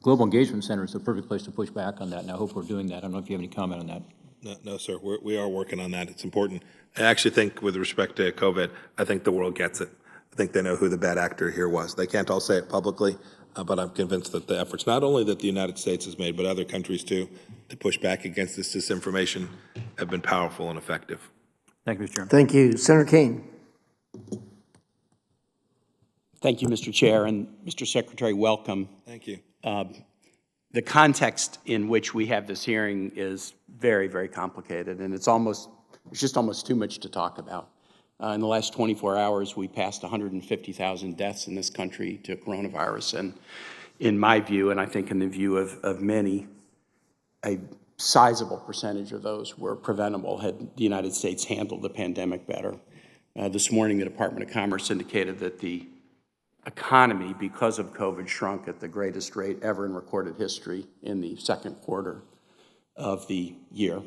Global Engagement Center is the perfect place to push back on that, and I hope we're doing that. I don't know if you have any comment on that. No, sir. We are working on that. It's important. I actually think, with respect to COVID, I think the world gets it. I think they know who the bad actor here was. They can't all say it publicly, but I'm convinced that the efforts, not only that the United States has made, but other countries too, to push back against this disinformation have been powerful and effective. Thank you, Mr. Chairman. Thank you. Senator Kane. Thank you, Mr. Chair, and Mr. Secretary, welcome. Thank you. The context in which we have this hearing is very, very complicated, and it's just almost too much to talk about. In the last 24 hours, we passed 150,000 deaths in this country to coronavirus, and in my view, and I think in the view of many, a sizable percentage of those were preventable had the United States handled the pandemic better. This morning, the Department of Commerce indicated that the economy, because of COVID, shrunk at the greatest rate ever in recorded history in the second quarter of the year.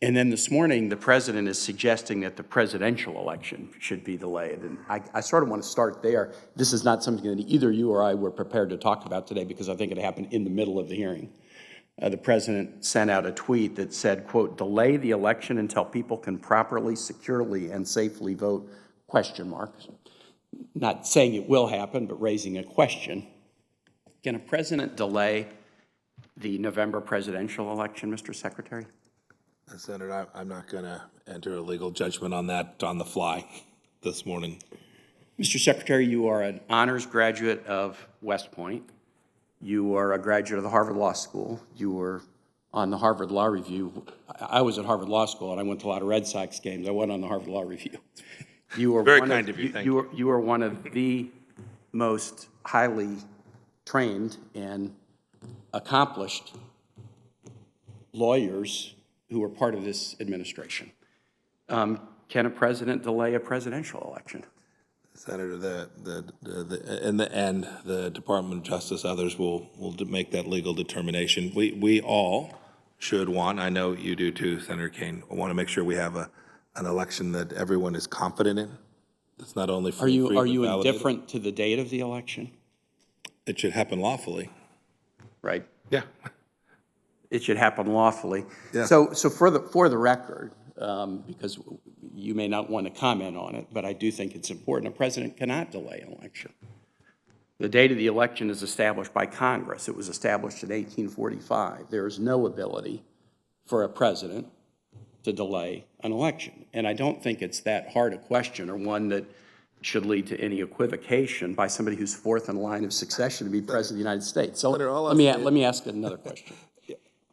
And then this morning, the president is suggesting that the presidential election should be delayed. And I sort of want to start there. This is not something that either you or I were prepared to talk about today, because I think it happened in the middle of the hearing. The president sent out a tweet that said, quote, "Delay the election until people can properly, securely, and safely vote," question marks. Not saying it will happen, but raising a question. Can a president delay the November presidential election, Mr. Secretary? Senator, I'm not going to enter a legal judgment on that on the fly this morning. Mr. Secretary, you are an honors graduate of West Point. You are a graduate of the Harvard Law School. You were on the Harvard Law Review. I was at Harvard Law School, and I went to a lot of Red Sox games. I went on the Harvard Law Review. You were very kind of you. Thank you. You are one of the most highly trained and accomplished lawyers who are part of this administration. Can a president delay a presidential election? Senator, in the end, the Department of Justice, others will make that legal determination. We all should want, I know you do too, Senator Kaine, want to make sure we have an election that everyone is confident in. It's not only free, Are you validated. indifferent to the date of the election? It should happen lawfully. Right. Yeah. It should happen lawfully. Yeah. So for the record, because you may not want to comment on it, but I do think it's important, a president cannot delay an election. The date of the election is established by Congress. It was established in 1845. There is no ability for a president to delay an election. And I don't think it's that hard a question, or one that should lead to any equivocation by somebody who's fourth in line of succession to be president of the United States. So let me ask another question.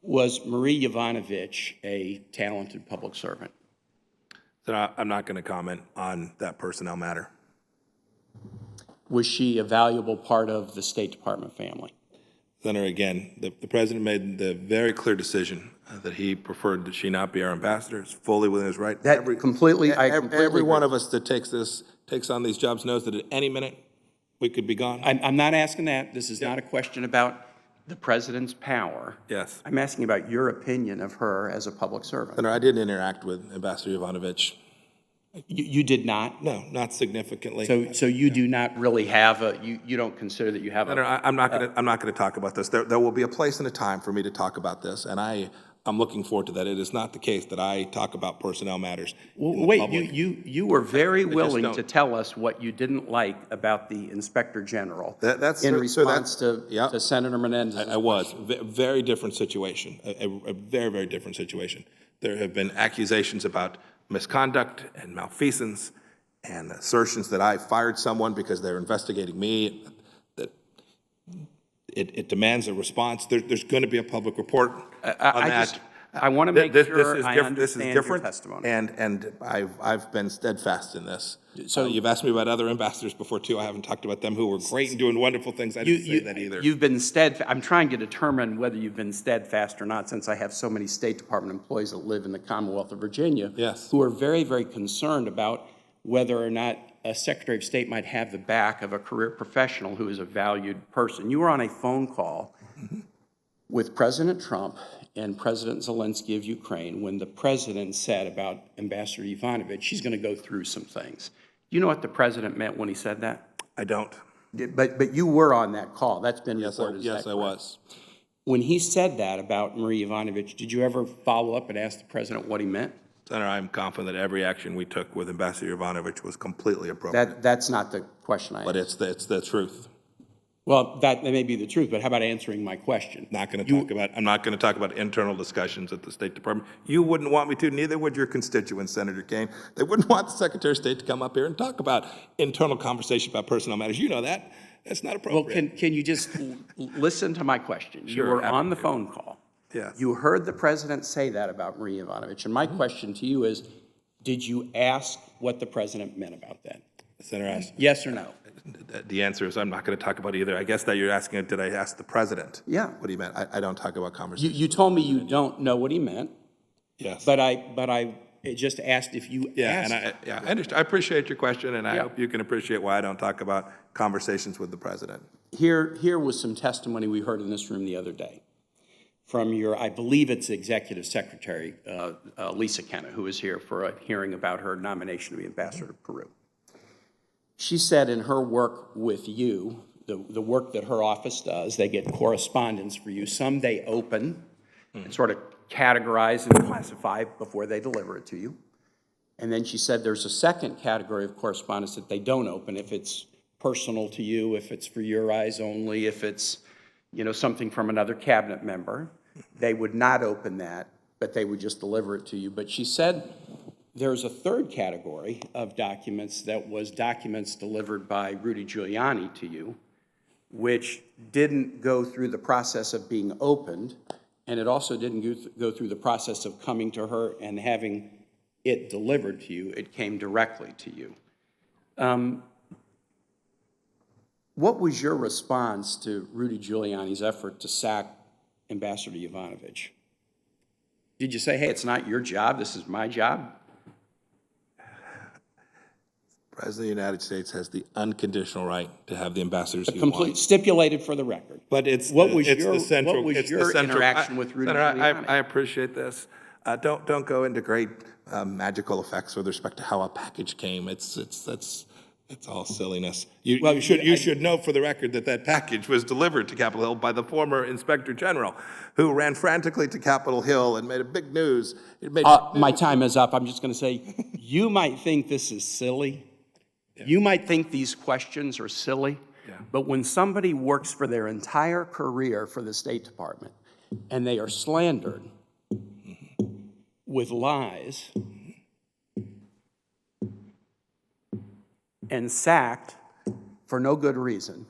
Was Marie Yovanovitch a talented public servant? So I'm not going to comment on that personnel matter. Was she a valuable part of the State Department family? Senator, again, the president made the very clear decision that he preferred that she not be our ambassador. It's fully within his right. Every one of us that takes on these jobs knows that at any minute we could be gone. I'm not asking that. This is not a question about the president's power. Yes. I'm asking about your opinion of her as a public servant. Senator, I didn't interact with Ambassador Yovanovitch. You did not? No, not significantly. So you do not really have you don't consider that you have Senator, I'm not going to talk about this. There will be a place and a time for me to talk about this, and I'm looking forward to that. It is not the case that I talk about personnel matters. Wait, you were very willing to tell us what you didn't like about the Inspector General in response to Senator Menendez. I was. Very different situation, a very, very different situation. There have been accusations about misconduct and malfeasance and assertions that I fired someone because they're investigating me, that it demands a response. There's going to be a public report on that. I want to make sure I understand your testimony. And I've been steadfast in this. So you've asked me about other ambassadors before too. I haven't talked about them who were great and doing wonderful things. I didn't say that either. You've been steadfast. I'm trying to determine whether you've been steadfast or not, since I have so many State Department employees that live in the Commonwealth of Virginia who are very, very concerned about whether or not a Secretary of State might have the back of a career professional who is a valued person. You were on a phone call with President Trump and President Zelensky of Ukraine when the president said about Ambassador Yovanovitch, she's going to go through some things. Do you know what the president meant when he said that? I don't. But you were on that call. That's been reported. Yes, I was. When he said that about Marie Yovanovitch, did you ever follow up and ask the president what he meant? Senator, I'm confident that every action we took with Ambassador Yovanovitch was completely appropriate. That's not the question I asked. But it's the truth. Well, that may be the truth, but how about answering my question? I'm not going to talk about internal discussions at the State Department. You wouldn't want me to, neither would your constituents, Senator Kaine. They wouldn't want the Secretary of State to come up here and talk about internal conversation about personnel matters. You know that. That's not appropriate. Well, can you just listen to my question? Sure, you were on the phone call. Yes. You heard the president say that about Marie Yovanovitch, and my question to you is, did you ask what the president meant about that? Senator asked. Yes or no? The answer is I'm not going to talk about either. I guess that you're asking, did I ask the president what he meant? I don't talk about conversations. You told me you don't know what he meant. Yes. But I It just asked if you Yeah, asked. I understand. I appreciate your question, and I hope you can appreciate why I don't talk about conversations with the president. Here was some testimony we heard in this room the other day from your, I believe it's Executive Secretary, Lisa Kenna, who was here for a hearing about her nomination to be ambassador to Peru. She said in her work with you, the work that her office does, they get correspondence for you. Some they open and sort of categorize and classify before they deliver it to you. And then she said there's a second category of correspondence that they don't open if it's personal to you, if it's for your eyes only, if it's, you know, something from another cabinet member. They would not open that, but they would just deliver it to you. But she said there's a third category of documents that was documents delivered by Rudy Giuliani to you, which didn't go through the process of being opened, and it also didn't go through the process of coming to her and having it delivered to you. It came directly to you. What was your response to Rudy Giuliani's effort to sack Ambassador Yovanovitch? Did you say, hey, it's not your job, this is my job? The President of the United States has the unconditional right to have the ambassadors he Complete, wants. stipulated for the record. But it's what was it's your, the central, what was it's your the central, interaction with Rudy Senator, Giuliani? I appreciate this. Don't go into great magical effects with respect to how a package came. It's all silliness. You should note for the record that package was delivered to Capitol Hill by the former Inspector General, who ran frantically to Capitol Hill and made a big news. My time is up. I'm just going to say, you might think this is silly. Yeah. You might think these questions are silly. Yeah. But when somebody works for their entire career for the State Department and they are slandered with lies and sacked for no good reason,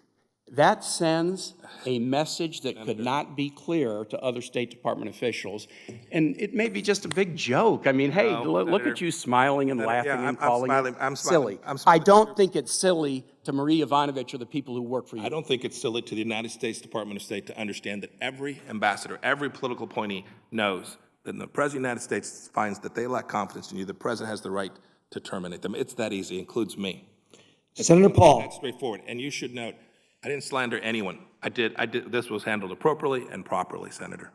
that sends a message that could not be clearer to other State Department officials. And it may be just a big joke. I mean, hey, look at you smiling and laughing and calling it silly. I don't think it's silly to Marie Yovanovitch or the people who work for you. I don't think it's silly to the United States Department of State to understand that every ambassador, every political appointee knows that when the President of the United States finds that they lack confidence in you, the President has the right to terminate them. It's that easy, includes me. Senator Paul. That's straightforward. And you should note, I didn't slander anyone. I did. This was handled appropriately and properly, Senator.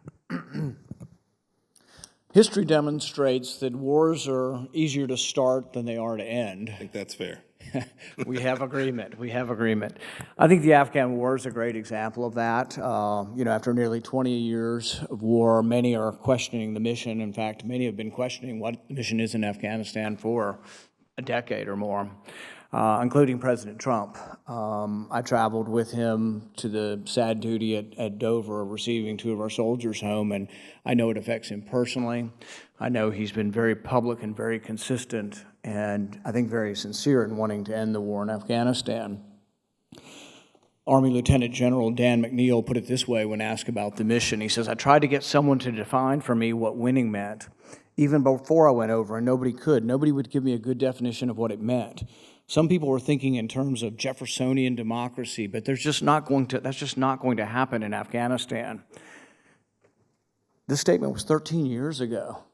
History demonstrates that wars are easier to start than they are to end. I think that's fair. We have agreement. We have agreement. I think the Afghan war is a great example of that. You know, after nearly 20 years of war, many are questioning the mission. In fact, many have been questioning what the mission is in Afghanistan for a decade or more. Including President Trump. I traveled with him to the sad duty at Dover, receiving 2 of our soldiers home, and I know it affects him personally. I know he's been very public and very consistent, and I think very sincere in wanting to end the war in Afghanistan. Army Lieutenant General Dan McNeil put it this way when asked about the mission. He says, I tried to get someone to define for me what winning meant, even before I went over, and nobody could. Nobody would give me a good definition of what it meant. Some people were thinking in terms of Jeffersonian democracy, but that's just not going to happen in Afghanistan. This statement was 13 years ago.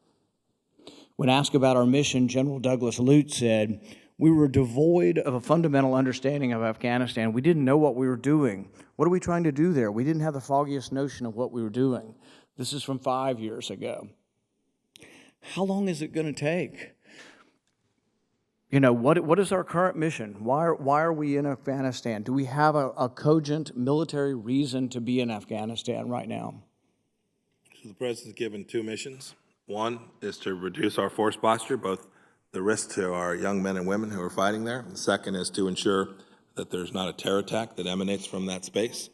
When asked about our mission, General Douglas Lute said, we were devoid of a fundamental understanding of Afghanistan. We didn't know what we were doing. What are we trying to do there? We didn't have the foggiest notion of what we were doing. This is from 5 years ago. How long is it going to take? You know, what is our current mission? Why are we in Afghanistan? Do we have a cogent military reason to be in Afghanistan right now? So the President's given 2 missions. One is to reduce our force posture, both the risk to our young men and women who are fighting there. The second is to ensure that there's not a terror attack that emanates from that space.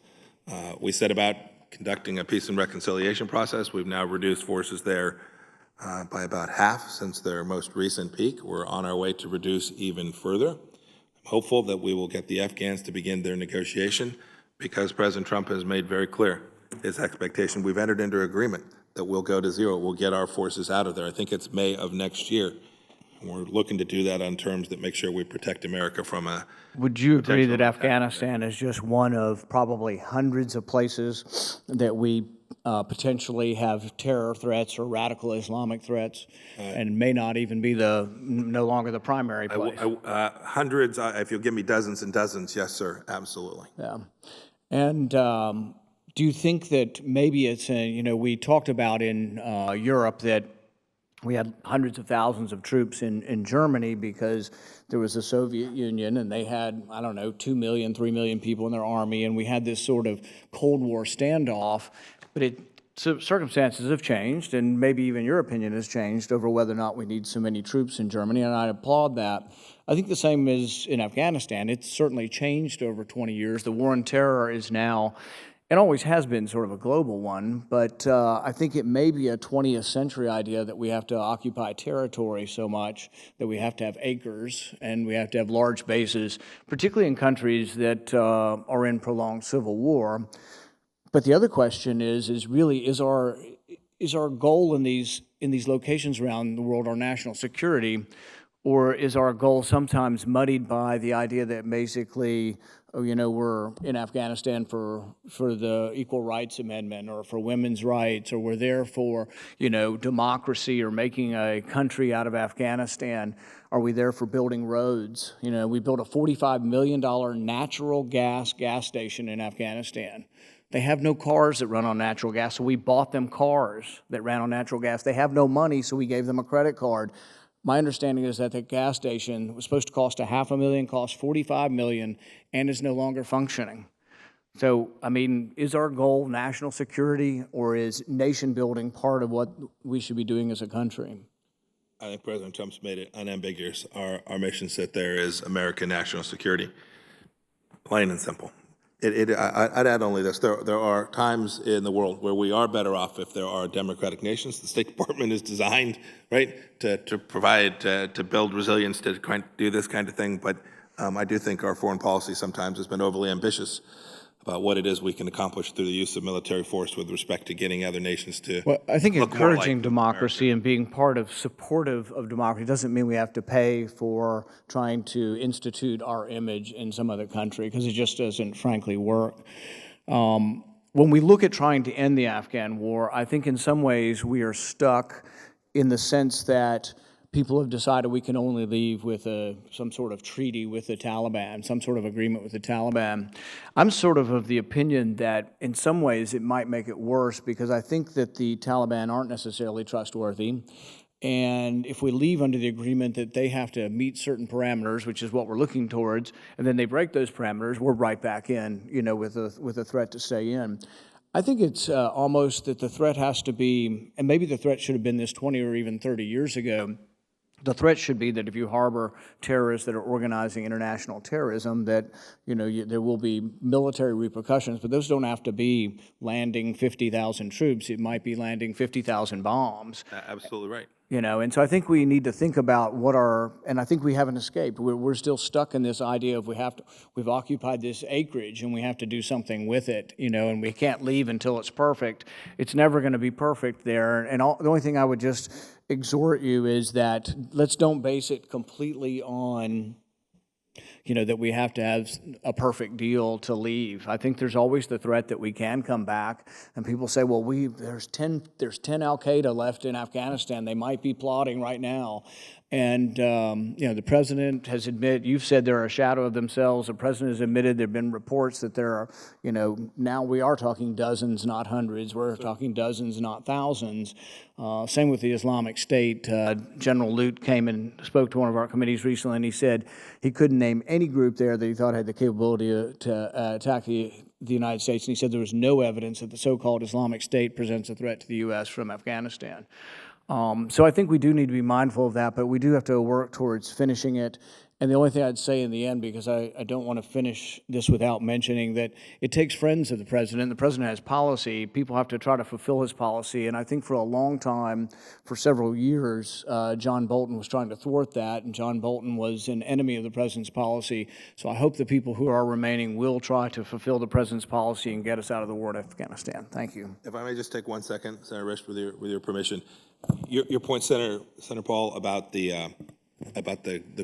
We set about conducting a peace and reconciliation process. We've now reduced forces there by about half since their most recent peak. We're on our way to reduce even further. I'm hopeful that we will get the Afghans to begin their negotiation because President Trump has made very clear his expectation. We've entered into agreement that we'll go to 0. We'll get our forces out of there. I think it's May of next year. And we're looking to do that on terms that make sure we protect America from a... Would you agree that Afghanistan is just one of probably hundreds of places that we potentially have terror threats or radical Islamic threats, and may not even be no longer the primary place. Hundreds, if you'll give me dozens and dozens, yes, sir, absolutely. Yeah. And do you think that maybe it's, we talked about in Europe that we had hundreds of thousands of troops in Germany because there was the Soviet Union and they had, 2 million, 3 million people in their army, and we had this sort of Cold War standoff. But circumstances have changed, and maybe even your opinion has changed over whether or not we need so many troops in Germany, and I applaud that. I think the same is in Afghanistan. It's certainly changed over 20 years. The war on terror is now, it always has been sort of a global one, but I think it may be a 20th century idea that we have to occupy territory so much that we have to have acres and we have to have large bases, particularly in countries that are in prolonged civil war. But the other question is our goal in these locations around the world our national security, or is our goal sometimes muddied by the idea that basically, we're in Afghanistan for the Equal Rights Amendment or for women's rights, or we're there for, democracy or making a country out of Afghanistan? Are we there for building roads? We built a $45 million natural gas station in Afghanistan. They have no cars that run on natural gas, so we bought them cars that ran on natural gas. They have no money, so we gave them a credit card. My understanding is that the gas station was supposed to cost $500,000, cost $45 million, and is no longer functioning. So, is our goal national security, or is nation building part of what we should be doing as a country? I think President Trump's made it unambiguous. Our mission set there is American national security, plain and simple. I'd add only this. There are times in the world where we are better off if there are democratic nations. The State Department is designed, right, to provide, to build resilience, to do this kind of thing. But I do think our foreign policy sometimes has been overly ambitious about what it is we can accomplish through the use of military force with respect to getting other nations to Well, I think look more encouraging like democracy and being supportive of democracy doesn't mean we have to pay for trying to institute our image in some other country, because it just doesn't, frankly, work. When we look at trying to end the Afghan war, I think in some ways we are stuck in the sense that people have decided we can only leave with some sort of treaty with the Taliban, some sort of agreement with the Taliban. I'm sort of the opinion that in some ways it might make it worse, because I think that the Taliban aren't necessarily trustworthy. And if we leave under the agreement that they have to meet certain parameters, which is what we're looking towards, and then they break those parameters, we're right back in, with a threat to stay in. I think it's almost that the threat has to be, and maybe the threat should have been this 20 or even 30 years ago, the threat should be that if you harbor terrorists that are organizing international terrorism, that there will be military repercussions, but those don't have to be landing 50,000 troops. It might be landing 50,000 bombs. Absolutely right. And so I think we need to think about and I think we haven't escaped. We're still stuck in this idea of we've occupied this acreage and we have to do something with it, and we can't leave until it's perfect. It's never going to be perfect there. And the only thing I would just exhort you is that let's don't base it completely on that we have to have a perfect deal to leave. I think there's always the threat that we can come back, and people say, well, there's 10 Al-Qaeda left in Afghanistan. They might be plotting right now. And, the president has admitted, you've said they're a shadow of themselves. The president has admitted there have been reports that there are, now we are talking dozens, not hundreds. We're talking dozens, not thousands. Same with the Islamic State. General Lute came and spoke to one of our committees recently, and he said he couldn't name any group there that he thought had the capability to attack the United States. And he said there was no evidence that the so-called Islamic State presents a threat to the U.S. from Afghanistan. So I think we do need to be mindful of that, but we do have to work towards finishing it. And the only thing I'd say in the end, because I don't want to finish this without mentioning that it takes friends of the president. The president has policy. People have to try to fulfill his policy. And I think for a long time, for several years, John Bolton was trying to thwart that, and John Bolton was an enemy of the president's policy. So I hope the people who are remaining will try to fulfill the president's policy and get us out of the war in Afghanistan. Thank you. If I may just take 1 second, Senator Risch, with your permission. Your point, Senator Paul, about the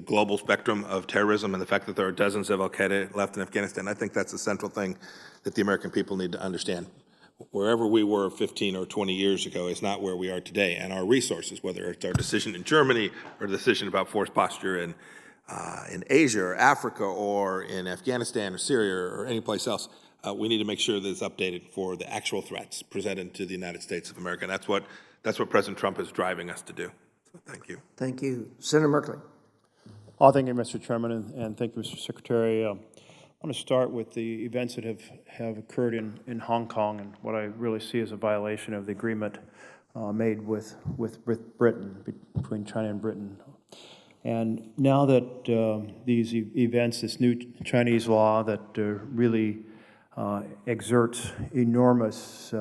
global spectrum of terrorism and the fact that there are dozens of Al-Qaeda left in Afghanistan, I think that's a central thing that the American people need to understand. wherever we were 15 or 20 years ago is not where we are today, and our resources, whether it's our decision in Germany or the decision about force posture in Asia or Africa or in Afghanistan or Syria or any place else, we need to make sure that it's updated for the actual threats presented to the United States of America. And that's what President Trump is driving us to do. So thank you. Thank you. Senator Merkley. Oh, thank you, Mr. Chairman, and thank you, Mr. Secretary. I want to start with the events that have occurred in Hong Kong and what I really see as a violation of the agreement made with Britain, between China and Britain. And now that these events, this new Chinese law that really exerts enormous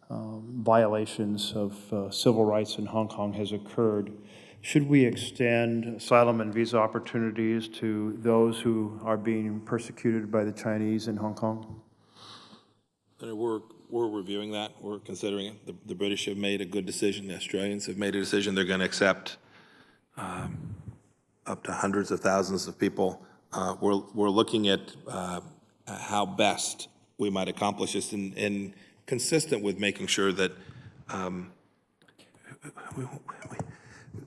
violations of civil rights in Hong Kong has occurred, should we extend asylum and visa opportunities to those who are being persecuted by the Chinese in Hong Kong? We're reviewing that. We're considering it. The British have made a good decision. The Australians have made a decision. They're going to accept up to hundreds of thousands of people. We're looking at how best we might accomplish this and consistent with making sure that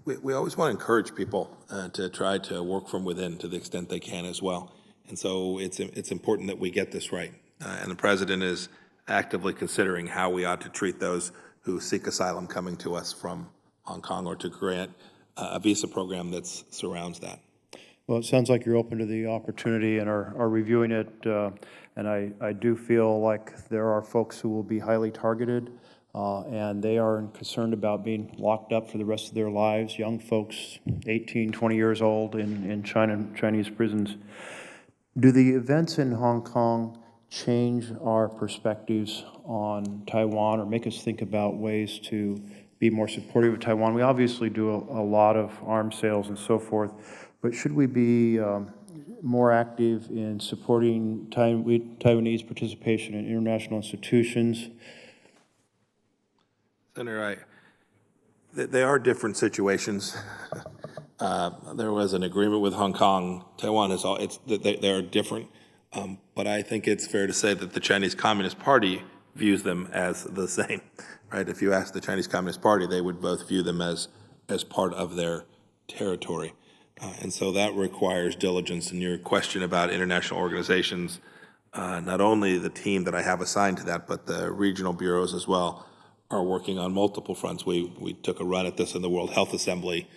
we always want to encourage people to try to work from within to the extent they can as well. And so it's important that we get this right. And the President is actively considering how we ought to treat those who seek asylum coming to us from Hong Kong, or to grant a visa program that surrounds that. Well, it sounds like you're open to the opportunity and are reviewing it, and I do feel like there are folks who will be highly targeted, and they are concerned about being locked up for the rest of their lives, young folks, 18, 20 years old in Chinese prisons. Do the events in Hong Kong change our perspectives on Taiwan or make us think about ways to be more supportive of Taiwan? We obviously do a lot of arms sales and so forth, but should we be more active in supporting Taiwanese participation in international institutions? Senator, they are different situations. There was an agreement with Hong Kong. Taiwan is all. They are different, but I think it's fair to say that the Chinese Communist Party views them as the same. Right? If you ask the Chinese Communist Party, they would both view them as part of their territory. And so that requires diligence. And your question about international organizations, not only the team that I have assigned to that, but the regional bureaus as well, are working on multiple fronts. We took a run at this in the World Health Assembly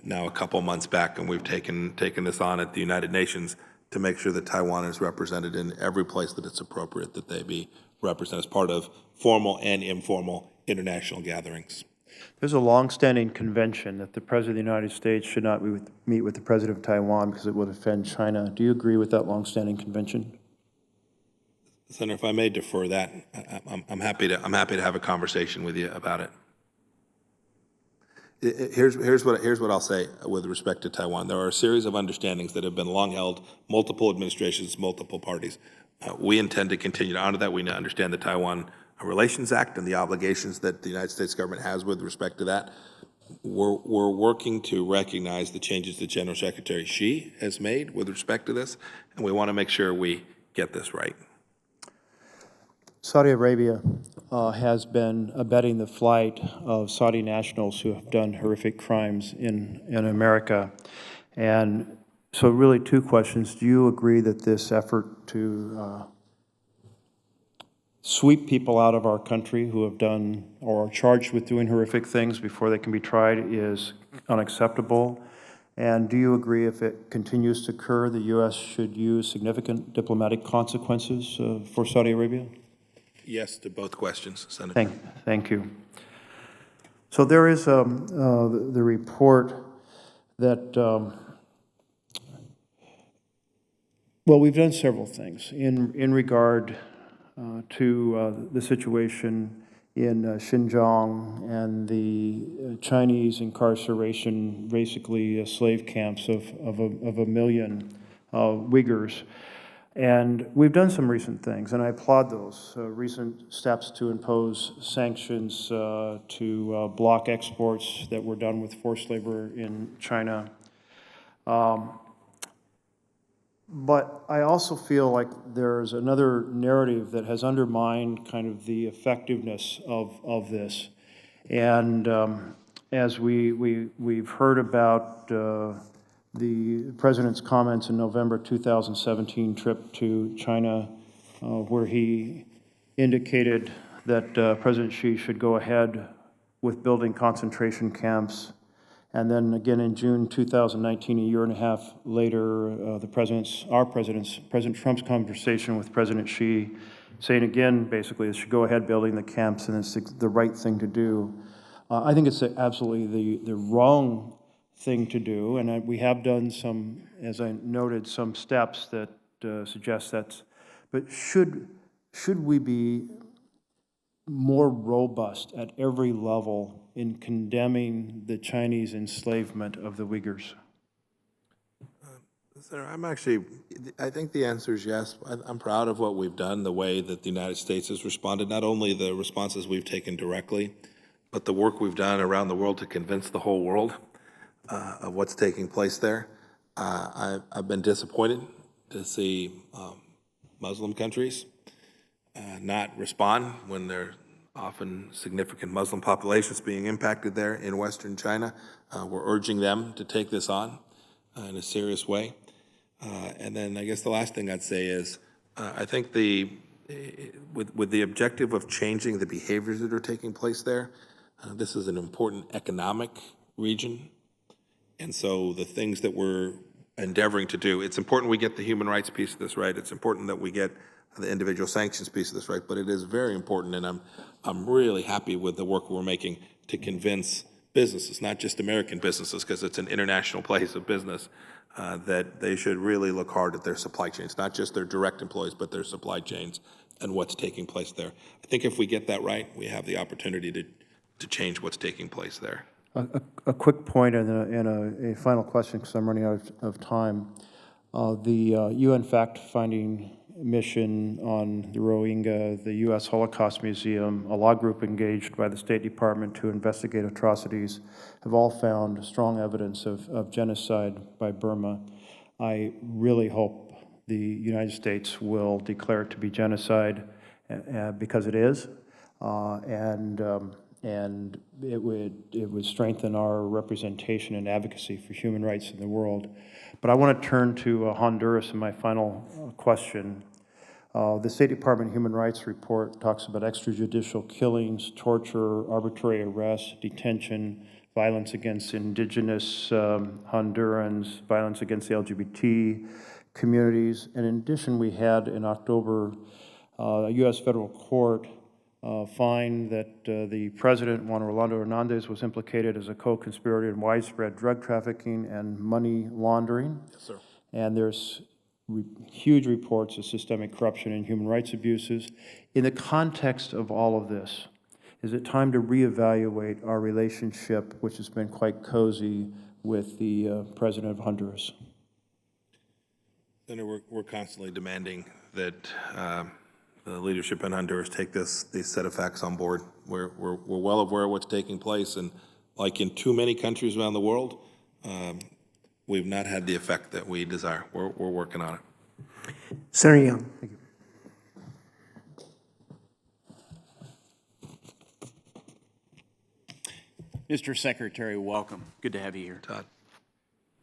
now a couple months back, and we've taken this on at the United Nations to make sure that Taiwan is represented in every place that it's appropriate that they be represented as part of formal and informal international gatherings. There's a long-standing convention that the President of the United States should not meet with the President of Taiwan because it would offend China. Do you agree with that long-standing convention? Senator, if I may defer that, I'm happy to have a conversation with you about it. Here's what I'll say with respect to Taiwan. There are a series of understandings that have been long held, multiple administrations, multiple parties. We intend to continue to honor that. We understand the Taiwan Relations Act and the obligations that the United States government has with respect to that. We're working to recognize the changes that General Secretary Xi has made with respect to this, and we want to make sure we get this right. Saudi Arabia has been abetting the flight of Saudi nationals who have done horrific crimes in America. And so really two questions. Do you agree that this effort to sweep people out of our country who have done or are charged with doing horrific things before they can be tried is unacceptable? And do you agree if it continues to occur, the U.S. should use significant diplomatic consequences for Saudi Arabia? Yes to both questions, Senator. Thank you. So there is the report that, well, we've done several things in regard to the situation in Xinjiang and the Chinese incarceration, basically slave camps of a million Uyghurs. And we've done some recent things, and I applaud those recent steps to impose sanctions to block exports that were done with forced labor in China. But I also feel like there's another narrative that has undermined kind of the effectiveness of this. And as we've heard about the President's comments in November 2017 trip to China, where he indicated that President Xi should go ahead with building concentration camps. And then again in June 2019, a year and a half later, President Trump's conversation with President Xi, saying again, basically, it should go ahead building the camps and it's the right thing to do. I think it's absolutely the wrong thing to do, and we have done some, as I noted, some steps that suggest that's, but should we be more robust at every level in condemning the Chinese enslavement of the Uyghurs? Senator, I think the answer is yes. I'm proud of what we've done, the way that the United States has responded, not only the responses we've taken directly, but the work we've done around the world to convince the whole world of what's taking place there. I've been disappointed to see Muslim countries not respond when there are often significant Muslim populations being impacted there in Western China. We're urging them to take this on in a serious way. And then I guess the last thing I'd say is I think with the objective of changing the behaviors that are taking place there, this is an important economic region. And so the things that we're endeavoring to do, it's important we get the human rights piece of this right. It's important that we get the individual sanctions piece of this right. But it is very important, and I'm really happy with the work we're making to convince businesses, not just American businesses, because it's an international place of business, that they should really look hard at their supply chains, not just their direct employees, but their supply chains and what's taking place there. I think if we get that right, we have the opportunity to change what's taking place there. A quick point and a final question, because I'm running out of time. The UN fact-finding mission on the Rohingya, the U.S. Holocaust Museum, a law group engaged by the State Department to investigate atrocities, have all found strong evidence of genocide by Burma. I really hope the United States will declare it to be genocide, because it is, and it would strengthen our representation and advocacy for human rights in the world. But I want to turn to Honduras in my final question. The State Department Human Rights Report talks about extrajudicial killings, torture, arbitrary arrest, detention, violence against indigenous Hondurans, violence against the LGBT communities. And in addition, we had in October a U.S. federal court find that the president, Juan Orlando Hernandez, was implicated as a co-conspirator in widespread drug trafficking and money laundering. Yes, sir. And there's huge reports of systemic corruption and human rights abuses. In the context of all of this, is it time to reevaluate our relationship, which has been quite cozy, with the president of Honduras? Senator, we're constantly demanding that the leadership in Honduras take these set of facts on board. We're well aware of what's taking place, and like in too many countries around the world, we've not had the effect that we desire. We're working on it. Senator Young. Thank you. Mr. Secretary, welcome. Good to have you here. Todd.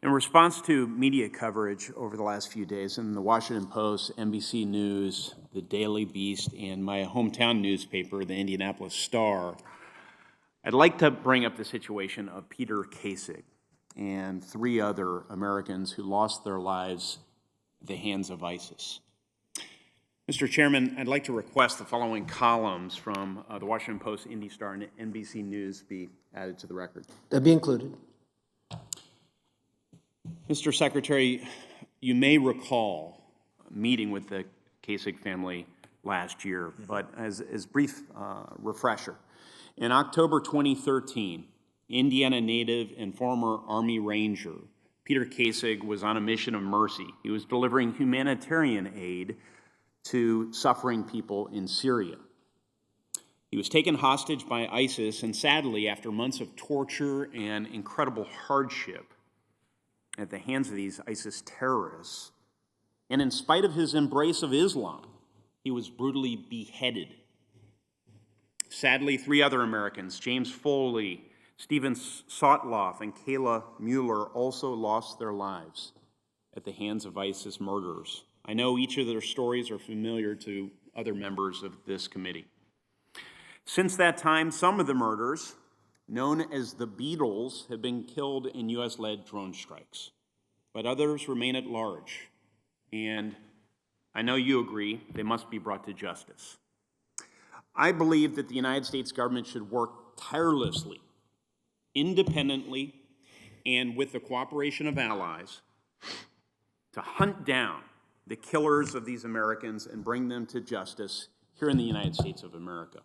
In response to media coverage over the last few days in the Washington Post, NBC News, the Daily Beast, and my hometown newspaper, the Indianapolis Star, I'd like to bring up the situation of Peter Kasich and 3 other Americans who lost their lives at the hands of ISIS. Mr. Chairman, I'd like to request the following columns from the Washington Post, Indy Star, and NBC News be added to the record. That'd be included. Mr. Secretary, you may recall a meeting with the Kasich family last year, but as brief refresher, in October 2013, Indiana native and former Army Ranger Peter Kasich was on a mission of mercy. He was delivering humanitarian aid to suffering people in Syria. He was taken hostage by ISIS, and sadly, after months of torture and incredible hardship at the hands of these ISIS terrorists, And in spite of his embrace of Islam, he was brutally beheaded. Sadly, 3 other Americans, James Foley, Stephen Sotloff, and Kayla Mueller, also lost their lives at the hands of ISIS murderers. I know each of their stories are familiar to other members of this committee. Since that time, some of the murderers, known as the Beatles, have been killed in U.S.-led drone strikes, but others remain at large, and I know you agree they must be brought to justice. I believe that the United States government should work tirelessly, independently, and with the cooperation of allies to hunt down the killers of these Americans and bring them to justice here in the United States of America.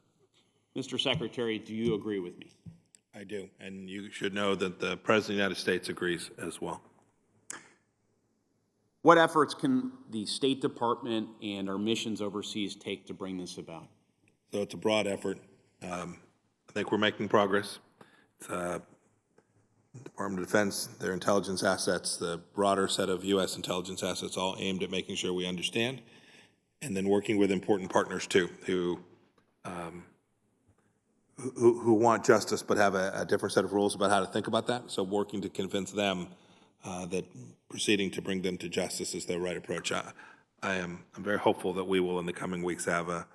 Mr. Secretary, do you agree with me? I do, and you should know that the President of the United States agrees as well. What efforts can the State Department and our missions overseas take to bring this about? So it's a broad effort. I think we're making progress. It's, Department of Defense, their intelligence assets, the broader set of U.S. intelligence assets, all aimed at making sure we understand, and then working with important partners too, who want justice but have a different set of rules about how to think about that. So working to convince them that proceeding to bring them to justice is the right approach. I'm very hopeful that we will in the coming weeks have a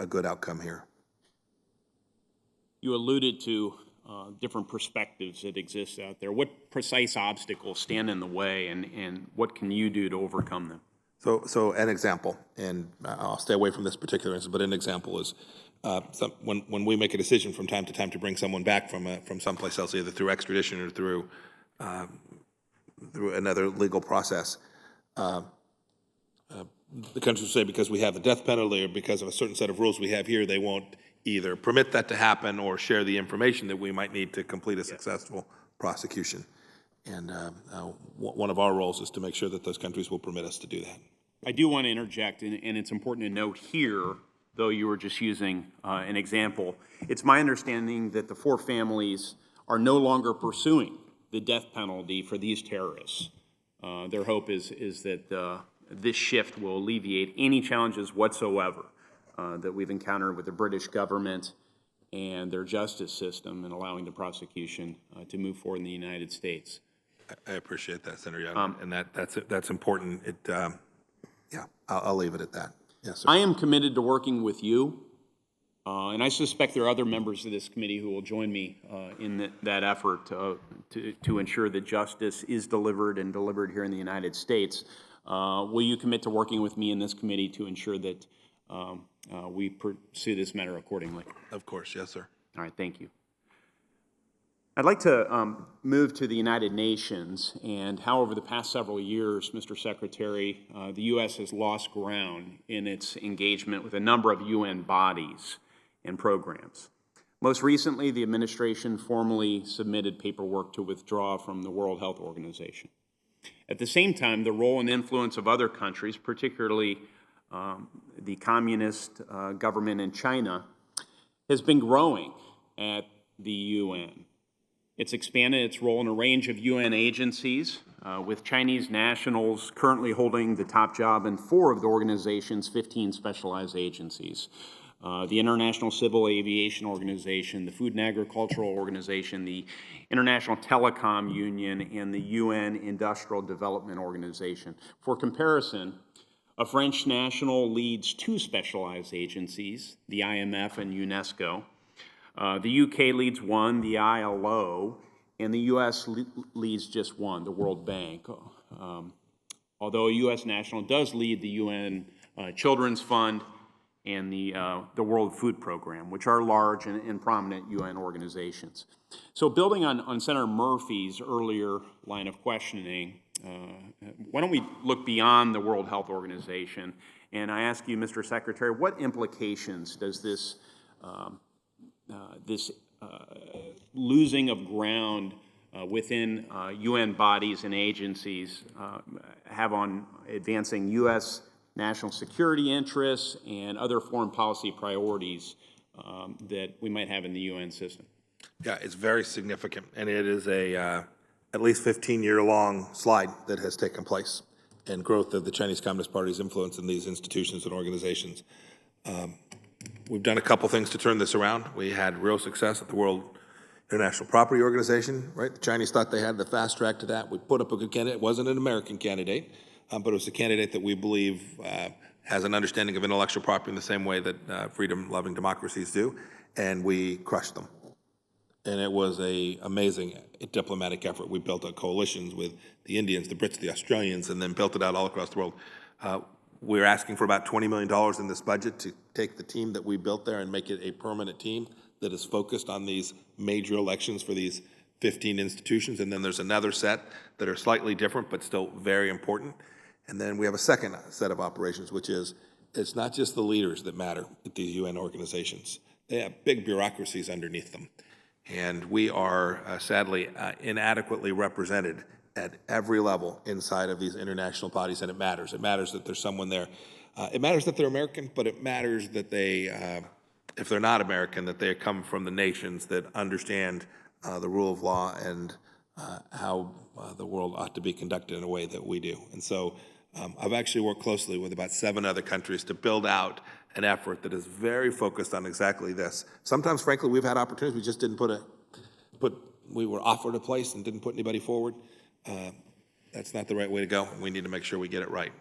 good outcome here. You alluded to different perspectives that exist out there. What precise obstacles stand in the way, and what can you do to overcome them? So an example, and I'll stay away from this particular instance, but an example is when we make a decision from time to time to bring someone back from someplace else, either through extradition or through another legal process, the countries will say because we have the death penalty or because of a certain set of rules we have here, they won't either permit that to happen or share the information that we might need to complete a successful prosecution. And one of our roles is to make sure that those countries will permit us to do that. I do want to interject, and it's important to note here, though you were just using an example, it's my understanding that the 4 families are no longer pursuing the death penalty for these terrorists. Their hope is that this shift will alleviate any challenges whatsoever that we've encountered with the British government and their justice system in allowing the prosecution to move forward in the United States. I appreciate that, Senator Young, and that's important. Yeah, I'll leave it at that. Yes, sir. I am committed to working with you, and I suspect there are other members of this committee who will join me in that effort to ensure that justice is delivered and delivered here in the United States. Will you commit to working with me in this committee to ensure that we pursue this matter accordingly? Of course, yes, sir. All right, thank you. I'd like to move to the United Nations and how over the past several years, Mr. Secretary, the U.S. has lost ground in its engagement with a number of UN bodies and programs. Most recently, the administration formally submitted paperwork to withdraw from the World Health Organization. At the same time, the role and influence of other countries, particularly the communist government in China, has been growing at the UN. It's expanded its role in a range of UN agencies, with Chinese nationals currently holding the top job in 4 of the organization's 15 specialized agencies. The International Civil Aviation Organization, the Food and Agricultural Organization, the International Telecom Union, and the UN Industrial Development Organization. For comparison, a French national leads 2 specialized agencies, the IMF and UNESCO. The UK leads 1, the ILO, and the US leads just 1, the World Bank. Although a US national does lead the UN Children's Fund and the World Food Program, which are large and prominent UN organizations. So building on Senator Murphy's earlier line of questioning, why don't we look beyond the World Health Organization? And I ask you, Mr. Secretary, what implications does this losing of ground within UN bodies and agencies have on advancing U.S. national security interests and other foreign policy priorities that we might have in the UN system? Yeah, it's very significant, and it is a at least 15-year-long slide that has taken place. and growth of the Chinese Communist Party's influence in these institutions and organizations. We've done a couple things to turn this around. We had real success at the World International Property Organization, right? The Chinese thought they had the fast track to that. We put up a good candidate. It wasn't an American candidate, but it was a candidate that we believe has an understanding of intellectual property in the same way that freedom-loving democracies do, and we crushed them. And it was an amazing diplomatic effort. We built up coalitions with the Indians, the Brits, the Australians, and then built it out all across the world. We're asking for about $20 million in this budget to take the team that we built there and make it a permanent team that is focused on these major elections for these 15 institutions. And then there's another set that are slightly different but still very important. And then we have a second set of operations, which is it's not just the leaders that matter at these UN organizations. They have big bureaucracies underneath them. And we are sadly inadequately represented at every level inside of these international bodies, and it matters. It matters that there's someone there. It matters that they're American, but it matters that they, if they're not American, that they come from the nations that understand the rule of law and how the world ought to be conducted in a way that we do. And so I've actually worked closely with about 7 other countries to build out an effort that is very focused on exactly this. Sometimes, frankly, we've had opportunities, we just didn't we were offered a place and didn't put anybody forward. That's not the right way to go. We need to make sure we get it right.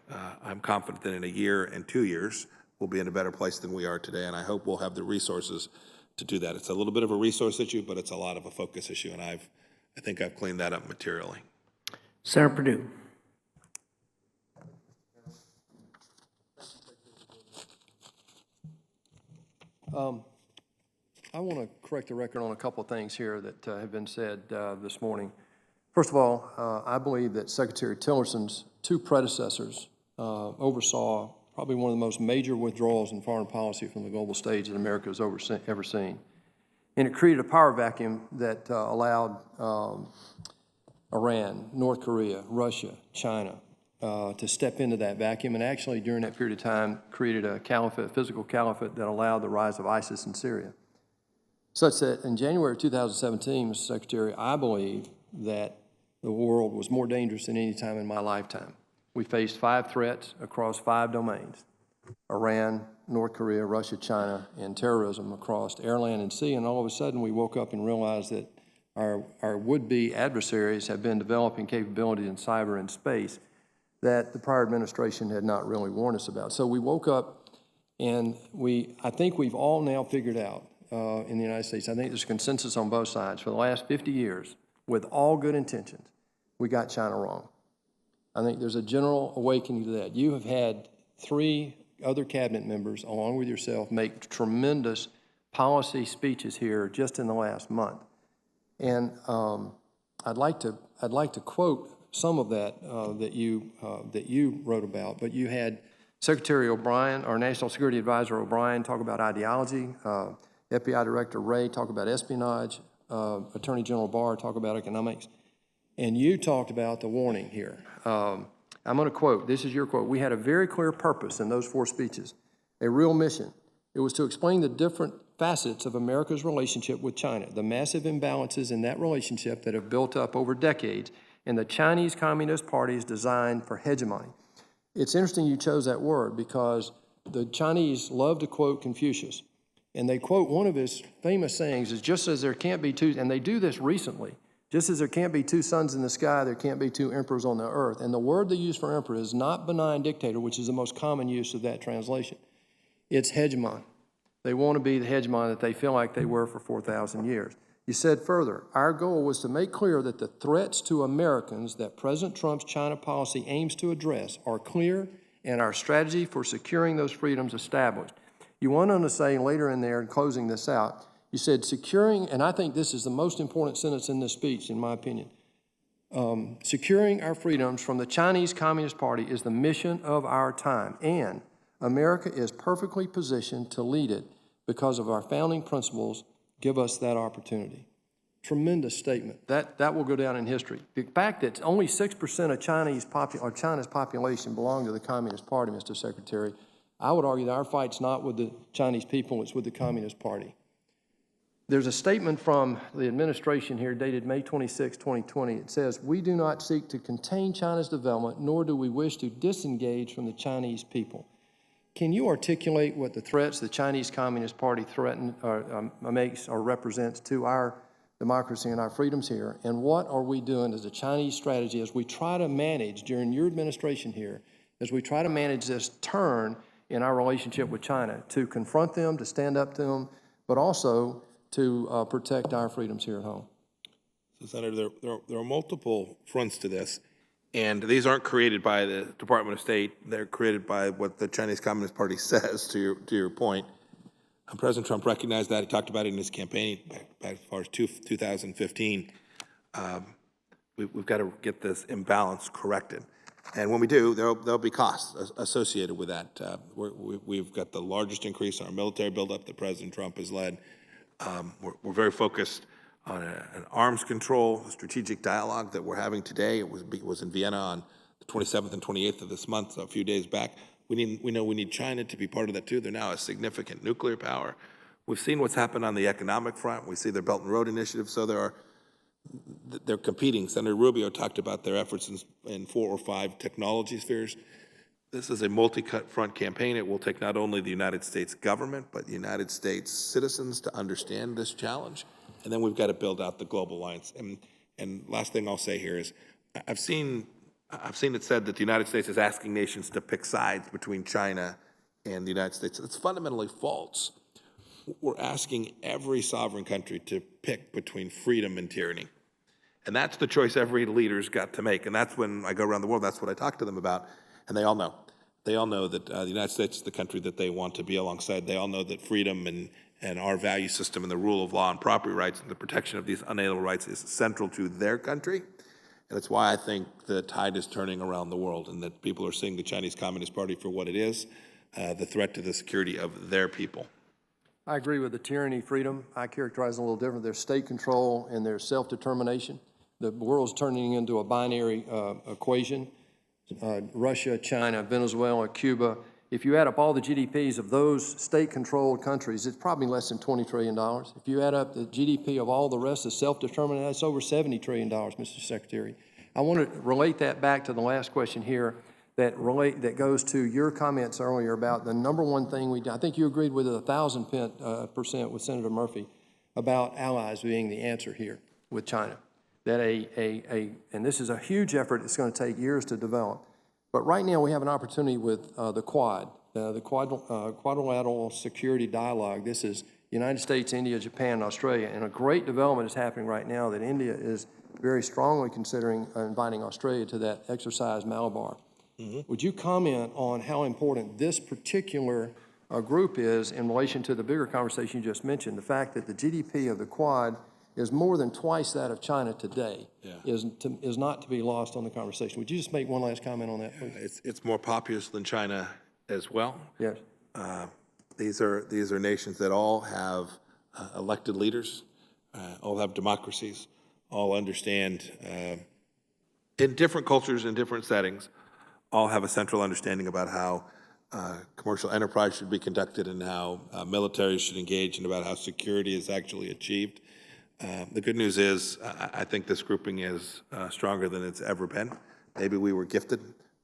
I'm confident that in a year and 2 years, we'll be in a better place than we are today, and I hope we'll have the resources to do that. It's a little bit of a resource issue, but it's a lot of a focus issue, and I think I've cleaned that up materially. Senator Perdue. I want to correct the record on a couple of things here that have been said this morning. First of all, I believe that Secretary Tillerson's 2 predecessors oversaw probably one of the most major withdrawals in foreign policy from the global stage that America has ever seen. And it created a power vacuum that allowed Iran, North Korea, Russia, China to step into that vacuum, and actually during that period of time created a caliphate, a physical caliphate that allowed the rise of ISIS in Syria. Such that in January of 2017, Mr. Secretary, I believe that the world was more dangerous than any time in my lifetime. We faced 5 threats across 5 domains: Iran, North Korea, Russia, China, and terrorism across air, land, and sea. And all of a sudden we woke up and realized that our would-be adversaries have been developing capabilities in cyber and space that the prior administration had not really warned us about. So we woke up, and I think we've all now figured out in the United States, I think there's consensus on both sides, for the last 50 years, with all good intentions, we got China wrong. I think there's a general awakening to that. You have had 3 other cabinet members, along with yourself, make tremendous policy speeches here just in the last month. And I'd like to quote some of that that you wrote about, but you had Secretary O'Brien, our National Security Advisor O'Brien, talk about ideology, FBI Director Wray talk about espionage, Attorney General Barr talk about economics, and you talked about the warning here. I'm going to quote, this is your quote: "We had a very clear purpose in those 4 speeches, a real mission. It was to explain the different facets of America's relationship with China, the massive imbalances in that relationship that have built up over decades, and the Chinese Communist Party's design for hegemony." It's interesting you chose that word because the Chinese love to quote Confucius. And they quote one of his famous sayings is, just as there can't be 2, and they do this recently, just as there can't be 2 suns in the sky, there can't be 2 emperors on the earth. And the word they use for emperor is not benign dictator, which is the most common use of that translation. It's hegemon. They want to be the hegemon that they feel like they were for 4,000 years. You said further, our goal was to make clear that the threats to Americans that President Trump's China policy aims to address are clear and our strategy for securing those freedoms established. You went on to say later in there, in closing this out, you said securing, and I think this is the most important sentence in this speech, in my opinion, securing our freedoms from the Chinese Communist Party is the mission of our time, and America is perfectly positioned to lead it because of our founding principles give us that opportunity. Tremendous statement. That will go down in history. The fact that only 6% of China's population belong to the Communist Party, Mr. Secretary, I would argue that our fight's not with the Chinese people, it's with the Communist Party. there's a statement from the administration here dated May 26, 2020. It says, "We do not seek to contain China's development, nor do we wish to disengage from the Chinese people." Can you articulate what the threats the Chinese Communist Party makes or represents to our democracy and our freedoms here, and what are we doing as a Chinese strategy as we try to manage, during your administration here, as we try to manage this turn in our relationship with China, to confront them, to stand up to them, but also to protect our freedoms here at home? So, Senator, there are multiple fronts to this, and these aren't created by the Department of State. They're created by what the Chinese Communist Party says, to your point. President Trump recognized that. He talked about it in his campaign back as far as 2015. We've got to get this imbalance corrected. And when we do, there'll be costs associated with that. We've got the largest increase in our military buildup that President Trump has led. We're very focused on an arms control, strategic dialogue that we're having today. It was in Vienna on the 27th and 28th of this month, so a few days back. We know we need China to be part of that too. They're now a significant nuclear power. We've seen what's happened on the economic front. We see their Belt and Road Initiative, so they're competing. Senator Rubio talked about their efforts in 4 or 5 technology spheres. This is a multi-front campaign. It will take not only the United States government, but the United States citizens to understand this challenge. And then we've got to build out the global alliance. And last thing I'll say here is, I've seen it said that the United States is asking nations to pick sides between China and the United States. It's fundamentally false. We're asking every sovereign country to pick between freedom and tyranny. And that's the choice every leader's got to make. And that's when I go around the world, that's what I talk to them about. And they all know. They all know that the United States is the country that they want to be alongside. They all know that freedom and our value system and the rule of law and property rights and the protection of these unalienable rights is central to their country. And it's why I think the tide is turning around the world, and that people are seeing the Chinese Communist Party for what it is, the threat to the security of their people. I agree with the tyranny, freedom. I characterize them a little different. There's state control and there's self-determination. The world's turning into a binary equation. Russia, China, Venezuela, Cuba. If you add up all the GDPs of those state-controlled countries, it's probably less than $20 trillion. If you add up the GDP of all the rest of self-determined, that's over $70 trillion, Mr. Secretary. I want to relate that back to the last question here that goes to your comments earlier about the number one thing we do. I think you agreed with 1,000% with Senator Murphy about allies being the answer here with China. That and this is a huge effort that's going to take years to develop. But right now we have an opportunity with the Quad, the Quadrilateral Security Dialogue. This is United States, India, Japan, and Australia. And a great development is happening right now that India is very strongly considering inviting Australia to that exercise, Malabar. Would you comment on how important this particular group is in relation to the bigger conversation you just mentioned, the fact that the GDP of the Quad is more than twice that of China today, is not to be lost on the conversation. Would you just make one last comment on that, please? It's more populous than China as well. Yes. These are nations that all have elected leaders, all have democracies, all understand in different cultures, in different settings, all have a central understanding about how commercial enterprise should be conducted and how militaries should engage and about how security is actually achieved. The good news is I think this grouping is stronger than it's ever been. Maybe we were gifted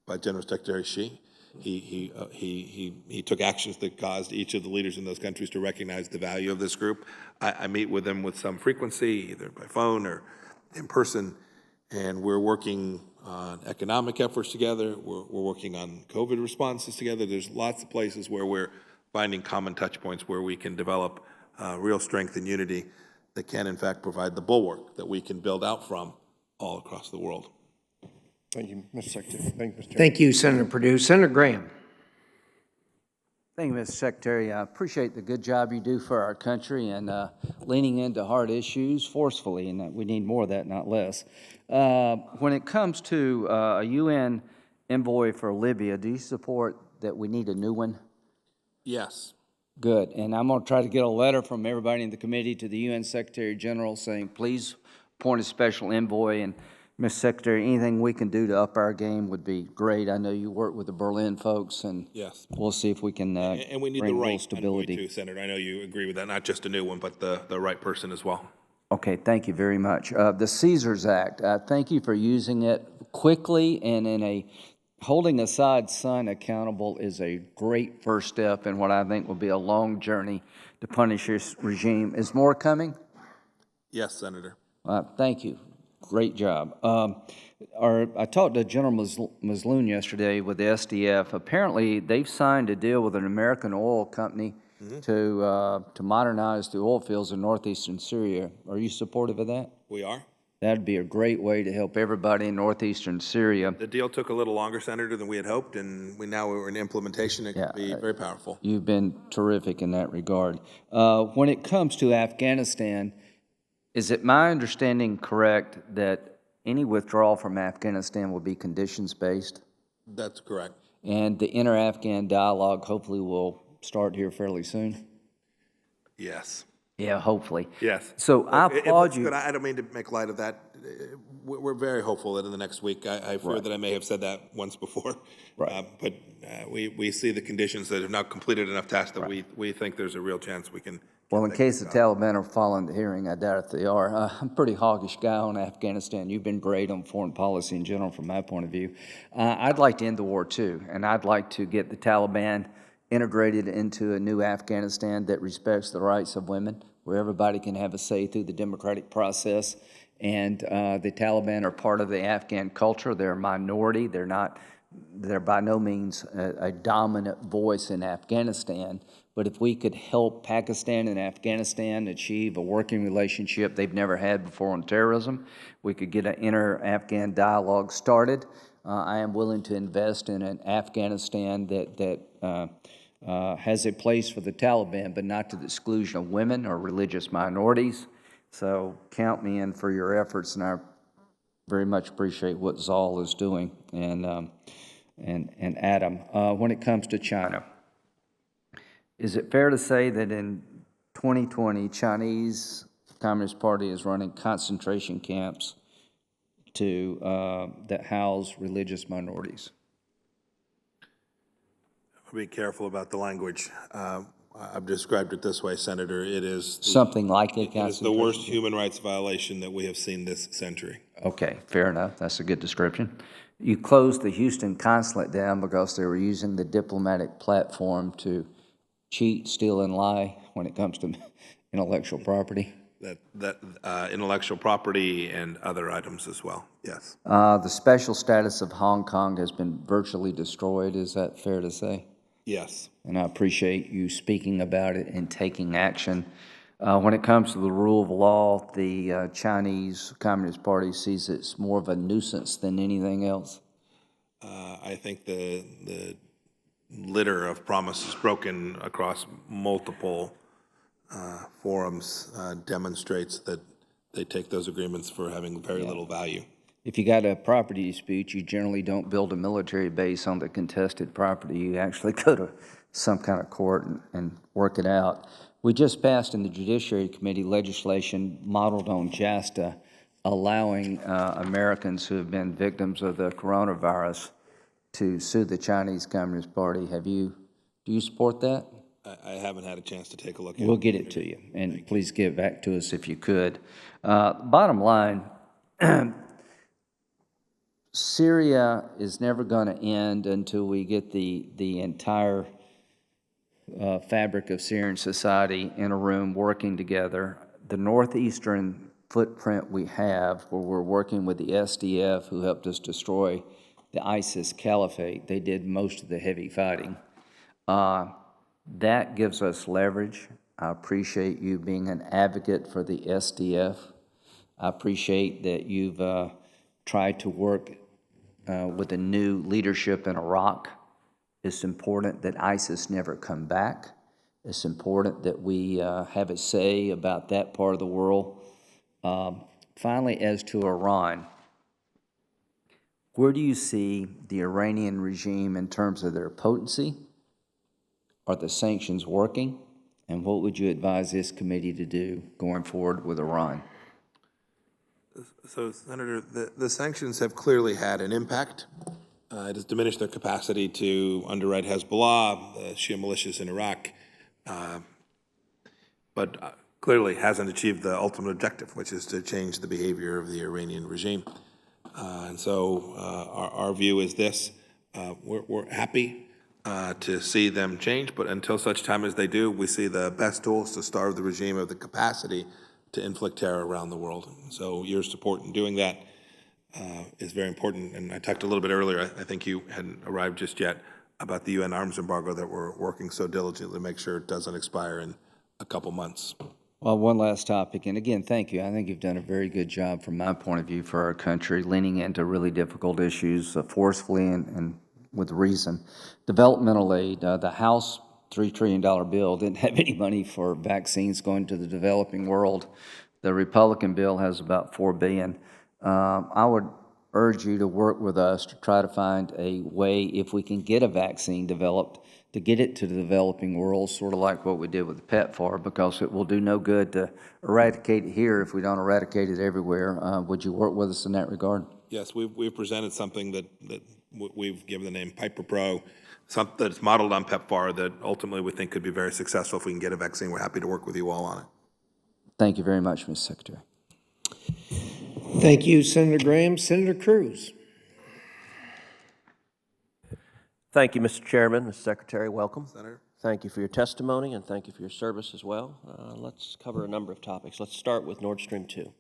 by General Secretary Xi. He took actions that caused each of the leaders in those countries to recognize the value of this group. I meet with them with some frequency, either by phone or in person, and we're working on economic efforts together. We're working on COVID responses together. There's lots of places where we're finding common touch points where we can develop real strength and unity that can, in fact, provide the bulwark that we can build out from all across the world. Thank you, Mr. Secretary. Thank you, Mr. Chairman. Thank you, Senator Perdue. Senator Graham. Thank you, Mr. Secretary. I appreciate the good job you do for our country and leaning into hard issues forcefully, and we need more of that, not less. When it comes to a UN envoy for Libya, do you support that we need a new one? Yes. Good. And I'm going to try to get a letter from everybody in the committee to the UN Secretary General saying, please appoint a special envoy. And Mr. Secretary, anything we can do to up our game would be great. I know you work with the Berlin folks, and Yes. we'll see if we can And we need bring the a little right stability. envoy too, Senator. I know you agree with that, not just a new one, but the right person as well. Okay, thank you very much. The Caesars Act, thank you for using it quickly and in a holding aside son accountable is a great first step in what I think will be a long journey to punish this regime. Is more coming? Yes, Senator. Thank you. Great job. I talked to General Mazloon yesterday with the SDF. Apparently, they've signed a deal with an American oil company to modernize the oil fields in northeastern Syria. Are you supportive of that? We are. That'd be a great way to help everybody in northeastern Syria. The deal took a little longer, Senator, than we had hoped, and now we're in implementation. It could be very powerful. You've been terrific in that regard. When it comes to Afghanistan, is it my understanding correct that any withdrawal from Afghanistan will be conditions-based? That's correct. And the inter-Afghan dialogue hopefully will start here fairly soon? Yes. Yeah, hopefully. Yes. So I applaud you. I don't mean to make light of that. We're very hopeful that in the next week, I fear that I may have said that once before. Right. But we see the conditions that have not completed enough tasks that we think there's a real chance we can. Well, in case the Taliban are following the hearing, I doubt if they are. I'm a pretty hawkish guy on Afghanistan. You've been great on foreign policy in general from my point of view. I'd like to end the war too, and I'd like to get the Taliban integrated into a new Afghanistan that respects the rights of women, where everybody can have a say through the democratic process. And the Taliban are part of the Afghan culture. They're a minority. They're by no means a dominant voice in Afghanistan. But if we could help Pakistan and Afghanistan achieve a working relationship they've never had before on terrorism, we could get an inter-Afghan dialogue started. I am willing to invest in an Afghanistan that has a place for the Taliban, but not to the exclusion of women or religious minorities. So count me in for your efforts, and I very much appreciate what Zal is doing and Adam. When it comes to China, is it fair to say that in 2020, Chinese Communist Party is running concentration camps that house religious minorities? Be careful about the language. I've described it this way, Senator. It is something like it is the worst human rights violation that we have seen this century. Okay, fair enough. That's a good description. You closed the Houston consulate down because they were using the diplomatic platform to cheat, steal, and lie when it comes to intellectual property. That intellectual property and other items as well. Yes. The special status of Hong Kong has been virtually destroyed. Is that fair to say? Yes. And I appreciate you speaking about it and taking action. When it comes to the rule of law, the Chinese Communist Party sees it's more of a nuisance than anything else. I think the litter of promises broken across multiple forums demonstrates that they take those agreements for having very little value. If you got a property dispute, you generally don't build a military base on the contested property. You actually go to some kind of court and work it out. We just passed in the Judiciary Committee legislation modeled on JASTA, allowing Americans who have been victims of the coronavirus to sue the Chinese Communist Party. Do you support that? I haven't had a chance to take a look at it. We'll get it to you, and please give it back to us if you could. Bottom line, Syria is never going to end until we get the entire fabric of Syrian society in a room working together. The northeastern footprint we have, where we're working with the SDF, who helped us destroy the ISIS caliphate, they did most of the heavy fighting. That gives us leverage. I appreciate you being an advocate for the SDF. I appreciate that you've tried to work with the new leadership in Iraq. It's important that ISIS never come back. It's important that we have a say about that part of the world. Finally, as to Iran, where do you see the Iranian regime in terms of their potency? Are the sanctions working? And what would you advise this committee to do going forward with Iran? So, Senator, the sanctions have clearly had an impact. It has diminished their capacity to underwrite Hezbollah, the Shia militias in Iraq, but clearly hasn't achieved the ultimate objective, which is to change the behavior of the Iranian regime. And so our view is this. We're happy to see them change, but until such time as they do, we see the best tools to starve the regime of the capacity to inflict terror around the world. So your support in doing that is very important. And I talked a little bit earlier, I think you hadn't arrived just yet, about the UN arms embargo that we're working so diligently to make sure it doesn't expire in a couple months. Well, one last topic, and again, thank you. I think you've done a very good job from my point of view for our country, leaning into really difficult issues forcefully and with reason. Developmental aid, the House $3 trillion bill didn't have any money for vaccines going to the developing world. The Republican bill has about $4 billion. I would urge you to work with us to try to find a way, if we can get a vaccine developed, to get it to the developing world, sort of like what we did with the PEPFAR, because it will do no good to eradicate it here if we don't eradicate it everywhere. Would you work with us in that regard? Yes, we've presented something that we've given the name Piper Pro, something that's modeled on PEPFAR that ultimately we think could be very successful if we can get a vaccine. We're happy to work with you all on it. Thank you very much, Mr. Secretary. Thank you, Senator Graham. Senator Cruz. Thank you, Mr. Chairman. Mr. Secretary, welcome. Senator. Thank you for your testimony, and thank you for your service as well. Let's cover a number of topics. Let's start with Nord Stream 2.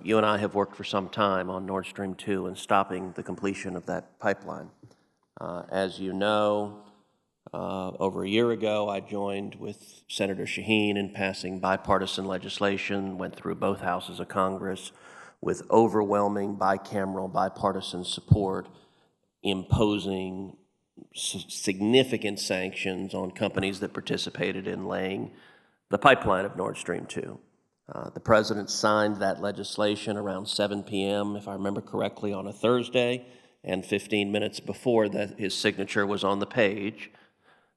You and I have worked for some time on Nord Stream 2 and stopping the completion of that pipeline. As you know, over a year ago, I joined with Senator Shaheen in passing bipartisan legislation, went through both houses of Congress with overwhelming bicameral bipartisan support, imposing significant sanctions on companies that participated in laying the pipeline of Nord Stream 2. The President signed that legislation around 7 p.m., if I remember correctly, on a Thursday, and 15 minutes before that, his signature was on the page.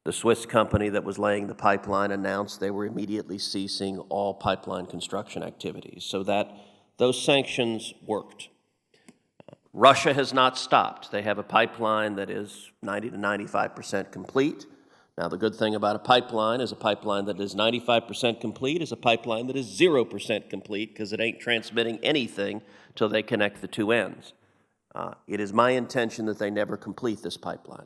The Swiss company that was laying the pipeline announced they were immediately ceasing all pipeline construction activities, so that those sanctions worked. Russia has not stopped. They have a pipeline that is 90 to 95% complete. Now, the good thing about a pipeline is a pipeline that is 95% complete is a pipeline that is 0% complete because it ain't transmitting anything till they connect the two ends. It is my intention that they never complete this pipeline.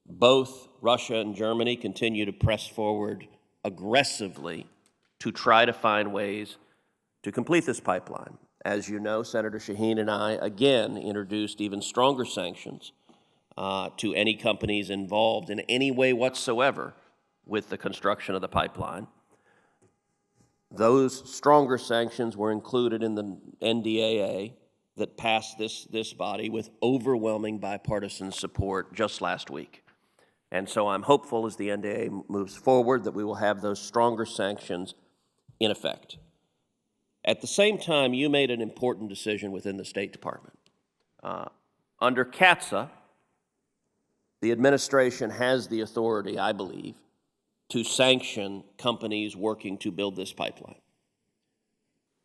Both Russia and Germany continue to press forward aggressively to try to find ways to complete this pipeline. As you know, Senator Shaheen and I, again, introduced even stronger sanctions to any companies involved in any way whatsoever with the construction of the pipeline. Those stronger sanctions were included in the NDAA that passed this body with overwhelming bipartisan support just last week. And so I'm hopeful as the NDAA moves forward that we will have those stronger sanctions in effect. At the same time, you made an important decision within the State Department. Under CATSA, the administration has the authority, I believe, to sanction companies working to build this pipeline.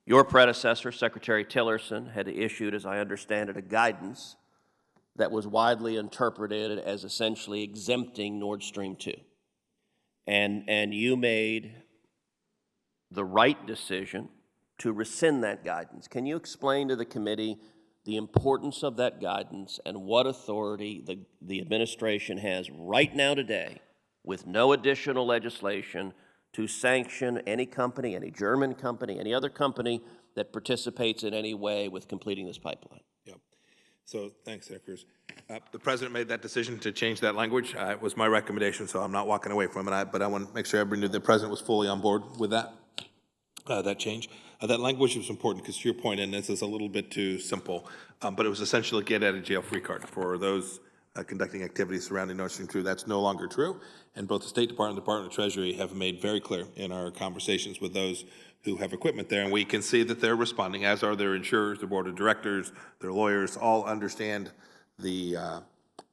Your predecessor, Secretary Tillerson, had issued, as I understand it, a guidance that was widely interpreted as essentially exempting Nord Stream 2. And you made the right decision to rescind that guidance. Can you explain to the committee the importance of that guidance and what authority the administration has right now today, with no additional legislation, to sanction any company, any German company, any other company that participates in any way with completing this pipeline? Yep. So thanks, Senator Cruz. The President made that decision to change that language. It was my recommendation, so I'm not walking away from it. But I want to make sure everybody knew the President was fully on board with that change. That language was important because, to your point, and this is a little bit too simple, but it was essentially get out of jail free card for those conducting activities surrounding Nord Stream 2. That's no longer true, and both the State Department and the Department of Treasury have made very clear in our conversations with those who have equipment there, and we can see that they're responding, as are their insurers, their board of directors, their lawyers, all understand the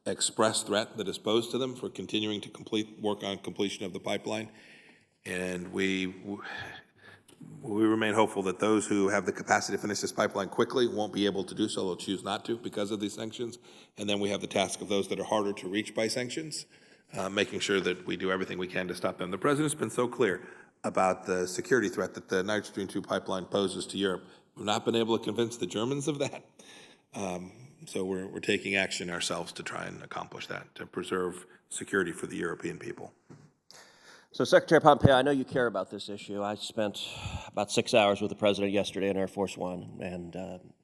express threat that is posed to them for continuing to work on completion of the pipeline. And We remain hopeful that those who have the capacity to finish this pipeline quickly won't be able to do so. They'll choose not to because of these sanctions. And then we have the task of those that are harder to reach by sanctions, making sure that we do everything we can to stop them. The President's been so clear about the security threat that the Nord Stream 2 pipeline poses to Europe. We've not been able to convince the Germans of that. So we're taking action ourselves to try and accomplish that, to preserve security for the European people. So, Secretary Pompeo, I know you care about this issue. I spent about 6 hours with the President yesterday in Air Force One, and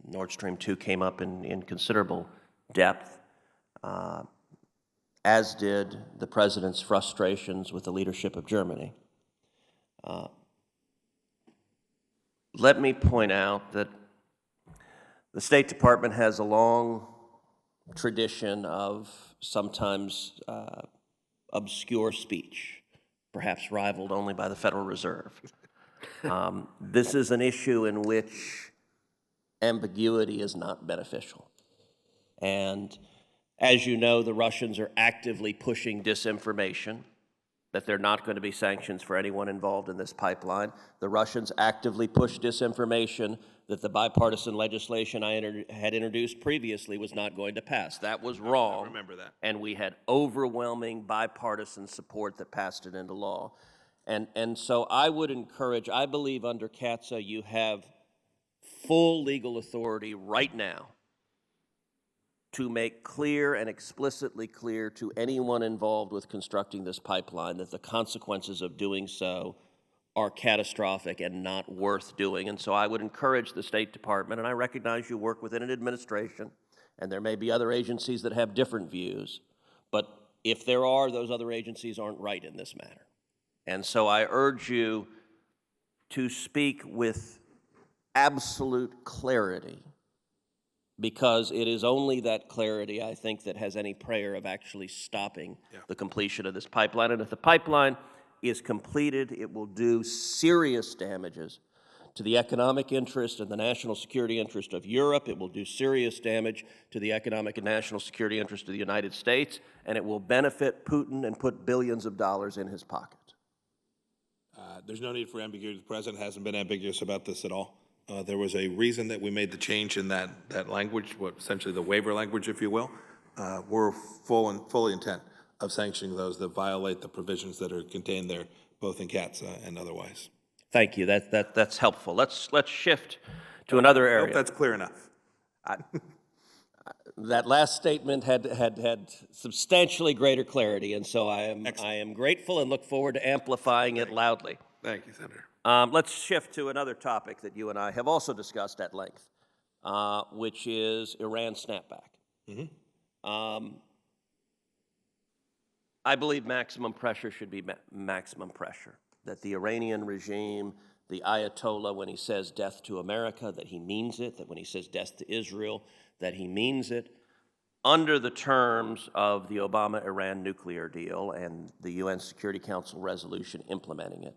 Nord Stream 2 came up in considerable depth, as did the President's frustrations with the leadership of Germany. Let me point out that the State Department has a long tradition of sometimes obscure speech, perhaps rivaled only by the Federal Reserve. This is an issue in which ambiguity is not beneficial. And as you know, the Russians are actively pushing disinformation, that there are not going to be sanctions for anyone involved in this pipeline. The Russians actively push disinformation that the bipartisan legislation I had introduced previously was not going to pass. That was wrong. I remember that. And we had overwhelming bipartisan support that passed it into law. And so I would encourage, I believe under CATSA you have full legal authority right now to make clear and explicitly clear to anyone involved with constructing this pipeline that the consequences of doing so are catastrophic and not worth doing. And so I would encourage the State Department, and I recognize you work within an administration, and there may be other agencies that have different views, but if there are, those other agencies aren't right in this matter. And so I urge you to speak with absolute clarity, because it is only that clarity, I think, that has any prayer of actually stopping the completion of this pipeline. And if the pipeline is completed, it will do serious damages to the economic interest and the national security interest of Europe. It will do serious damage to the economic and national security interest of the United States, and it will benefit Putin and put billions of dollars in his pocket. There's no need for ambiguity. The President hasn't been ambiguous about this at all. There was a reason that we made the change in that language, essentially the waiver language, if you will. We're fully intent of sanctioning those that violate the provisions that are contained there, both in CATSA and otherwise. Thank you. That's helpful. Let's shift to another area. I hope that's clear enough. That last statement had substantially greater clarity, and so I am grateful and look forward to amplifying it loudly. Thank you, Senator. Let's shift to another topic that you and I have also discussed at length, which is Iran snapback. I believe maximum pressure should be maximum pressure, that the Iranian regime, the Ayatollah, when he says death to America, that he means it, that when he says death to Israel, that he means it, under the terms of the Obama-Iran nuclear deal and the UN Security Council resolution implementing it.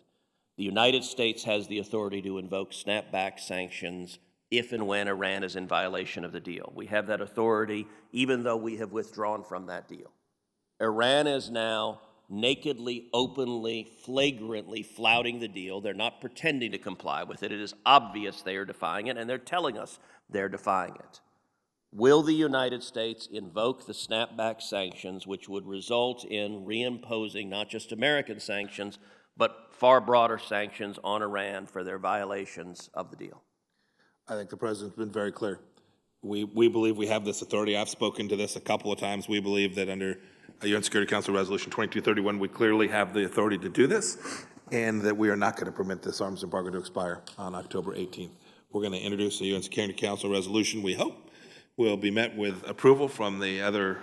The United States has the authority to invoke snapback sanctions if and when Iran is in violation of the deal. We have that authority even though we have withdrawn from that deal. Iran is now nakedly, openly, flagrantly flouting the deal. They're not pretending to comply with it. It is obvious they are defying it, and they're telling us they're defying it. Will the United States invoke the snapback sanctions, which would result in reimposing not just American sanctions, but far broader sanctions on Iran for their violations of the deal? I think the President's been very clear. We believe we have this authority. I've spoken to this a couple of times. We believe that under UN Security Council Resolution 2231, we clearly have the authority to do this, and that we are not going to permit this arms embargo to expire on October 18th. We're going to introduce a UN Security Council resolution we hope will be met with approval from the other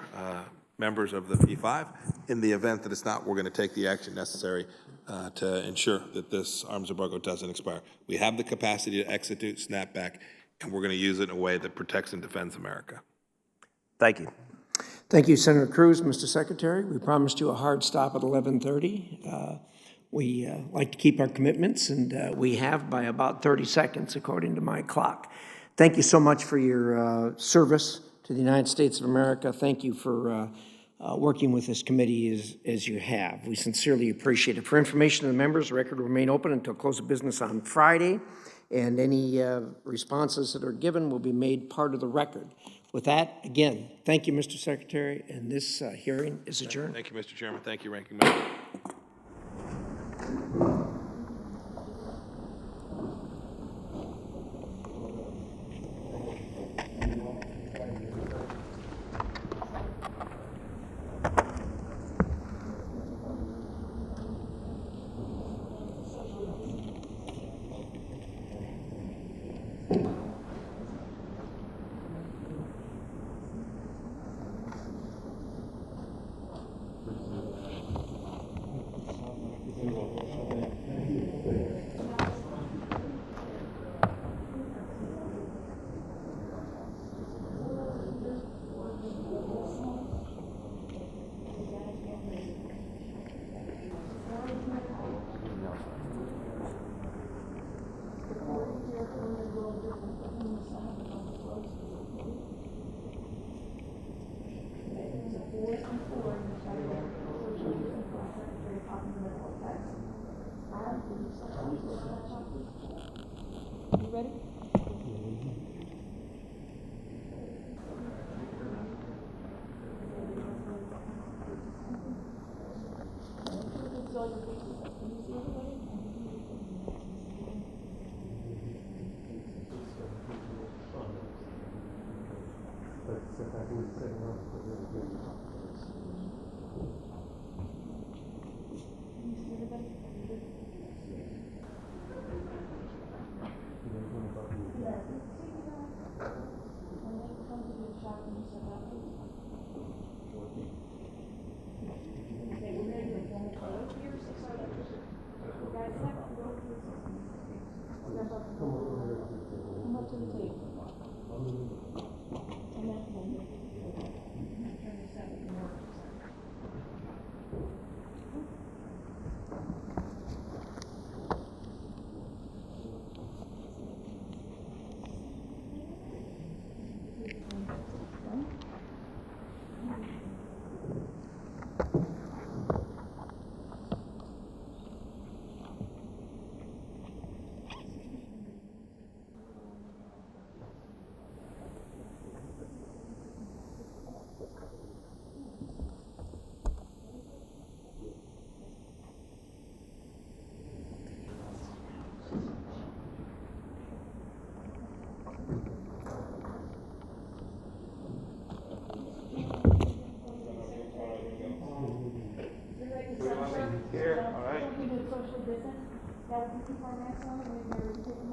members of the P5. In the event that it's not, we're going to take the action necessary to ensure that this arms embargo doesn't expire. We have the capacity to execute snapback, and we're going to use it in a way that protects and defends America. Thank you. Thank you, Senator Cruz. Mr. Secretary, we promised you a hard stop at 11:30. We like to keep our commitments, and we have by about 30 seconds, according to my clock. Thank you so much for your service to the United States of America. Thank you for working with this committee as you have. We sincerely appreciate it. For information to the members, the record will remain open until close of business on Friday, and any responses that are given will be made part of the record. With that, again, thank you, Mr. Secretary, and this hearing is adjourned. Thank you, Mr. Chairman. Thank you, Ranking Member.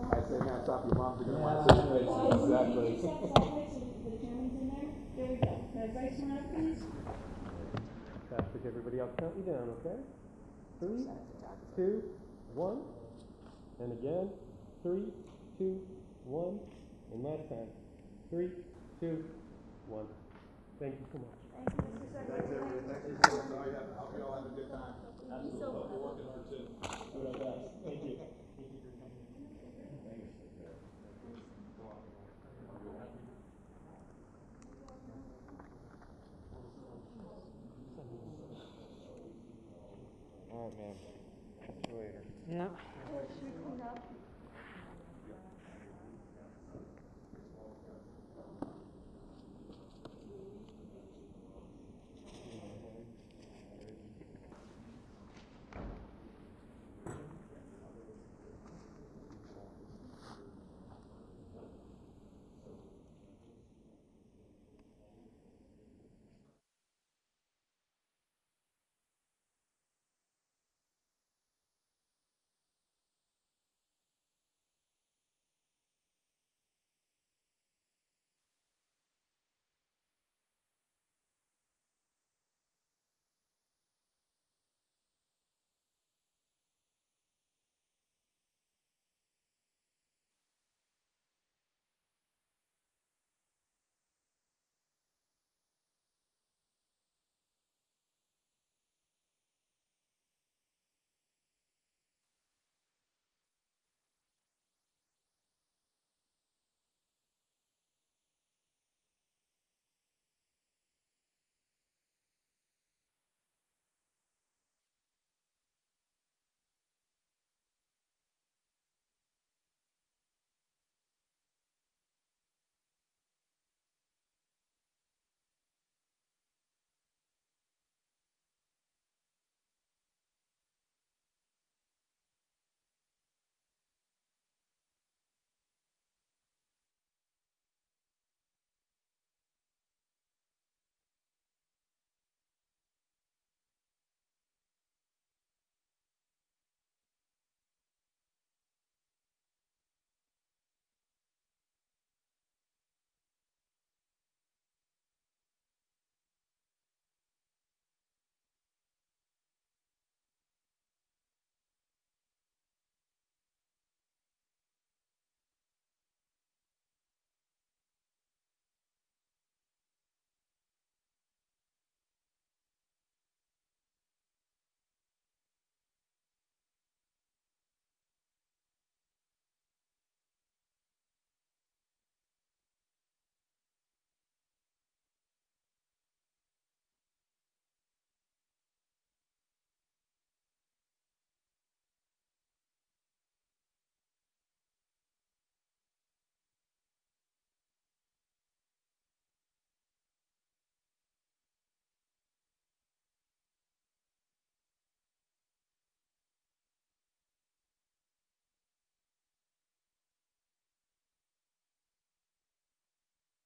I said, now stop your mom to get my sister. Exactly. There we go. Now, face one up, please. Patrick, everybody else count you down, okay? 3, 2, 1. And again, 3, 2, 1. And last time. 3, 2, 1. Thank you so much. Thanks, everybody. Thank you so much. I hope you all have a good time. Absolutely. We're working for two. Thank you. All right, man. See you later. Yeah.